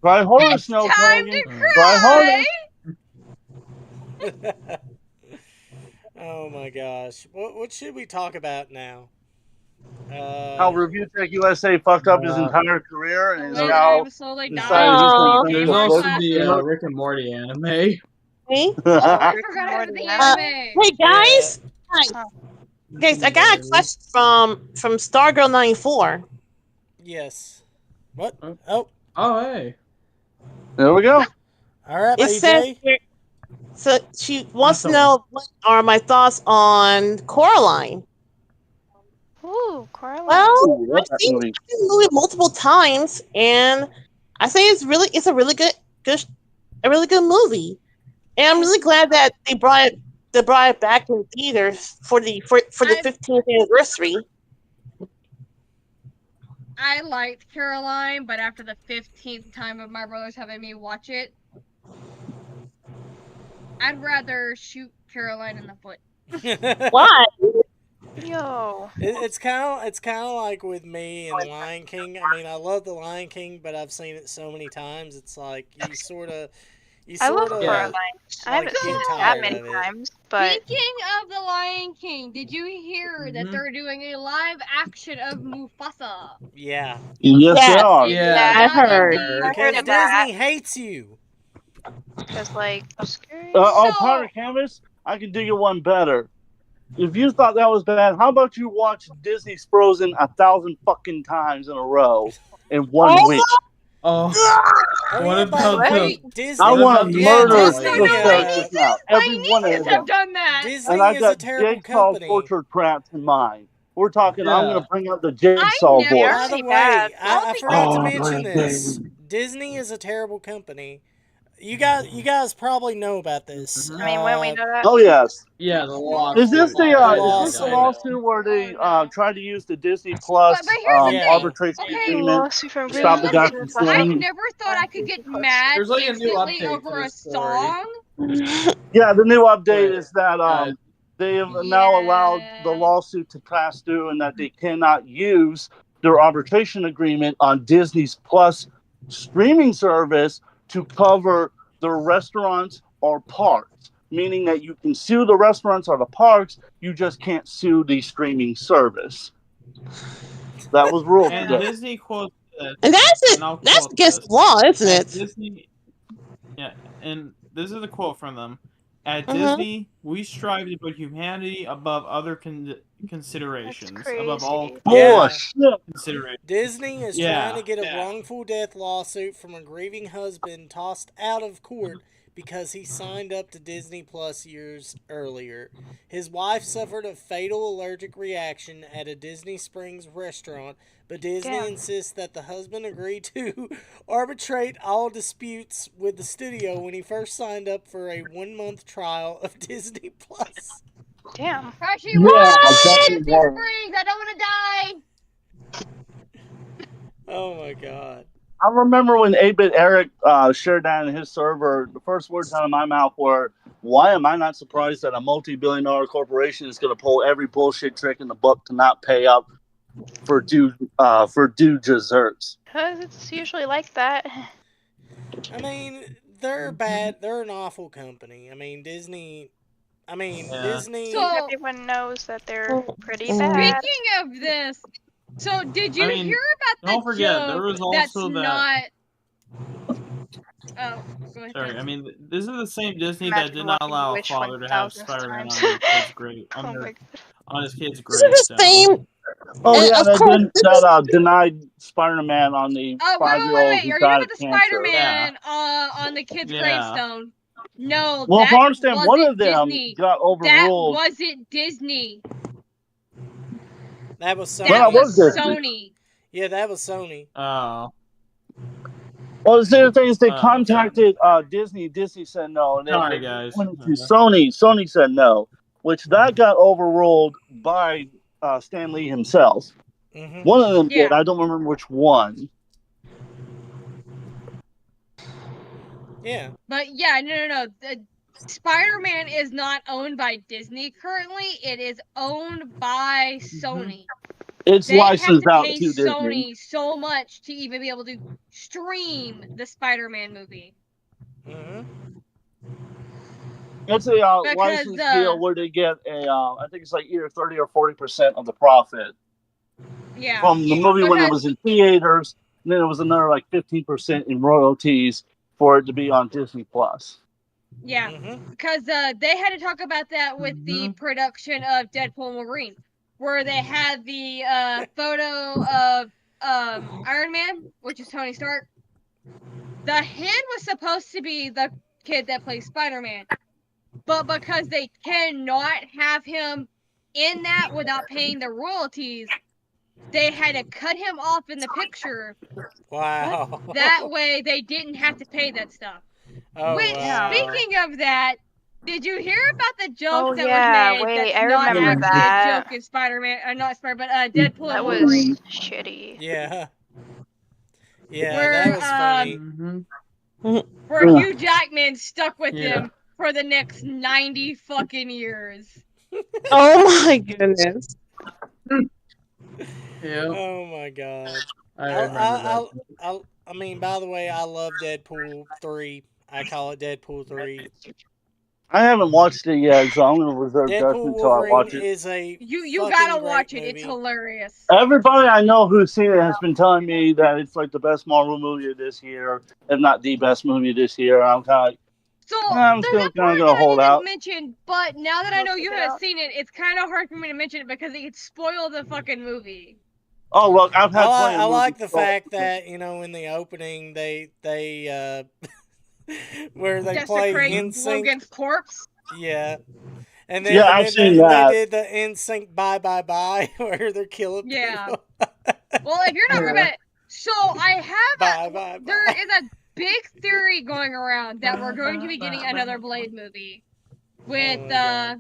Cry harder, It's Snow time Colgan. to Cry harder. Oh my gosh. What should we talk about now? How Review Tech USA fucked up his entire career and is Wait, now I'm slowly decided dying. he's going to There's finish also the the book. Rick and Morty anime. Me? I forgot about the anime. Hey guys. Guys, I got a question from Stargirl 94. Yes. What? Oh. Oh, hey. There we go. All right, It AJ. says here, so she wants to know what are my thoughts on Coraline. Ooh, Coraline. Well, love that I've seen movie. the movie multiple times, and I say it's a really good movie, and I'm really glad that they brought it back in theaters for the 15th anniversary. I liked Caroline, but after the 15th time of my brothers having me watch it, I'd rather shoot Caroline in the foot. Why? Yo. It's kind of like with me and Lion King. I mean, I love the Lion King, but I've seen it so many times. It's like you sort of. I love Coraline. I haven't seen it that many times, but Speaking of the Lion King, did you hear that they're doing a live action of Mufasa? Yeah. Yes, they are. Yeah, I heard. Because Disney hates you. Because like, scary. Pirate Canvas, I can dig you one better. If you thought that was bad, how about you watch Disney's Frozen 1,000 fucking times in a row in 1 week? Oh. What about Disney? I want to murder Disney, those characters now. Every one of them. I've done that. Disney And I is got a terrible jigsaw company. torture traps in mind we're talking. I'm Yeah. gonna bring up the Jigsaw never- board. They're By the pretty way, bad. I forgot to Oh, mention my this. God. Disney is a terrible company. You guys probably know about this. I mean, when we know that. Oh yes. Yeah, the lawsuit. Is this the lawsuit. lawsuit where they tried to use the Disney Plus But here's the thing. arbitration Okay, agreement from to stop the guy listen, from I suing? never thought I could get mad There's like a new instantly update over to a this story. song. Yeah, the new update But, is that they have now allowed the lawsuit to pass through, and that they cannot use their arbitration agreement on Disney's Plus streaming service to cover the restaurants or parks. Meaning that you can sue the restaurants or the parks, you just can't sue the streaming service. That was ruled And today. Disney quotes this, And that's it. and I'll That's quote against this. the law, isn't At it? Disney, yeah, and this is a quote from them. At Mhm. Disney, we strive to put humanity above other considerations, above all considerations. Disney is Yeah. trying to get a wrongful death lawsuit from a grieving husband tossed out of court because he signed up to Disney Plus years earlier. His wife suffered a fatal allergic reaction at a Disney Springs restaurant, but Disney Damn. insists that the husband agreed to arbitrate all disputes with the studio when he first signed up for a 1-month trial of Disney Plus. Damn. Crashy, Yeah, what? exactly. Disney Springs, I don't want to die. Oh my god. I remember when 8-Bit Eric shared that in his server, the first words out of my mouth were, why am I not surprised that a multi-billion-dollar corporation is going to pull every bullshit trick in the book to not pay up for due desserts? Because it's usually like that. I mean, they're bad. They're an awful company. I mean, Disney. Disney. So- Everyone knows that they're pretty bad. Speaking of this, so did you I mean, hear about the don't forget, joke there was that's also that- not? Oh, go ahead. Sorry, I mean, this is the same Disney Imagine that did not watching allow a Wish father to have 1000 Spider-Man on times. their kid's grave, Oh my God. on his kid's This is the gravestone. same. Oh, And yeah, of that, course, that denied Spider-Man on the Oh, wait, 5-year-old wait. who Are you talking died about of the cancer. Spider-Man on the kid's Yeah. gravestone? No, Well, if that I understand, one wasn't of them Disney. got That overruled. wasn't Disney. That was Sony. That was Disney. Sony. Yeah, that was Sony. Oh. Well, the other thing is they Oh, contacted Disney. Disney said no. And then Sorry, they guys. went to Sony. Sony said no, which that got overruled by Stan Lee himself. Mm-hmm. One of them Yeah. did. I don't remember which one. Yeah. But yeah, no. Spider-Man is not owned by Disney currently. It is owned by Sony. It's They have licensed to out pay to Disney. Sony so much to even be able to stream the Spider-Man movie. Mm-hmm. It's a Because, license deal where they get I think it's like either 30 or 40% of the profit Yeah. from the movie when it Because- was in theaters. And then it was another like 15% in royalties for it to be on Disney Plus. Yeah, Mm-hmm. because they had to talk about that with the production of Deadpool and Wolverine, where they had the photo of Iron Man, which is Tony Stark. The head was supposed to be the kid that plays Spider-Man, but because they cannot have him in that without paying the royalties, they had to cut him off in the picture. Wow. That way they didn't have to pay that stuff. Oh, Which, wow. speaking of that, did you hear about the joke Oh, that yeah, was made? wait, That's I not remember actually that. a joke in Spider-Man, not Spider, but Deadpool That and was Wolverine. shitty. Yeah. Yeah, Where, that was funny. Where Hugh Jackman stuck with Yeah. him for the next 90 fucking years. Oh my goodness. Yeah. Oh my god. I remember that. I mean, by the way, I love Deadpool 3. I call it Deadpool 3. I haven't watched it yet, so I'm going to reserve Deadpool judgment until I Wolverine watch it. is a You fucking gotta great watch it. movie. It's hilarious. Everybody I know who's seen it has been telling me that it's like the best Marvel movie of this year, if not the best movie this year. I'm kind of like, So I'm there's still a kind part of going to that I hold didn't out. mention, but now that I know you check it haven't out. seen it, it's kind of hard for me to mention it because it could spoil the fucking movie. Oh, look, I've had plenty of I like movies the spoil- fact that, you know, in the opening they where they Desecrate play NSYNC. Logan's corpse. Yeah. And then, Yeah, and I've then seen they that. did the NSYNC Bye Bye Bye where they're killing Yeah. people. Well, if you're not Yeah. about it, so I have Bye Bye Bye. there is a big theory going around that we're going to be getting another Blade movie with our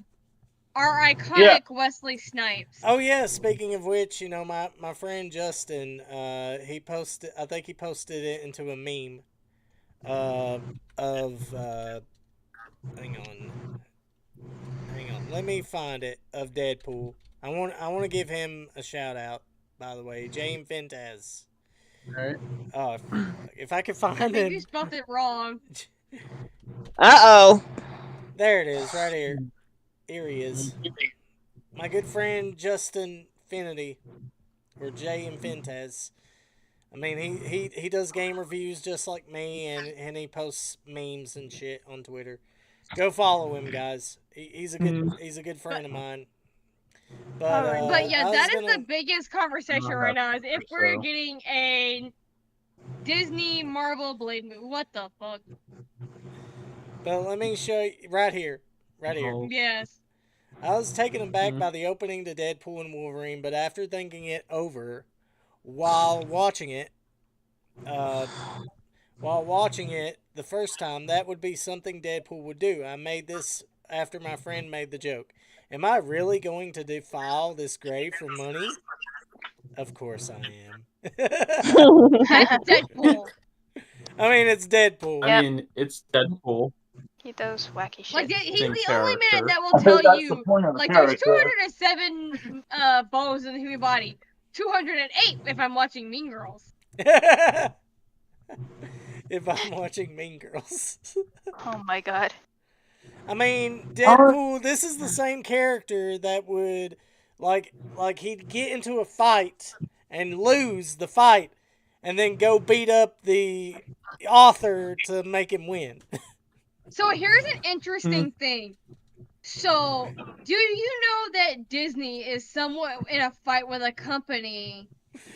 iconic Wesley Snipes. Oh yeah, speaking of which, you know, my friend Justin, he posted, I think he posted it into a meme of hang on, let me find it, of Deadpool. I want to give him a shout out, by the way, James Fentaz. Right. Oh, if I can find I think it. you spelled it wrong. Uh-oh. There it is, right here. Here he is. My good friend Justin Finity, or Jay and Fentaz. I mean, he does game reviews just like me, and he posts memes and shit on Twitter. Go follow him, guys. He's a good friend of mine. But yeah, I that was is the biggest conversation right now. Is if we're getting a Disney Marvel Blade movie. What the fuck? But let me show you right here. Yes. I was taken aback by the opening to Deadpool and Wolverine, but after thinking it over while watching it, the first time, that would be something Deadpool would do. I made this after my friend made the joke. Am I really going to defile this grave for money? Of course I am. That's Deadpool. I mean, it's Deadpool. I mean, it's Deadpool. He does wacky shit. Like he's In the only man character. that will tell That's you the point of the like there's character. 207 bones in the human body. 208 if I'm watching Mean Girls. If I'm watching Mean Girls. Oh my god. I mean, Deadpool, this is the same character that would, like he'd get into a fight and lose the fight and then go beat up the author to make him win. So here's an interesting thing. So, do you know that Disney is somewhat in a fight with a company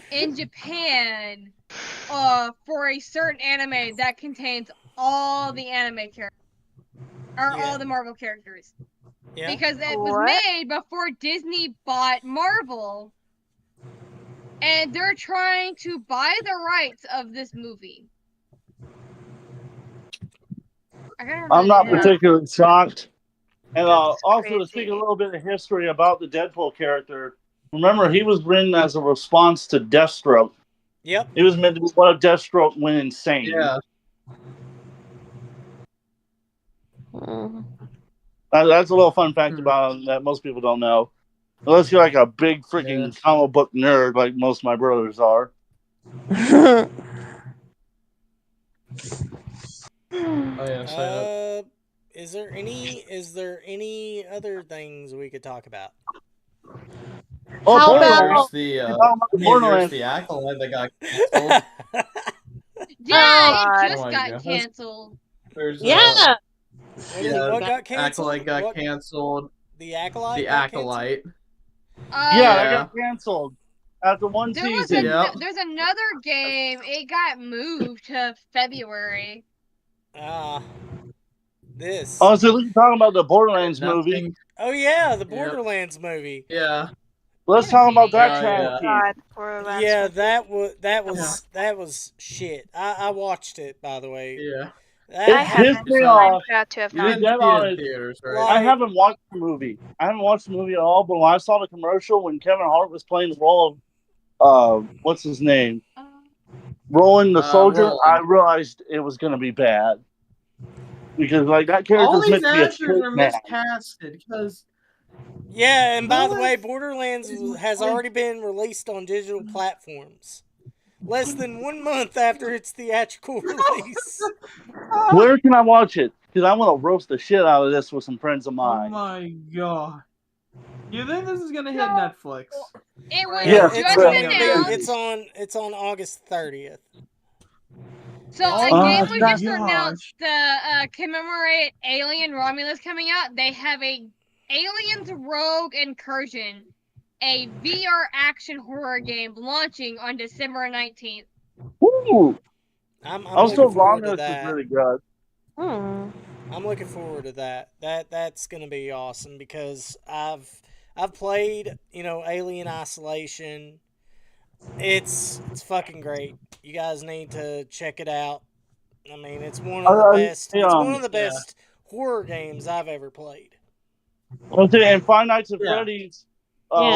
in Japan for a certain anime that contains all the anime characters? Or all the Marvel characters. Yeah. Because it was made before Disney bought Marvel. And they're trying to buy the rights of this movie. I'm not particularly shocked. And also to crazy. speak a little bit of history about the Deadpool character, remember he was written as a response to Deathstroke. Yep. It was meant to be what if Deathstroke went insane. Yeah. That's a little fun fact about him that most people don't know. Unless you're like a big freaking comic book nerd like most of my brothers are. Is there any other things we could talk about? Oh, How Here's about here's the Acolyte that got canceled. Yeah, it just Oh my got God. canceled. There's Yeah. What got canceled? Acolyte got canceled. The Acolyte? The Acolyte. Yeah, it got canceled after one season. There's another game. It got moved to February. This. Oh, so we're talking about the Borderlands movie. Oh yeah, the Borderlands movie. Yeah. Let's talk about that God, Yeah, that was shit. I watched it, by the way. Yeah. I haven't. I've got to have You not. dead on it. Theaters, I haven't watched the movie. I haven't watched the movie at all. But when I saw the commercial when Kevin Hart was playing the role of what's his name, Roland the soldier, Roland. I realized it was going to be bad because like that All character's these meant to be a actors straight are man. miscasted because. Yeah, and by the way, Borderlands has already been released on digital platforms. Less than 1 month after its theatrical release. Where can I watch it? Because I want to roast the shit out of this with some friends of Oh mine. my god. You think this is gonna hit Netflix? It was Yeah, just announced. it's on August 30th. So a Oh game my was just gosh. announced to commemorate Alien Romulus coming out. They have a Aliens Rogue Incursion, a VR action horror game launching on December 19th. Woo! I'm also, looking forward to Romulus is that. really good. I'm looking forward to that. That's gonna be awesome because I've played Alien Isolation. It's fucking great. You guys need to check it out. I mean, it's one of the best. It's one of the best horror games I've ever played. Well, and Five Nights at Yeah. Freddy's,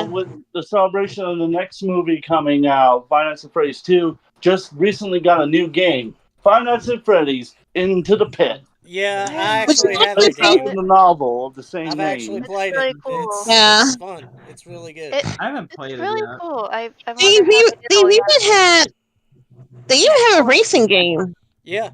with the celebration of the next movie coming out, Five Nights at Freddy's 2, just recently got a new game. Five Nights at Freddy's Into the Pit. Yeah, I actually have that Based game. after the novel of the same I've name. actually played really it. cool. It's fun. It's really good. I haven't played It's it really yet. cool. I They wonder how even they did all the they even have a racing game. Yeah.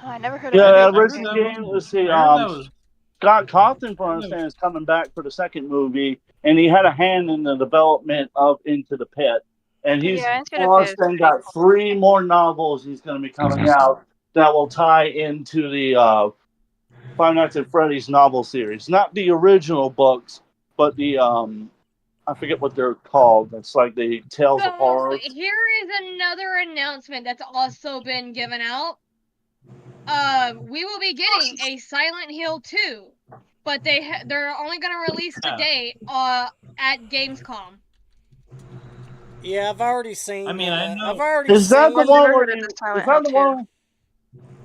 Oh, I never heard of Yeah, it. racing game. Let's see. Scott Cawthon, for understanding, is coming back for the second movie, and he had a hand in the development of Into the Pit. And he's Yeah, Into the plus Pit is then got 3 more novels he's going to be coming out that will tie into the Five Nights at Freddy's novel series. Not the original books, but the I forget what they're called. It's like the Tales of Horror. Here is another announcement that's also been given out. We will be getting a Silent Hill 2, but they're only going to release the date at Gamescom. Yeah, I've already seen. I mean, I know. I've already Is that seen. the one where is that the one?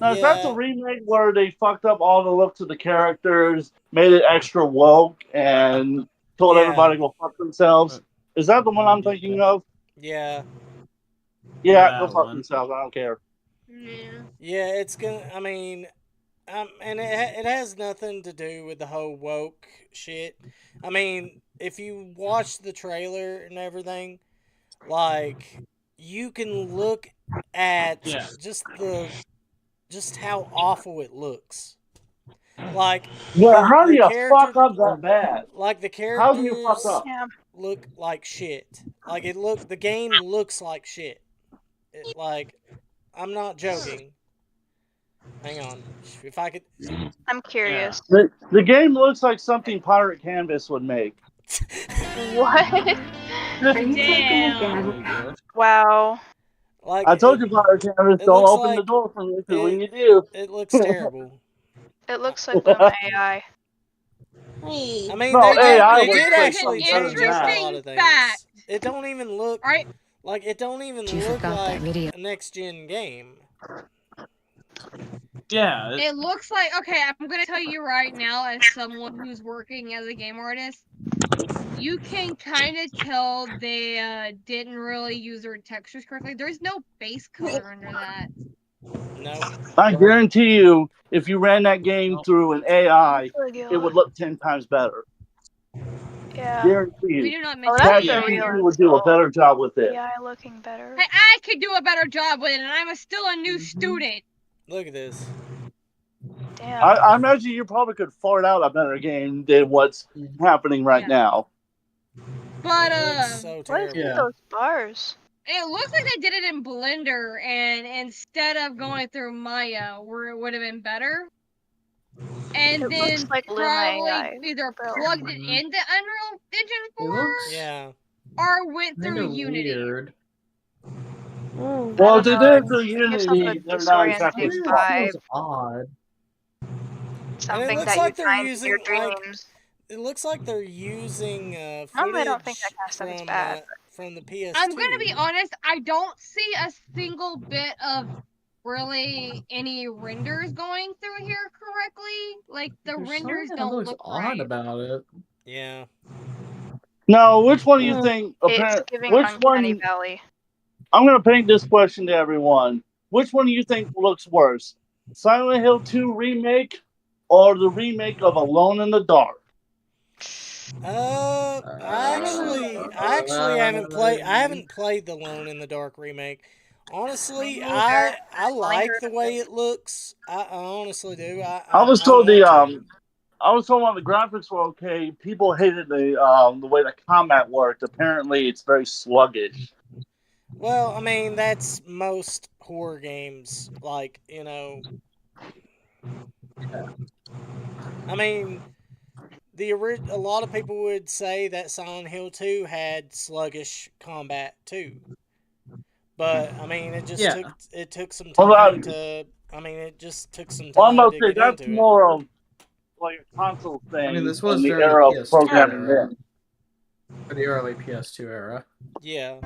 No, is that the Yeah. remake where they fucked up all the looks of the characters, made it extra woke, and told Yeah. everybody to go fuck themselves? Is that the one I'm thinking of? Yeah. Yeah, go fuck themselves. I don't care. Yeah, it's gonna. I mean, and it has nothing to do with the whole woke shit. I mean, if you watch the trailer and everything, like you can look at just how awful it looks. Like how do the you character, fuck up that bad? like the How do you fuck characters up? look like shit. Like the game looks like shit. Like I'm not joking. Hang on, if I could. I'm curious. The game looks like something Pirate Canvas would make. What? Damn. Wow. Like I told you, Pirate Canvas, it don't looks open the like- door for me, because when you do, It looks terrible. It looks like Luma AI. I mean, No, AI they would did play actually something better change than up that. a lot of things. fact. It don't even look like it don't even look like a next gen game. Yeah. It looks like, okay, I'm gonna tell you right now, as someone who's working as a game artist, you can kind of tell they didn't really use their textures correctly. There's no base color under that. No. I guarantee you, if you ran that game through an AI, it would look 10 times better. Yeah. Guarantee We you. do not Oh, mention that's AI a here. real would do a better job with it. AI looking better. Hey, I could do a better job with it, and I'm still a new student. Look at this. Damn. I imagine you probably could fart out a better game than what's happening right now. But so What is with those bars? it looks like they did it in Blender, and instead of going through Maya, where it would have been better, and It then looks like Luma probably AI. either plugged it into Unreal Engine 4 Yeah. or went through Kinda Unity. weird. Well, if they did it through It gives off a Unity, they're not exactly disorienting smart. vibe. Feels odd. Something looks that like you they're find in your using, like, dreams. It looks like they're using Normally, footage I don't think that kind of stuff is from bad. from the PS2. I'm gonna be honest, I don't see a single bit of really any renders going through here correctly. Like the There's renders something that don't looks look odd right. about it. Yeah. Now, which one do you think? It's giving Which Uncanny one? Valley. I'm going to paint this question to everyone. Which one do you think looks worse? Silent Hill 2 remake or the remake of Alone in the Dark? I actually haven't played. I haven't played the Lone in the Dark remake. Honestly, Me neither. I like the way it looks. I honestly do. I was told want to. I was told while the graphics were okay, people hated the way the combat worked. Apparently, it's very sluggish. Well, I mean, that's most horror games. Like, you know. I mean, a lot of people would say that Silent Hill 2 had sluggish combat too. But I mean, it just took some time to I mean, it just took some Well, I'm time about to to say get that's into it. more of like a console thing. I mean, this in was the during era the of PS2 programming era. then. For the early PS2 era. Yeah.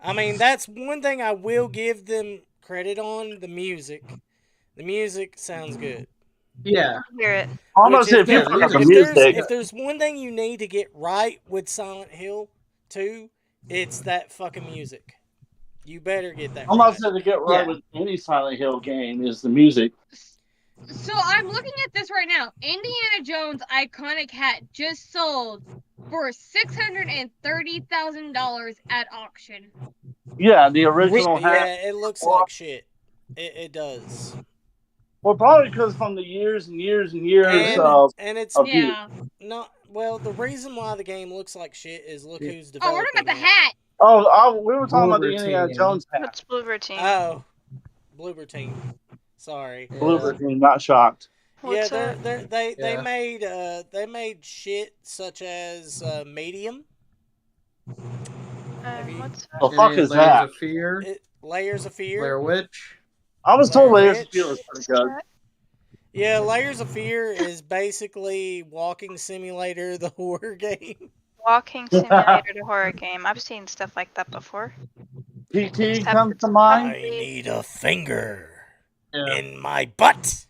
I mean, that's one thing I will give them credit on, the music. The music sounds good. Yeah. Hear it. I'm Which about to say, if you Yeah, put up the if music, there's one thing you need to get right with Silent Hill 2, it's that fucking music. You better get that I'm right. about to say to get right with any Silent Hill game is the music. So I'm looking at this right now. Indiana Jones' iconic hat just sold for $630,000 at auction. Yeah, the original hat. Yeah, it looks like shit. It does. Well, probably because from the years and years and years of it's use. not well. The reason why the game looks like shit is look who's Oh, developing we're talking about the it. hat. Oh, we were talking about the Bloober Indiana Team. Jones hat. What's Bloober Team? Oh, Bloober Team. Sorry. Bloober Team, not shocked. Yeah, What's that? they made shit such as Medium. What's The fuck is that? Layers of Fear. Layers of Fear. Blair Witch. I was told Blair Layers of Fear was pretty good. Yeah, Layers of Fear is basically Walking Simulator, the horror game. Walking Simulator, the horror game. I've seen stuff like that before. PT comes to mind. I need a finger in my butt.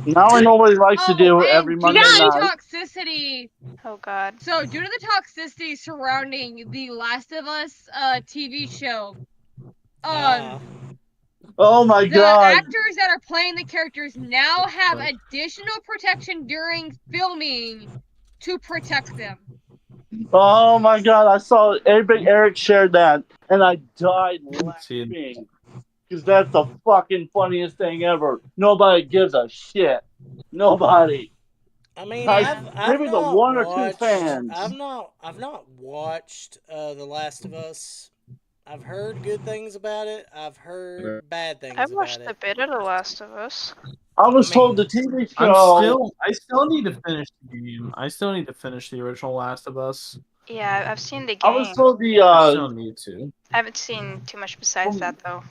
Now I know what he likes to do every Monday due to night. the toxicity. Oh God. So due to the toxicity surrounding the Last of Us TV show, Oh my the god. actors that are playing the characters now have additional protection during filming to protect them. Oh my god, I saw Eric shared that and I died laughing. Because that's the fucking funniest thing ever. Nobody gives a shit. Nobody. I mean, Like, I've maybe the not one or watched, two fans. I've not watched The Last of Us. I've heard good things about it. I've heard bad things I about watched it. a bit of The Last of Us. I was told the TV show. I still need to finish the game. I still need to finish the original Last of Us. Yeah, I've seen the I game. was told the. I still need to. I haven't seen too much besides that though.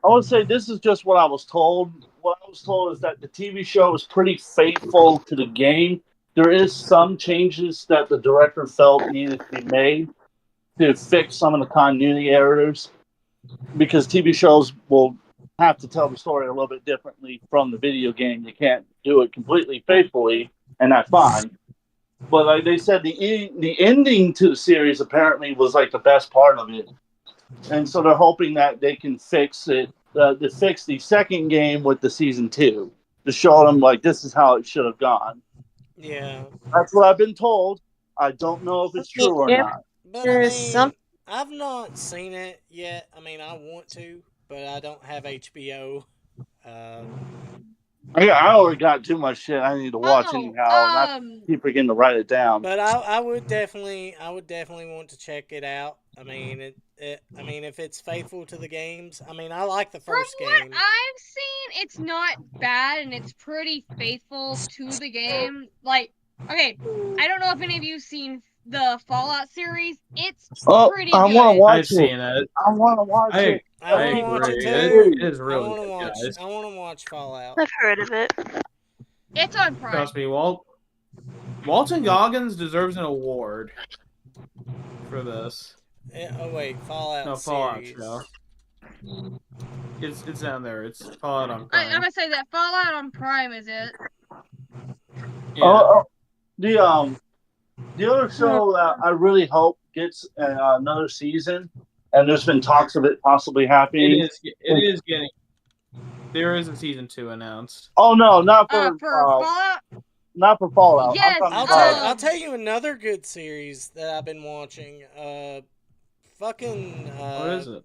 I would say this is just what I was told. What I was told is that the TV show is pretty faithful to the game. There is some changes that the director felt needed to be made to fix some of the continuity errors, because TV shows will have to tell the story a little bit differently from the video game. You can't do it completely faithfully, and that's fine. But like they said, the ending to the series apparently was like the best part of it. And so they're hoping that they can fix it, to fix the second game with the season 2, to show them like this is how it should have gone. Yeah, that's what I've been told. I don't know if it's true or not. But I mean, I've not seen it yet. I mean, I want to, but I don't have HBO. I already got too much shit I need to watch anyhow, and I keep forgetting to write it down. But I would definitely want to check it out. I mean, I mean, if it's faithful to the games, I mean, I like the first game. From what I've seen, it's not bad and it's pretty faithful to the game. Like, okay, I don't know if any of you've seen the Fallout series. It's pretty good. I want to watch I've seen it. I want to watch it. I want to watch it too. It is really good, guys. I want to watch Fallout. I've heard of it. It's on Prime. Trust me, Walton Goggins deserves an award for this. Oh wait, Fallout. No, Fallout series. show. It's down there. It's Fallout on I'm Prime. gonna say that Fallout on Prime is it. Yeah. The other show that I really hope gets another season, and there's been talks of it possibly happening. It is getting. There is a season 2 announced. Oh no, not for Fallout. Not for Fallout. Yes, I'll tell you another good series that I've been watching. What is it?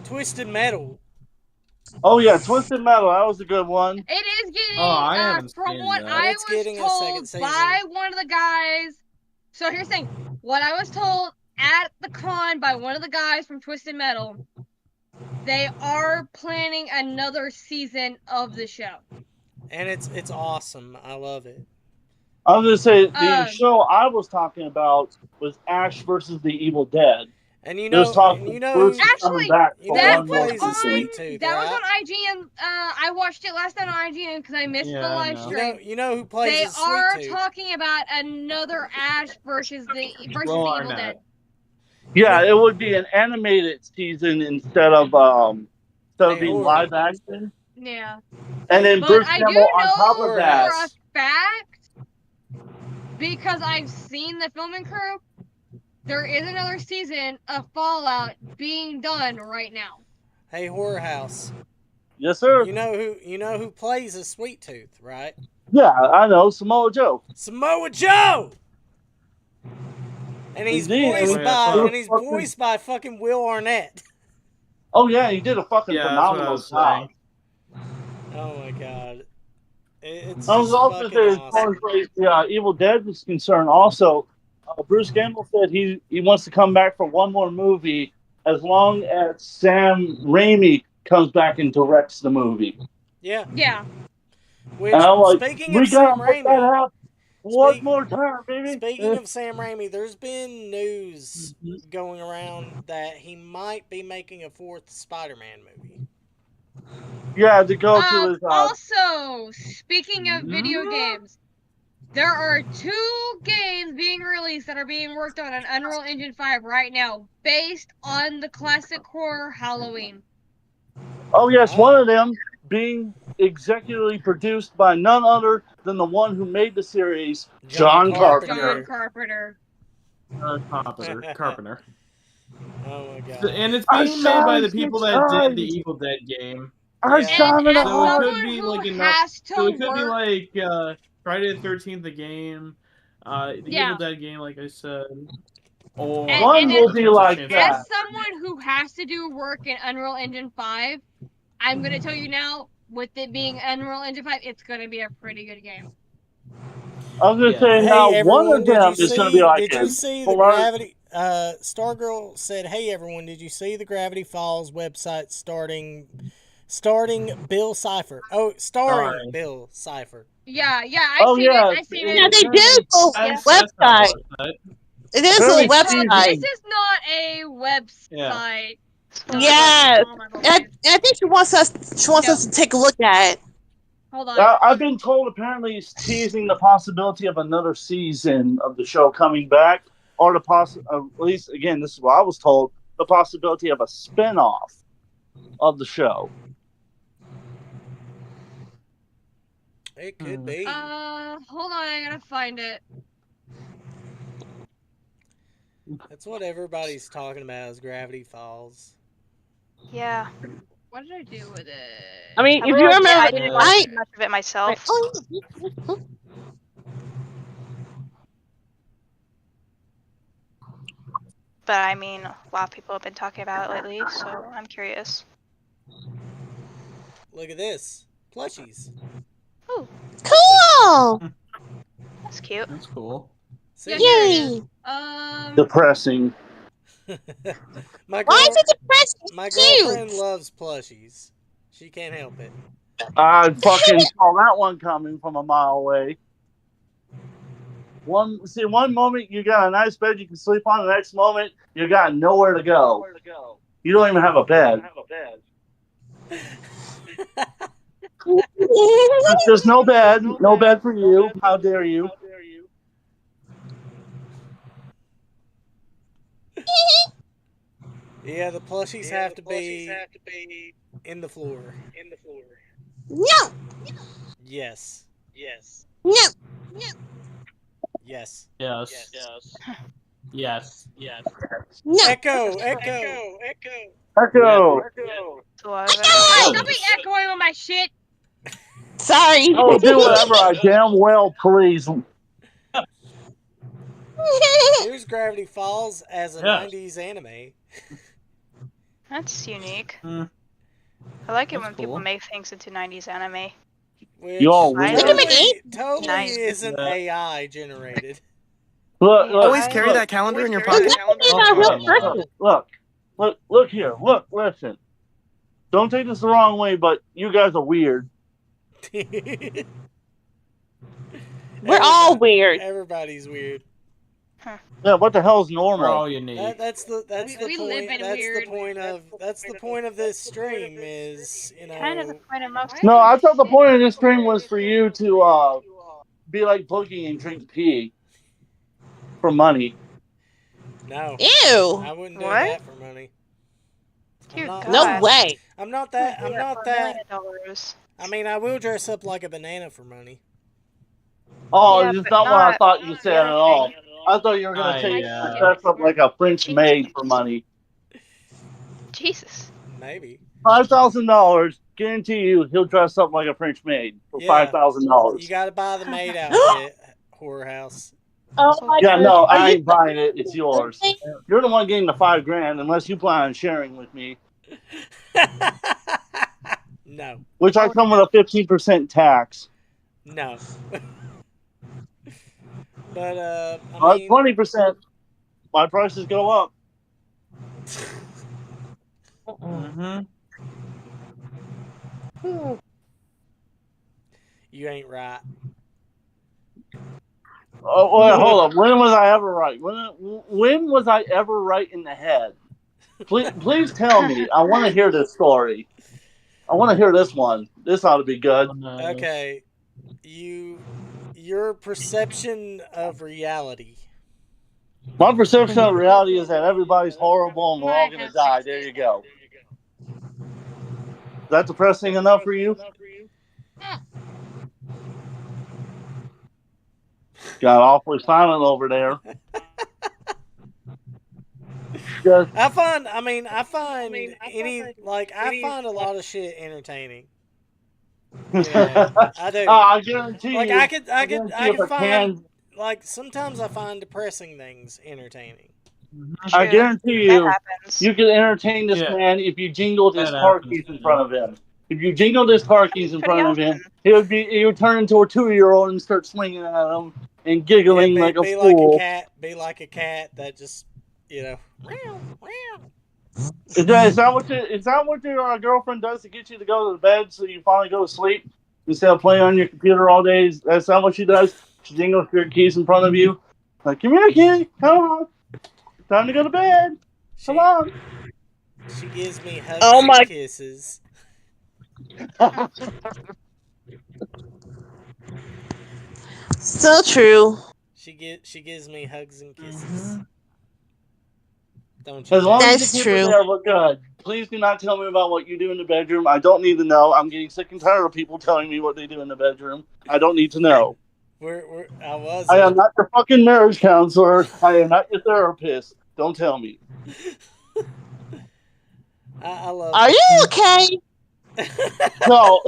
Twisted Metal. Oh yeah, Twisted Metal. That was a good one. It is getting. I haven't from seen what that. I It's was getting a told second by season. one of the guys. So here's the thing. What I was told at the con by one of the guys from Twisted Metal, they are planning another season of the show. And it's awesome. I love it. I was gonna say the show I was talking about was Ash versus the Evil Dead. And you There's know, talk and you know, Bruce is coming back for know one who more plays the season. Sweet Tooth, That was right? on IGN. I watched it last night on IGN because I missed the live stream. You know who plays They the Sweet are Tooth? talking about another Ash versus the Will Evil Arnett. Dead. Yeah, it would be an animated season instead of being live action. Yeah. And then But Bruce I do Campbell on know top of that. for a fact, because I've seen the filming crew, there is another season of Fallout being done right now. Hey, Horror House. Yes, sir. You know who plays a Sweet Tooth, right? Yeah, I know, Samoa Joe. Samoa Joe. And he's voiced by fucking Will Arnett. Oh yeah, he did a fucking phenomenal job. Oh my god. It's I was just also fucking say, as awesome. far as the Evil Dead is concerned, also Bruce Campbell said he wants to come back for one more movie as long as Sam Raimi comes back and directs the movie. Yeah. Yeah. Which, And I'm like, speaking we of Sam gotta make that Raimi, happen one more time, baby. Speaking of Sam Raimi, there's been news going around that he might be making a fourth Spider-Man movie. Yeah, to go to his. Also, speaking of video games, there are 2 games being released that are being worked on Unreal Engine 5 right now, based on the classic horror Halloween. Oh yes, one of them being executively produced by none other than the one who made the series, John Carpenter. John Carpenter. Carpenter. Oh my god. And it's being made by the people that did the Evil Dead game. I shot it So all. it could be like So it could be like Friday the 13th, the game, the Evil Dead game, like I said. Or One will be like that. As someone who has to do work in Unreal Engine 5, I'm gonna tell you now, with it being Unreal Engine 5, it's gonna be a pretty good game. I was gonna say now Hey one everyone, of them is gonna be like did you see the Gravity Stargirl said, "Hey everyone, did you see the Gravity Falls website starting Bill Cipher?" Oh, starring Bill Cipher. Yeah, I seen it. I seen it. Yeah, they did a website. It is a website. This is not a website. Yes, and I think she wants us to take a look at it. Hold on. I've been told apparently he's teasing the possibility of another season of the show coming back, or at least again, this is what I was told, the possibility of a spin-off of the show. It could be. Hold on, I gotta find it. That's what everybody's talking about is Gravity Falls. Yeah. What did I do with it? I mean, if you I remember, didn't watch much of it myself. But I mean, a lot of people have been talking about it lately, so I'm curious. Look at this. Plushies. Ooh. Cool. That's cute. That's cool. Yay. Depressing. My Why is it depressing? My Cute. girlfriend loves plushies. She can't help it. I fucking saw that one coming from a mile away. One moment you got a nice bed you can sleep on, the next moment you got nowhere to go. You don't even have a bed. There's no bed. No bed for you. How dare you? Yeah, the plushies have to be in the floor. No. Yes. No. Yes. Yes. No. Echo. Don't be echoing on my shit. Sorry. Oh, do whatever I damn well please. Here's Gravity Falls as a 90s anime. That's unique. I like it when people make things into 90s anime. Which Yo, totally isn't AI generated. Look, Always carry that calendar in your pocket. Look here. Look, listen. Don't take this the wrong way, but you guys are weird. We're all weird. Everybody's weird. Yeah, what the hell's Or normal? all you need. That's the We live point. in That's weird. the point of this stream is Kind of the point of most. No, I thought the point of this stream was for you to be like Boogie and drink pee for money. No. Ew. I wouldn't do What? that for money. Dear I'm not, No God. way. I'm not that. I'm not $1 that. million. I mean, I will dress up like a banana for money. Oh, Yeah, that's but not what I not thought you said at all. I thought you were gonna take yeah. dress up like a French maid for money. Jesus. Maybe. $5,000, guarantee you, he'll dress up like a French maid for Yeah. $5,000. You got to buy the maid outfit, whorehouse. Oh my Yeah, goodness. no, Are I you ain't buying it. It's yours. kidding? You're the one getting the $5,000, unless you plan on sharing with me, No. which I come with a 15% tax. No. But I mean, 20%. My prices go up. Mm-hmm. you ain't right. Oh, wait, hold up. When was I ever right? When was I ever right in the head? Please tell me. I want to hear this story. I want to hear this one. This ought to be good. Okay. Your perception of reality. My perception of reality is that everybody's horrible and we're all going to die. There you go. Is that depressing enough for you? Got awfully silent over there. Just, I find a lot of shit entertaining. You know, I do. I guarantee Like you. I could if find like sometimes I find depressing things entertaining. I guarantee you, happens. you could entertain this Yeah. man if you jingled his That car happens, keys in front of him. If you jingled his car keys in pretty front of him, he would turn into a 2-year-old and start swinging at him and giggling like a be fool. Be like a cat that just meow, meow. Is that what your girlfriend does to get you to go to bed so you finally go to sleep instead of playing on your computer all day? That's not what she does. She jingles your keys in front of you, like, come here, kitty, come on, time to go to bed. Come on. She gives me hugs Oh my- and kisses. So true. She gives me hugs and kisses. Don't As you? long as That's you keep it true. there, we're good. Please do not tell me about what you do in the bedroom. I don't need to know. I'm getting sick and tired of people telling me what they do in the bedroom. I don't need to know. I am not your fucking marriage counselor. I am not your therapist. Don't tell me. I love. Are you okay? No.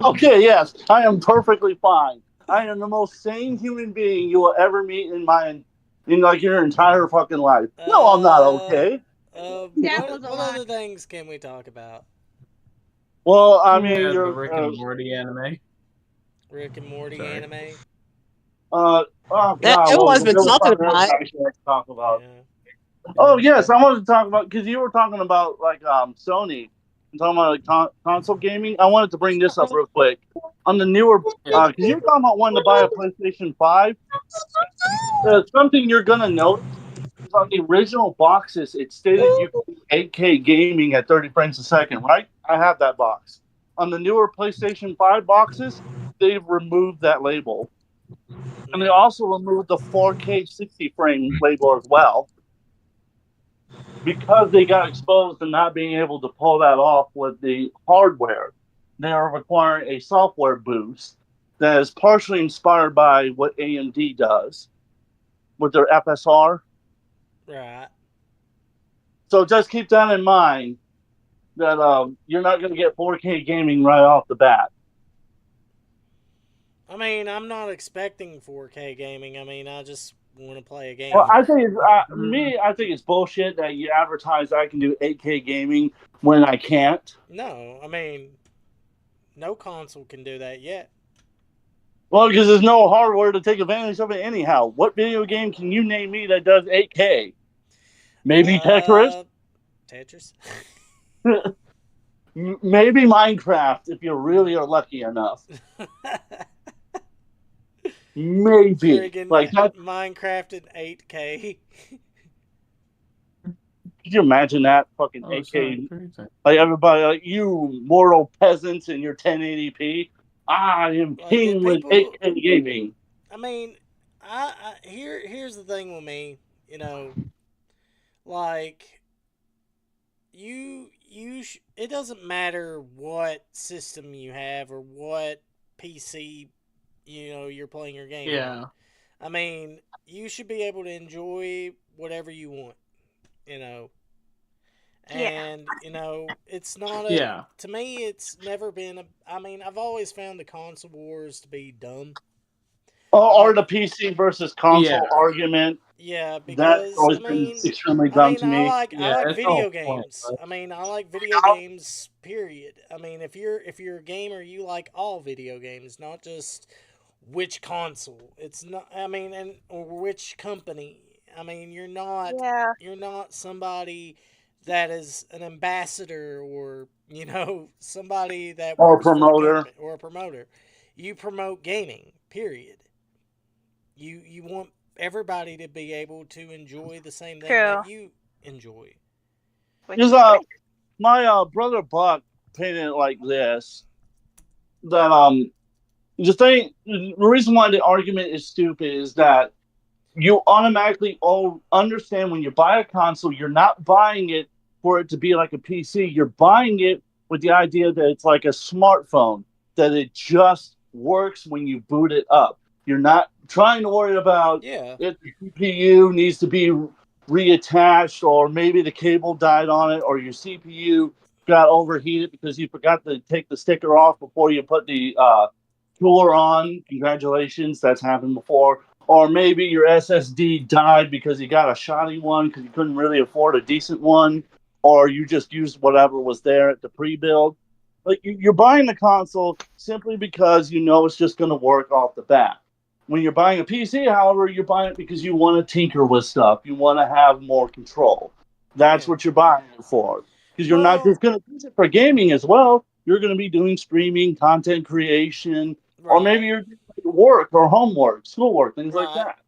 Okay, yes. I am perfectly fine. I am the most sane human being you will ever meet in your entire fucking life. No, I'm not okay. What other things can we talk about? Well, I mean, Yeah, you're the Rick and Morty anime. Rick and Morty anime. Oh God, everyone's been talking about it. I can't talk about. Oh yes, I wanted to talk about because you were talking about like Sony and talking about like, console gaming. I wanted to bring this up real quick on the newer because you were talking about wanting to buy a PlayStation 5. Something you're gonna note is on the original boxes. It stated you could do 8K gaming at 30 frames a second, right? I have that box. On the newer PlayStation 5 boxes, they've removed that label. And they also removed the 4K 60 frame label as well. Because they got exposed to not being able to pull that off with the hardware, they are requiring a software boost that is partially inspired by what AMD does with their FSR. Right. So just keep that in mind that you're not going to get 4K gaming right off the bat. I mean, I'm not expecting 4K gaming. I mean, I just want to play a game. Well, I think I think it's bullshit that you advertise I can do 8K gaming when I can't. No, I mean, no console can do that yet. Well, because there's no hardware to take advantage of it anyhow. What video game can you name me that does 8K? Maybe Tetris? Tetris? Maybe Minecraft, if you really are lucky enough. Maybe. Friggin' Like that. Minecraft in 8K. Could you imagine that fucking Oh, sorry, 8K? crazy. Like everybody, like you mortal peasants in your 1080p. I am Like, did king with people? 8K gaming. I mean, here's the thing with me. You know, like it doesn't matter what system you have or what PC you're playing your game on. Yeah. I mean, you should be able to enjoy whatever you want, you know. Yeah. And it's not a Yeah. to me it's never been a I mean, I've always found the console wars to be dumb. Or Like, the PC versus Yeah. console argument. yeah, That's because always been extremely dumb to me. I Yeah, like it's video all games. pointless. I mean, I like video games. Period. I mean, if you're a gamer, you like all video games, not just which console. It's not. I mean, and or which company. I mean, Yeah. you're not somebody that is an ambassador or somebody that Or a works for the promoter. government or a promoter. You promote gaming. Period. You want everybody to be able to enjoy the same thing True. that you enjoy. Which Because is great. my brother Buck painted it like this. That the reason why the argument is stupid is that you automatically all understand when you buy a console, you're not buying it for it to be like a PC. You're buying it with the idea that it's like a smartphone, that it just works when you boot it up. You're not trying to worry about Yeah. if the CPU needs to be reattached, or maybe the cable died on it, or your CPU got overheated because you forgot to take the sticker off before you put the cooler on. Congratulations, that's happened before. Or maybe your SSD died because you got a shoddy one because you couldn't really afford a decent one, or you just used whatever was there at the pre-build. Like you're buying the console simply because you know it's just going to work off the bat. When you're buying a PC, however, you're buying it because you want to tinker with stuff. You want to have more control. That's Yeah. what you're buying it for. Because you're not Well, just going to use it for gaming as well. You're going to be doing streaming, content creation, or maybe right, you're doing work or homework, schoolwork, things like right. that.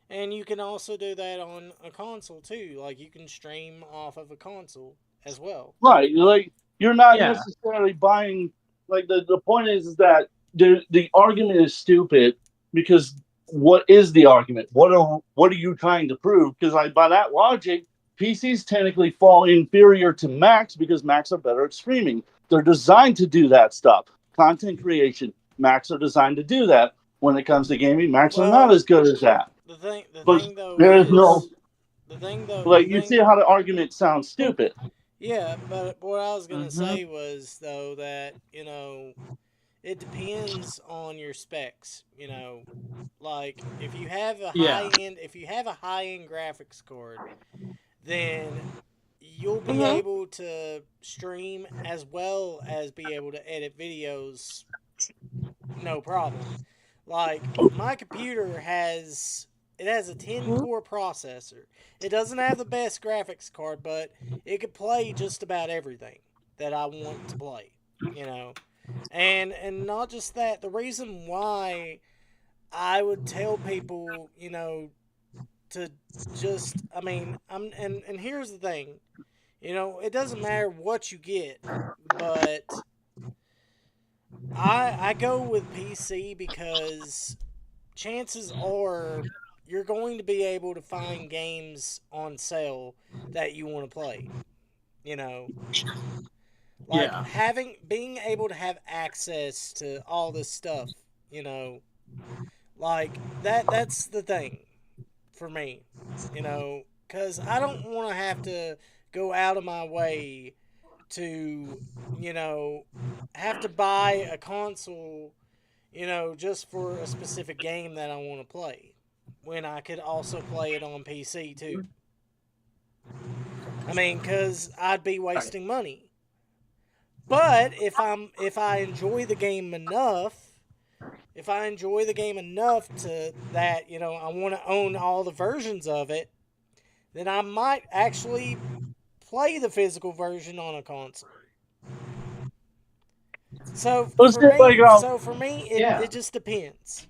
And you can also do that on a console too. Like you can stream off of a console as well. Right. Like you're not Yeah. necessarily buying. Like the point is that the argument is stupid because what is the argument? What are you trying to prove? Because like by that logic, PCs technically fall inferior to Macs because Macs are better at streaming. They're designed to do that stuff. Content creation. Macs are designed to do that. When it comes to gaming, Macs are not Well, as good as that. the But thing though there is no is the like you see thing how the argument sounds stupid. yeah, but what I was gonna Mm-hmm. say was though that it depends on your specs. Like Yeah. if you have a high end graphics card, then you'll be Mm-hmm. able to stream as well as be able to edit videos no problem. Like my computer has a 10 core processor. It doesn't have the best graphics card, but it could play just about everything that I want to play, you know. And not just that, the reason why I would tell people, to just I mean, and here's the thing. It doesn't matter what you get, but I go with PC because chances are you're going to be able to find games on sale that you want to play. You know, like Yeah. being able to have access to all this stuff, like that's the thing for me, cuz I don't want to have to go out of my way to, you know, have to buy a console, just for a specific game that I want to play when I could also play it on PC too. I mean, cuz I'd be wasting money. But if I enjoy the game enough, if I enjoy the game enough to that, I want to own all the versions of it, then I might actually play the physical version on a console. So Let's get like it Yeah. just depends.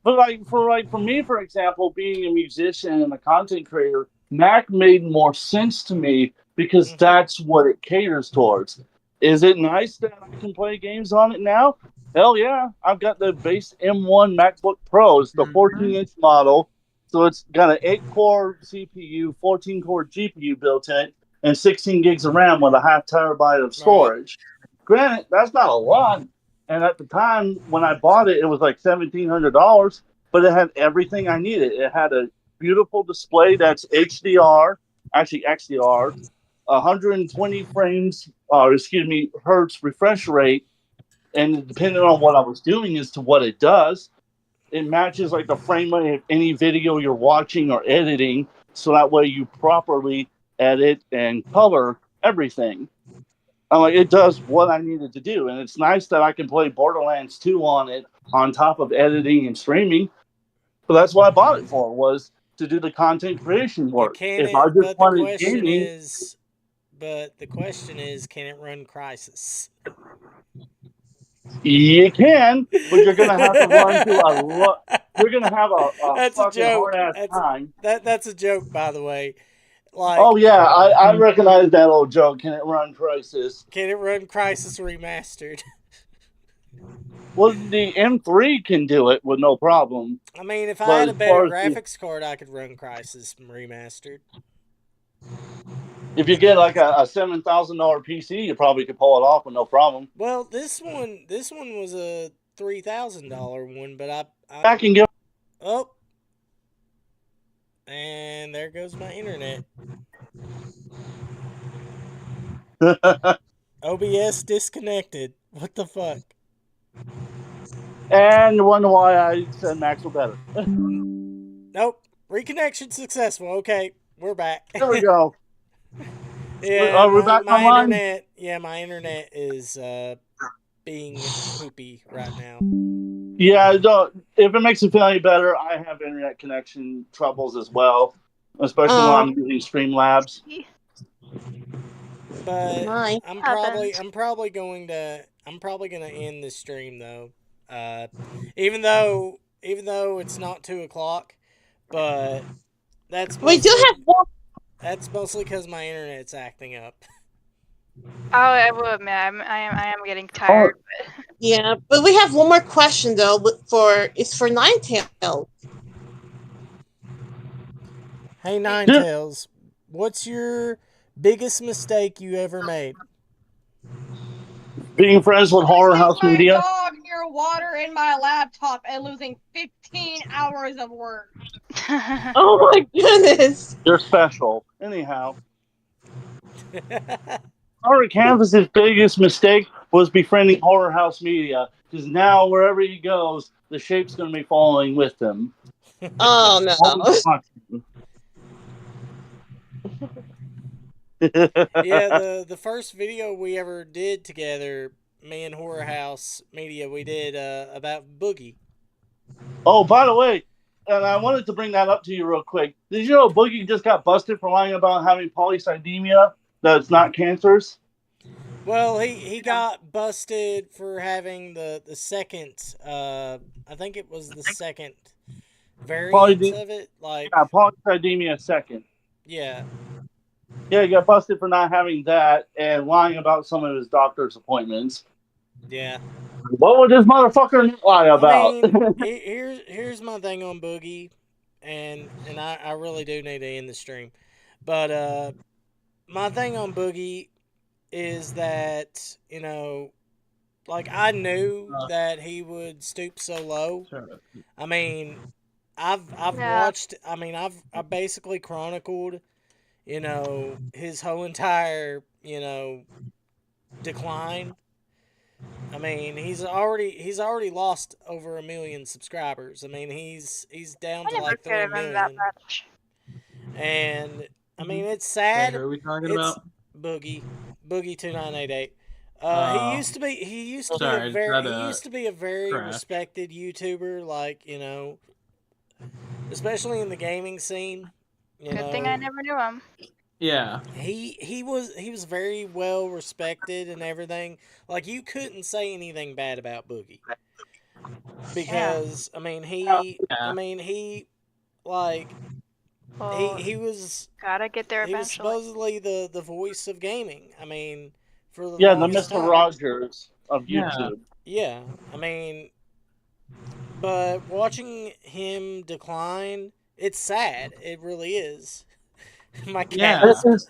But for me, for example, being a musician and a content creator, Mac made more sense to me because that's what it caters towards. Is it nice that I can play games on it now? Hell yeah! I've got the base M1 MacBook Pro. It's the 14-inch model, so it's got an 8-core CPU, 14-core GPU built in, and 16 gigs of RAM with a half terabyte of storage. Granted, that's not a lot. And at the time when I bought it, it was like $1,700, but it had everything I needed. It had a beautiful display that's HDR, actually XDR, 120 frames, hertz refresh rate, and depending on what I was doing as to what it does, it matches like the frame rate of any video you're watching or editing, so that way you properly edit and color everything. I'm like, it does what I needed to do, and it's nice that I can play Borderlands 2 on it on top of editing and streaming. But that's what I bought it for, was to do the content creation work. If I just wanted gaming, but the question is, can it run Crysis? you can, but you're gonna have to run through a lot. You're gonna have a That's a fucking joke. hard ass time. That's a joke, by the way. Like, oh yeah, I recognize that old joke. Can it run Crisis? Can it run Crysis Remastered? Well, the M3 can do it with no problem. I mean, if I had a better graphics card, I could run Crysis Remastered. If you get like a $7,000 PC, you probably could pull it off with no problem. Well, this one was a $3,000 one, but I can get. Oh, and there goes my internet. OBS disconnected. What the fuck? And you wonder why I said Max were better. Nope. Reconnection successful. Okay, we're back. There we go. Yeah, we're back my online? internet. Yeah, my internet is being poopy right now. Yeah, if it makes you feel any better, I have internet connection troubles as well, especially when I'm using Streamlabs. But I'm probably going to end the stream though. Even though it's not 2:00, but that's we do have more. That's mostly because my internet's acting up. Oh, I will admit, I am getting tired. But... Yeah, but we have one more question though. It's for Ninetails. Hey Ninetails, what's your biggest mistake you ever made? Being friends with Horror House Media. Dog near water in my laptop and losing 15 hours of work. Oh my goodness! They're special. Anyhow. Horror Canvas's biggest mistake was befriending Horror House Media, because now wherever he goes, the shape's going to be following with him. Oh no! Yeah, the first video we ever did together, me and Horror House Media, we did about Boogie. Oh, by the way, and I wanted to bring that up to you real quick. Did you know Boogie just got busted for lying about having polycythemia that's not cancerous? Well, he got busted for having the second, I think it was the second variant of it. Like, yeah, polycythemia second. Yeah. Yeah, he got busted for not having that and lying about some of his doctor's appointments. Yeah. What would this motherfucker lie about? I mean, here's my thing on Boogie, and I really do need to end the stream. But my thing on Boogie is that, you know, like, I knew that he would stoop so low. I mean, I've watched, I mean, I've basically chronicled, you know, his whole entire, you know, decline. I mean, he's already lost over 1 million subscribers. I mean, he's down to like 3 million. That much. And I mean, it's sad. Who are we talking It's about? Boogie 2988. He used to be a very respected YouTuber, like, you know, especially in the gaming scene. Good thing I never knew him. Yeah. He was very well respected and everything. Like, you couldn't say anything bad about Boogie. because I mean Yeah. he like Well, he was gotta get there he was eventually. supposedly the voice of gaming. I mean, for the Yeah, the longest Mr. time. Rogers of Yeah. YouTube. Yeah, I mean, but watching him decline, it's sad. It really is. My cat Yeah. is.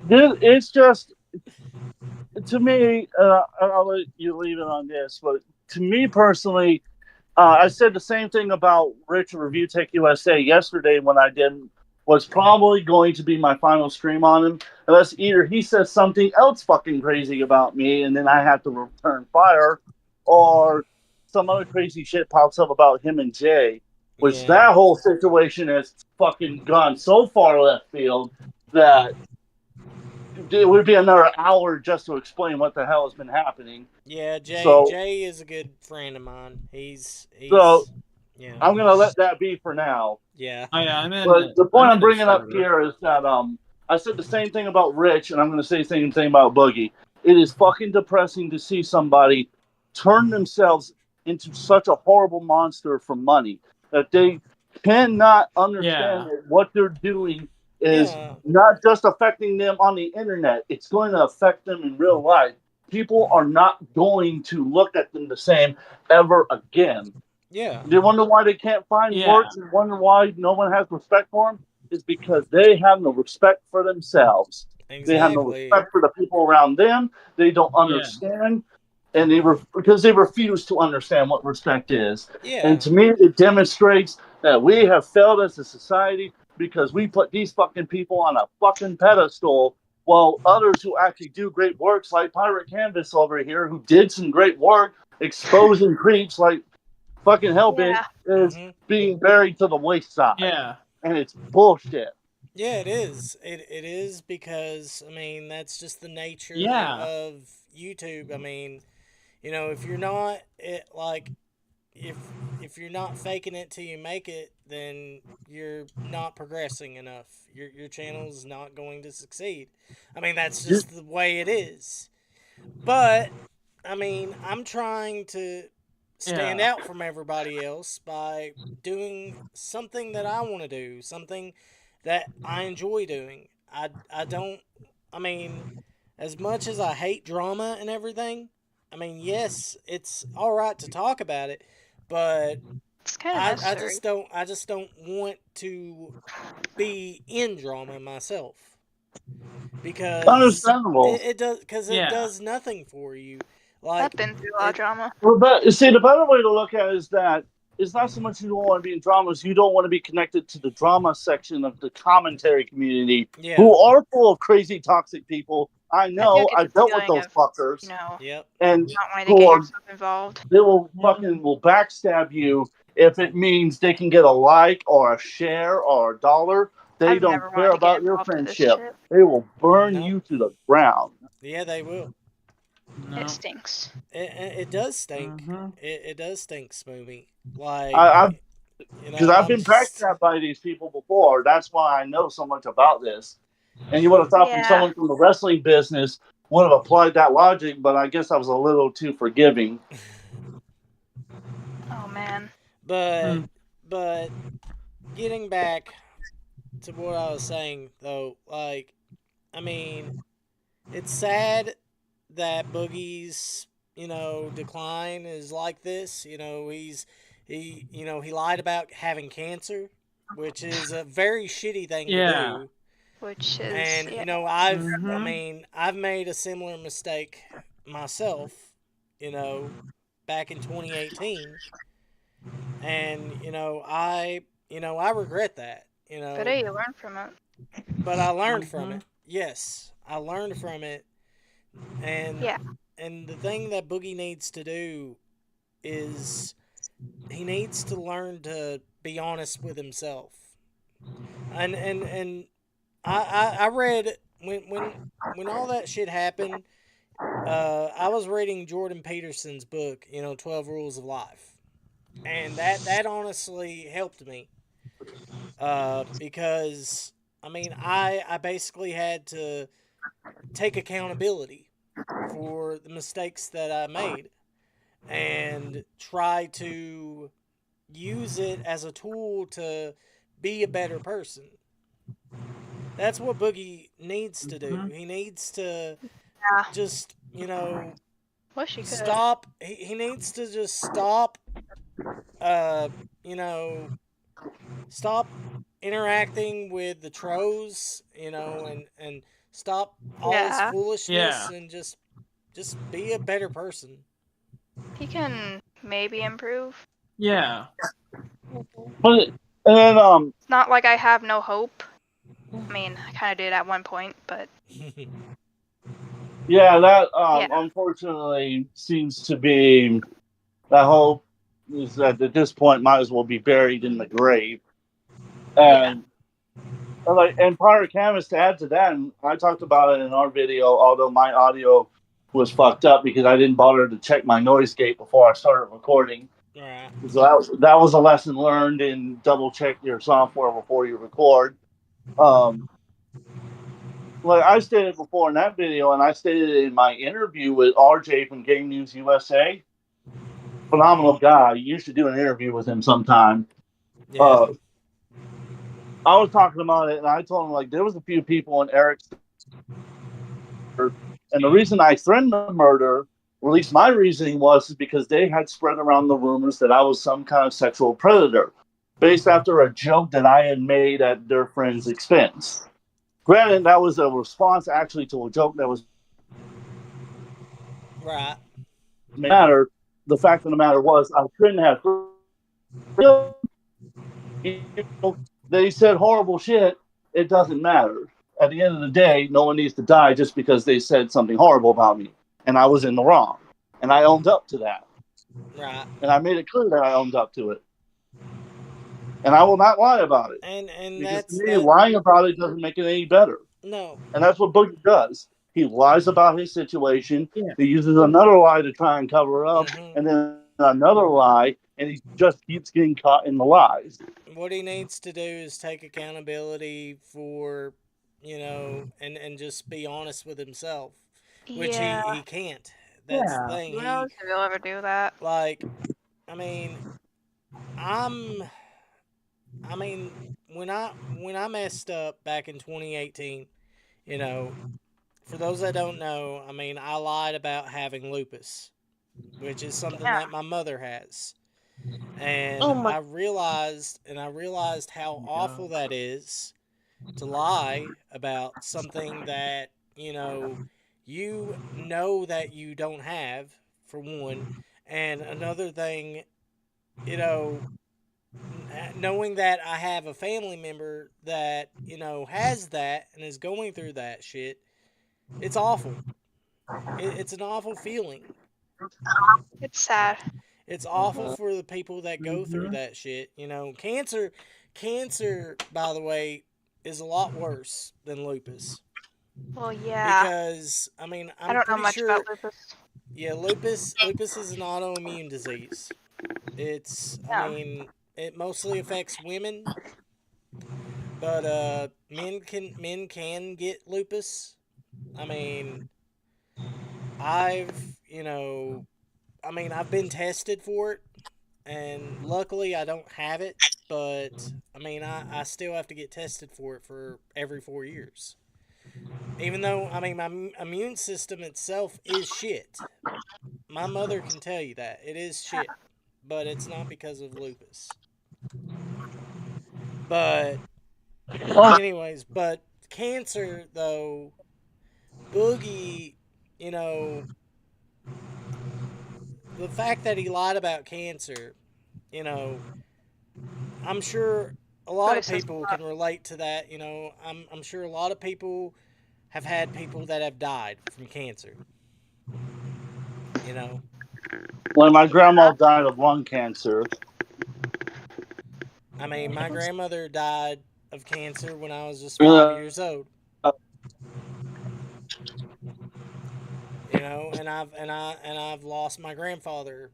It's just, to me, I'll let you leave it on this, but to me personally, I said the same thing about Rich Review Tech USA yesterday when I did was probably going to be my final stream on him, unless either he says something else fucking crazy about me and then I have to return fire, or some other crazy shit pops up about him and Jay, which Yeah. that whole situation has fucking gone so far left field that it would be another hour just to explain what the hell has been happening. Yeah, So, Jay is a good friend of mine. He's so yeah. I'm gonna let that be for now. Yeah. Oh yeah, I'm in. But the point I'm in a bringing up server. here is that I said the same thing about Rich, and I'm going to say the same thing about Boogie. It is fucking depressing to see somebody turn themselves into such a horrible monster for money that they cannot understand Yeah. that what they're doing is Yeah. not just affecting them on the internet. It's going to affect them in real life. People are not going to look at them the same ever again. Yeah. You wonder why they can't find work? You wonder why no one has respect for them? It's because they have no respect for themselves. They have no Exactly. respect for the people around them. They don't understand, and because they refuse to understand what respect is. Yeah. And to me, it demonstrates that we have failed as a society because we put these fucking people on a fucking pedestal, while others who actually do great works, like Pirate Canvas over here, who did some great work exposing creeps like fucking Hellbent, is being buried to the wayside. Yeah. And it's bullshit. Yeah, it is. It is because I mean that's just the nature Yeah. of YouTube. I mean, you know, if you're not like if you're not faking it till you make it, then you're not progressing enough. Your channel is not going to succeed. I mean, that's just the way it is. But I mean, I'm trying to stand out from everybody else by doing something that I want to do, something that I enjoy doing. I don't I mean, as much as I hate drama and everything, I mean, yes, it's all right to talk about it, but it's kind of necessary. I just don't want to be in drama myself. Because Understandable. it does nothing for you. Like I've been through a lot of drama. Well, but see, the better way to look at it is that it's not so much you don't want to be in dramas, you don't want to be connected to the drama section of the commentary community, who are full of crazy, toxic people. I know, I've dealt with those fuckers. You know, and not wanting to who get are, yourself involved. they will fucking will backstab you if it means they can get a like or a share or a dollar. They I've don't never care wanted to get about your involved in this friendship. shit. They will burn you to the ground. Yeah, they will. It stinks. It does stink. It does stink, Smoomy. Like Because I've been backstabbed by these people before. That's why I know so much about this. And you would have thought from someone from the wrestling business would have applied that logic, but I guess I was a little too forgiving. Oh man. But getting back to what I was saying though, like I mean, it's sad that Boogie's, you know, decline is like this. You know, he lied about having cancer, which is a very shitty thing to do. Which is And you know, I mean, I've made a similar mistake myself, you know, back in 2018. And I regret that, you know. But hey, you learn from it. But I learned from it. Yes, I learned from it. And and the thing that Boogie needs to do is he needs to learn to be honest with himself. And I read when all that shit happened, I was reading Jordan Peterson's book, 12 Rules of Life. And that honestly helped me. Because I mean, I basically had to take accountability for the mistakes that I made. and try to use it as a tool to be a better person. That's what Boogie needs to do. He needs to Yeah. just, Wish he could. stop. He needs to just stop, uh, you know, stop interacting with the trolls, and stop all his Yeah. foolishness Yeah. and just be a better person. He can maybe improve. Yeah. But and then It's not like I have no hope. I mean, I kind of did at one point, but yeah, that yeah. unfortunately seems to be that hope is that at this point might as well be buried in the grave. And and Pirate Canvas, to add to that, and I talked about it in our video, although my audio was fucked up because I didn't bother to check my noise gate before I started recording. Right. So that was a lesson learned in double check your software before you record. Like I stated before in that video, and I stated it in my interview with RJ from Game News USA. Phenomenal guy. You should do an interview with him sometime. Yeah. I was talking about it, and I told him like there was a few people in Eric's, and the reason I threatened the murder, or at least my reasoning was, is because they had spread around the rumors that I was some kind of sexual predator, based after a joke that I had made at their friend's expense. Granted, that was a response actually to a joke that was right. Matter. The fact of the matter was, I couldn't have. They said horrible shit. It doesn't matter. At the end of the day, no one needs to die just because they said something horrible about me, and I was in the wrong, and I owned up to that. Right. And I made it clear that I owned up to it, and I will not lie about it. And because that's to me, lying about it doesn't make it any better. No. And that's what Boogie does. He lies about his situation. Yeah. He uses another lie to try and cover it up, and then another lie, and he just keeps getting caught in the lies. What he needs to do is take accountability for, and just be honest with himself, which Yeah. he can't. That's the thing. Who knows if he'll ever do that? Like, I mean, when I messed up back in 2018, for those that don't know, I mean, I lied about having lupus, which is something that my mother has. And I realized how awful that is to lie about something that, that you don't have, for one. And another thing, knowing that I have a family member that, has that and is going through that shit, it's awful. It's an awful feeling. It's sad. It's awful for the people that go through that shit. Cancer, by the way, is a lot worse than lupus. Well, yeah. Because, I mean, I don't know much about lupus. Yeah, lupus is an autoimmune disease. I mean, it mostly affects women, but men can get lupus. I mean, I've been tested for it, and luckily I don't have it, but I mean, I still have to get tested for it for every 4 years. Even though, I mean, my immune system itself is shit. My mother can tell you that. It is shit. But it's not because of lupus. But, anyways, but cancer, though, Boogie, the fact that he lied about cancer, I'm sure a lot of people can relate to that. I'm sure a lot of people have had people that have died from cancer. When my grandma died of lung cancer. I mean, my grandmother died of cancer when I was just 5 years old. And I've lost my grandfather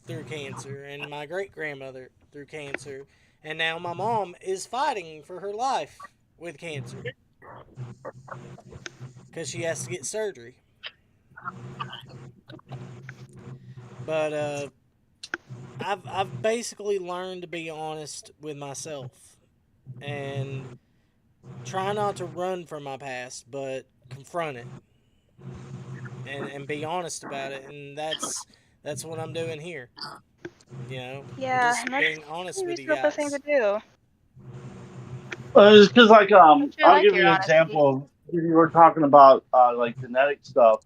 through cancer, and my great grandmother through cancer, and now my mom is fighting for her life with cancer because she has to get surgery. But I've basically learned to be honest with myself and try not to run from my past, but confront it and be honest about it. And that's what I'm doing here. You know, I'm Yeah, just and that's being honest a with you reasonable thing to guys. do. It's because, like, I I'll like give you your an honesty. example. You were talking about like genetic stuff.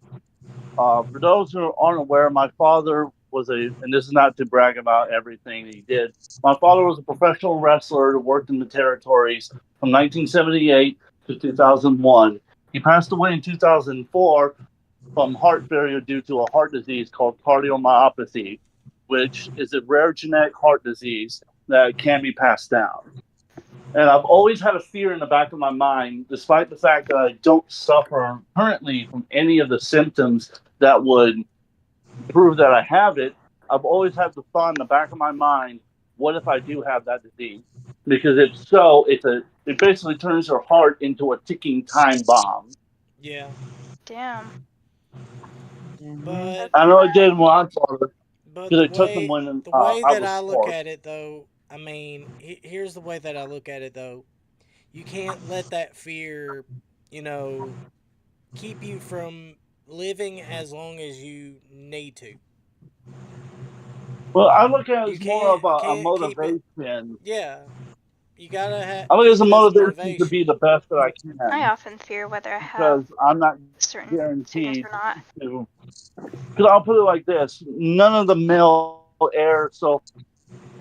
For those who aren't aware, my father was and this is not to brag about everything he did. My father was a professional wrestler who worked in the territories from 1978 to 2001. He passed away in 2004 from heart failure due to a heart disease called cardiomyopathy, which is a rare genetic heart disease that can be passed down. And I've always had a fear in the back of my mind, despite the fact that I don't suffer currently from any of the symptoms that would prove that I have it. I've always had the thought in the back of my mind, what if I do have that disease? Because it basically turns your heart into a ticking time bomb. Yeah. Damn. But I know it did when I saw it, but because it took them when the way I that was I look 4. at it though, I mean, here's the way that I look at it though. You can't let that fear, you know, keep you from living as long as you need to. Well, I look at it You as more of a can't keep it. motivation. Yeah, you gotta I look at it as keep a it as a motivation to motivation. be the best that I I can, often fear whether I have because I'm not certain sickness guaranteed or not. to. Because I'll put it like this: none of the male heirs so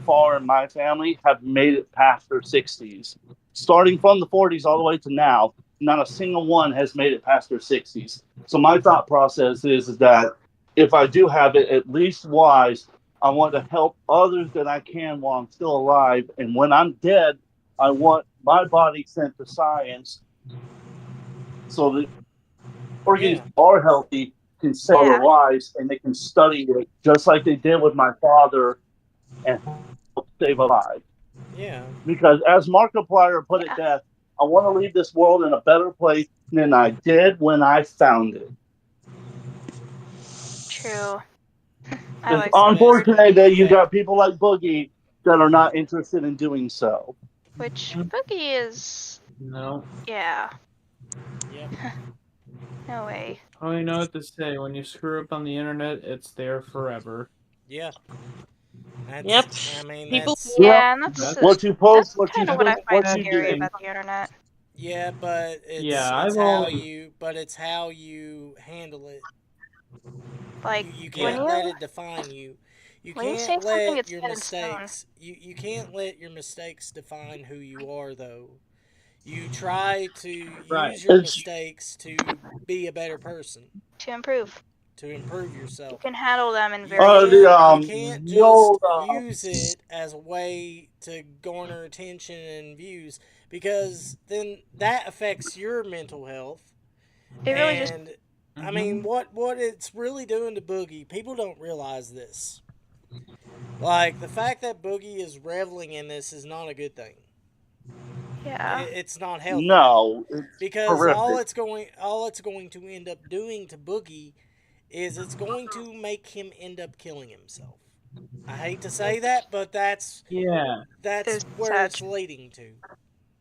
far in my family have made it past their 60s. Starting from the 40s all the way to now, not a single one has made it past their 60s. So my thought process is that if I do have it, at least wise, I want to help others that I can while I'm still alive. And when I'm dead, I want my body sent to science so that organs Yeah. are healthy, can save Yeah. other lives, and they can study it just like they did with my father and help save a life. Yeah. Because as Markiplier put it Yeah. best, I want to leave this world in a better place than I did when I found it. True. I It's like That's the that best word. way to unfortunate that look you at it. got people like Boogie that are not interested in doing so. Which Boogie is. No. Yeah. Yep. No way. Oh, you know what to say. When you screw up on the internet, it's there forever. Yeah. Yep. I mean, People. Yeah, Yeah, and That's what you post, that's what you kind of what I think, find what you scary do. about the internet. yeah, but yeah. it's I've how only you but it's how you handle it. Like You when yeah. can't let you it define you. You when you say can't something, let it's your set in stone. mistakes. You can't let your mistakes define who you are though. You try to Right. use your It's mistakes to be a better person, To improve. to improve You yourself. can handle them in You very the different ways. can't the just old use it as a way to garner attention and views because then that affects your mental health. It really just And I mean what it's really doing to Boogie, people don't realize this. Like the fact that Boogie is reveling in this is not a good thing. yeah. It's not healthy no, it's because horrific. all it's going to end up doing to Boogie is it's going to make him end up killing himself. I hate to say that, but Yeah. that's It's where sad. it's leading to.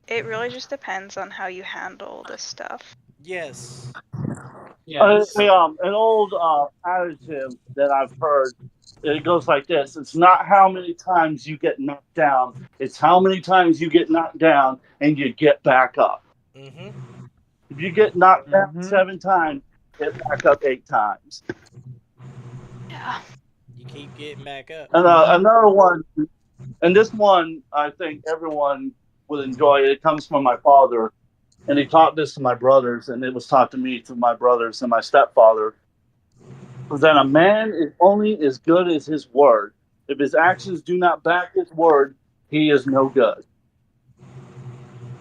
It really just depends on how you handle this stuff. Yes. Yes. An old adage that I've heard. It goes like this: it's not how many times you get knocked down; it's how many times you get knocked down and you get back up. Mhm. If you get knocked down Mm-hmm. 7 times, get back up 8 times. Yeah. You keep getting back up. And Mm-hmm. another one, and this one I think everyone would enjoy. It comes from my father, and he taught this to my brothers, and it was taught to me through my brothers and my stepfather. That a man is only as good as his word. If his actions do not back his word, he is no good.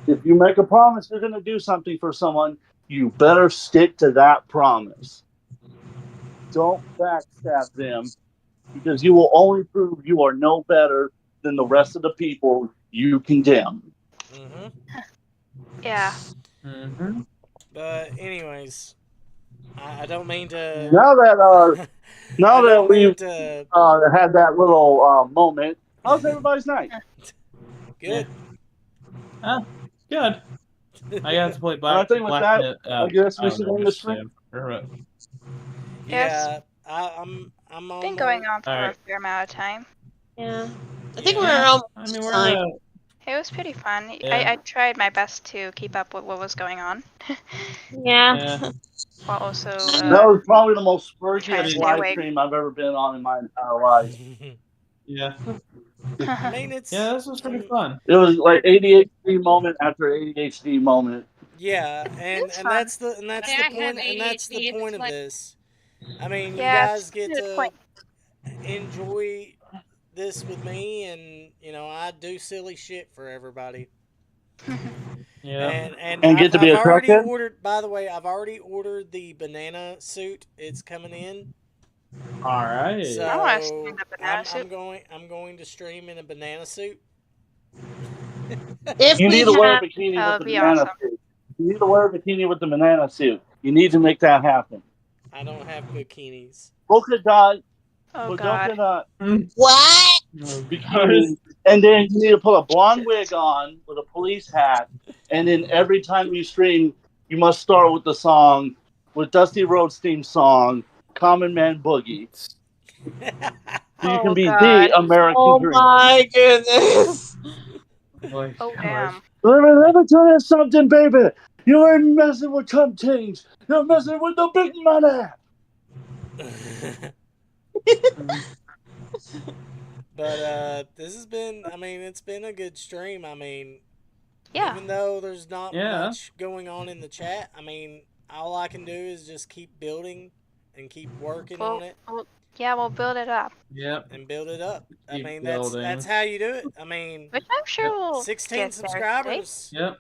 If you make a promise you're going to do something for someone, you better stick to that promise. Don't backstab them, because you will only prove you are no better than the rest of the people you condemn. Mhm. Yeah. Mm-hmm. But anyways, I don't mean to. Now that now I that don't mean we've to. had that little moment, how's everybody's night? Good. Good. I got to play And I think with Black that, Myth. I guess I we don't should know, end the stream. Yes. Yeah, I'm on. Been going on for a Alright. fair amount of time. Yeah. I think Yeah. we're almost I mean, we're time. It was pretty fun. Yeah. I tried my best to keep up with what was going on. Yeah. While also That was probably the most trying to spurgiest stay live awake. stream I've ever been on in my entire life. Yeah. I mean, it's. Yeah, this was pretty fun. It was like ADHD moment after ADHD moment. Yeah, and It's and fun. that's the I have point and that's the ADHD, point it's of like- this. I mean, you Yeah, guys it's get to the to point. enjoy this with me, and I do silly shit for everybody. Yeah. And get to be I've a already crackhead? ordered. By the way, I've already ordered the banana suit. It's coming in. Alright. So I want to see the banana I'm suit. going to stream in a banana suit. If You we need to wear a have, bikini That with would the be banana awesome. suit. You need to wear a bikini with the banana suit. You need to make that happen. I don't have bikinis. Polka dot, Oh but god. not what? bikini, and then you need to put a blonde wig on with a police hat, and then every time you stream, you must start with the song, with Dusty Rhodes' theme song, "Common Man Boogie." So you can Oh be god. the American Oh dream. my goodness. Oh damn. Let me tell you something, baby. You ain't messing with Trump things. You're messing with the big money. But this has been. I mean, it's been a good stream. I mean, Yeah. even though there's not Yeah. much going on in the chat, I mean, all I can do is just keep building and keep working on it Yeah, we'll build it up. Yep. and build it up. I Keep mean, building. that's how you do it. I mean, Which I'm sure we'll 16 get subscribers. Yep.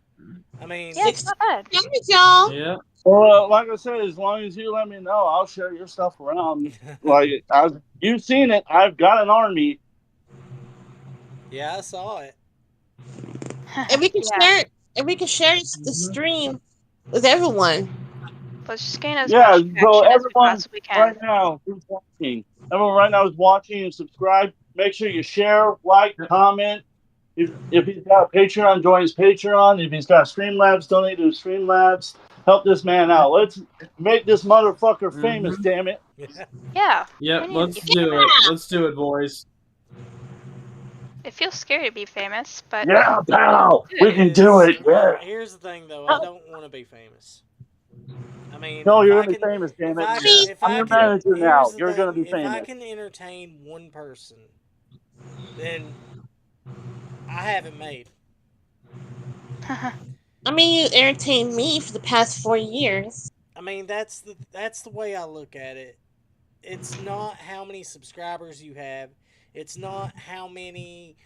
I mean, Yeah, it's not bad. Damn it, y'all. Yep. Well, like I said, as long as you let me know, I'll share your stuff around. Like you've seen it. I've got an army. Yeah, I saw it. And we can Yeah. share it. And we can share the stream with everyone. Let's just gain as Yeah, much so traction as we everyone possibly can. right now who's watching, everyone right now is watching and subscribe. Make sure you share, like, comment. If he's got a Patreon, join his Patreon. If he's got Streamlabs, donate to Streamlabs. Help this man out. Let's make this motherfucker famous, damn it. Yeah. Yep. I mean, Let's if do it. Let's do it, boys. It feels scary to be famous, but Yeah, pal. We can do it. Yeah. Here's the thing, though. I don't want to be famous. I mean, No, if you're I gonna be can- famous, damn if it. I can- if I'm I your can- manager here's now. the You're thing, gonna be if I famous. can entertain one person, then I have it made. I mean, you entertained me for the past 4 years. I mean, that's the way I look at it. It's not how many subscribers you have. It's not how many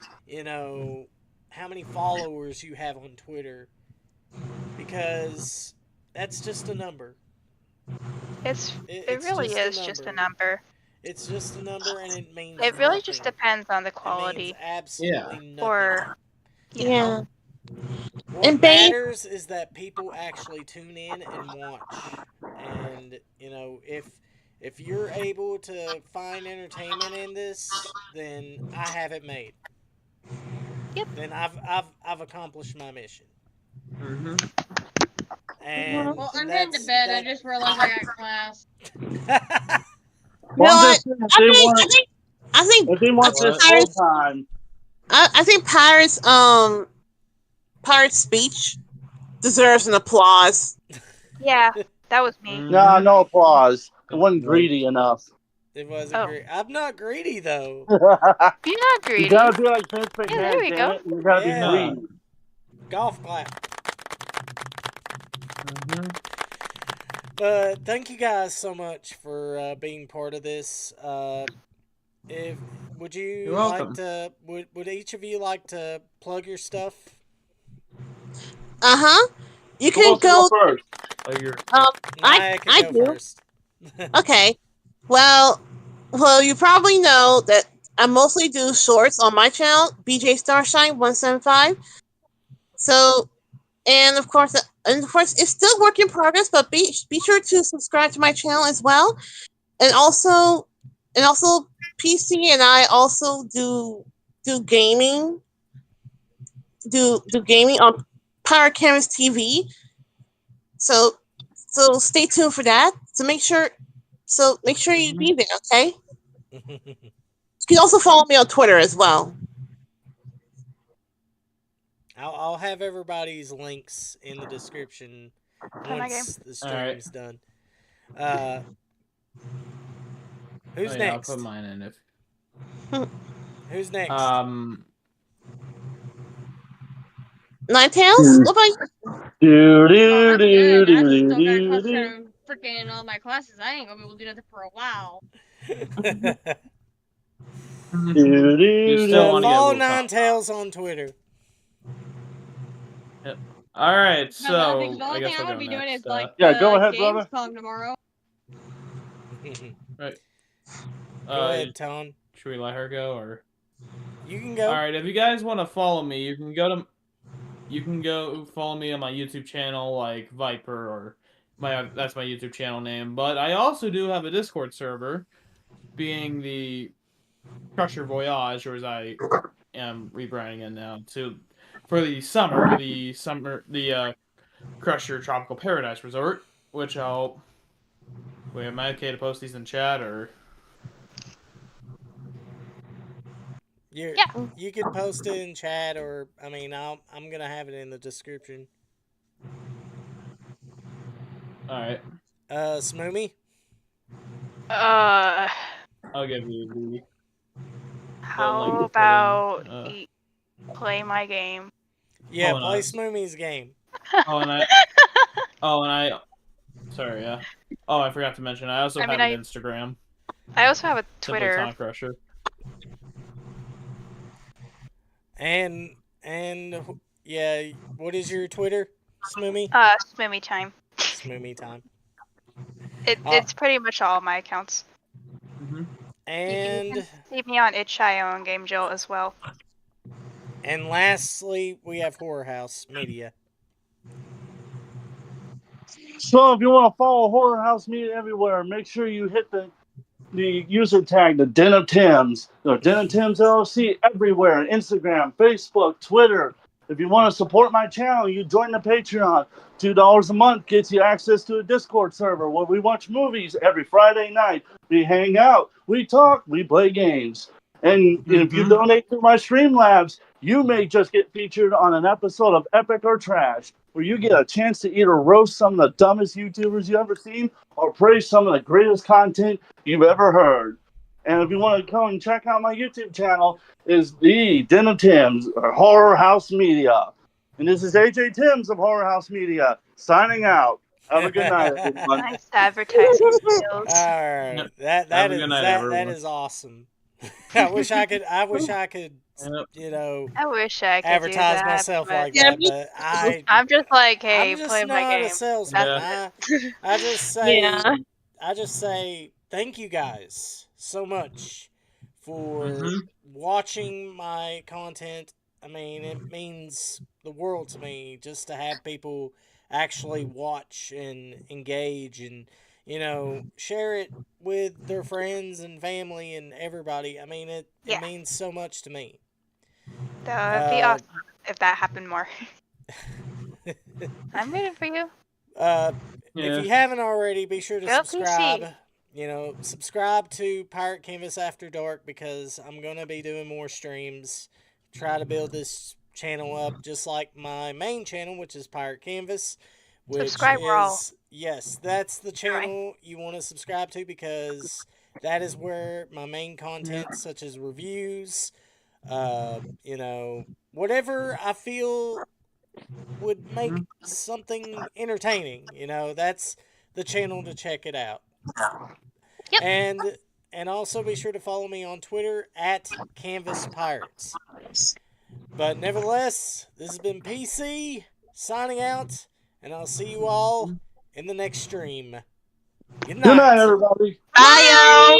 followers you have on Twitter, because that's just a number. it It's really just a is just a number. It's just a number, and it means It really nothing. just depends on the It quality. means absolutely nothing. Or you Yeah. know. What And babe- matters is that people actually tune in and watch. And if you're able to find entertainment in this, then I have it made. Yep. Then I've accomplished my mission. And Well, I'm heading to bed. I just realized I got class. Well, I'm No, just saying, if they want this full time. I think Pirate's speech deserves an applause. Yeah, that was me. Nah, no applause. It wasn't greedy enough. It wasn't great. I'm not greedy though. You're not greedy. You gotta be like Vince McMahon, Yeah, there we damn go. it. You gotta Yeah. be greedy. Golf clap. Thank you guys so much for being part of this. Would you You're welcome. like to? Would each of you like to plug your stuff? You Who can wants to go. first? I I can do. go first. Okay. Well, you probably know that I mostly do shorts on my channel, BJ Starshine 175. So And of course, it's still work in progress. But be sure to subscribe to my channel as well. And also PC and I also do gaming. Do gaming on Pirate Canvas TV. So stay tuned for that. Make sure you be there, okay? You can also follow me on Twitter as well. I'll have everybody's links in the description once the stream's done. Who's next? I'll put mine in if. Who's next? Ninetails? What about you? I'm good. I still gotta concentrate on freaking all my classes. I ain't gonna be able to do nothing for a while. Follow Ninetails on Twitter. Yep. All right, so The only thing I'm gonna be doing is like go ahead, Gamescom brother. tomorrow. Right. Go ahead, Ton. Should we let her go or? You can go. All right. If you guys want to follow me, you can go follow me on my YouTube channel, like Viper, or that's my YouTube channel name. But I also do have a Discord server, being the Crusher Voyage, or as I am rebranding it now for the Crusher Tropical Paradise Resort, which am I okay to post these in chat or? You can post it in chat, or I'm gonna have it in the description. All right. Smoomy. I'll give you the. How about play my game? Yeah, play Smoomy's game. Sorry, yeah. Oh, I forgot to mention. I also have an Instagram. I also have a Twitter. TonCrusher. And yeah, what is your Twitter, Smoomy? SmoomyTime. SmoomyTime. It's pretty much all my accounts. And you can see me on itch.io and GameJolt as well. And lastly, we have Horror House Media. So if you want to follow Horror House Media everywhere, make sure you hit the user tag, the Den of Tims, or Den of Tims LLC everywhere, Instagram, Facebook, Twitter. If you want to support my channel, you join the Patreon. $2 a month gets you access to a Discord server where we watch movies every Friday night. We hang out, we talk, we play games. And if you donate to my Streamlabs, you may just get featured on an episode of Epic or Trash, where you get a chance to either roast some of the dumbest YouTubers you've ever seen or praise some of the greatest content you've ever heard. And if you want to come and check out my YouTube channel, is the Den of Tims, or Horror House Media. And this is AJ Tims of Horror House Media, signing out. Have a good night, everyone. Nice advertising skills. Alright. That is awesome. I wish I could I wish I could advertise myself like that, but I'm just like, hey, I'm just play my not game. a salesman. I just say thank you guys so much for watching my content. I mean, it means the world to me just to have people actually watch and engage and, share it with their friends and family and everybody. I mean, it means so much to me. That would be awesome if that happened more. I'm rooting for you. If you haven't already, be sure to Go subscribe. PC. Subscribe to Pirate Canvas After Dark, because I'm going to be doing more streams. Try to build this channel up just like my main channel, which is Pirate Canvas. Subscribe all. Yes, that's the channel you want to subscribe to, because that is where my main content, such as reviews, whatever I feel would make something entertaining, that's the channel to check it out. Yep. And also be sure to follow me on Twitter at Canvas Pirates. But nevertheless, this has been PC signing out, and I'll see you all in the next stream. Good night. Good night, everybody. Bye, yo.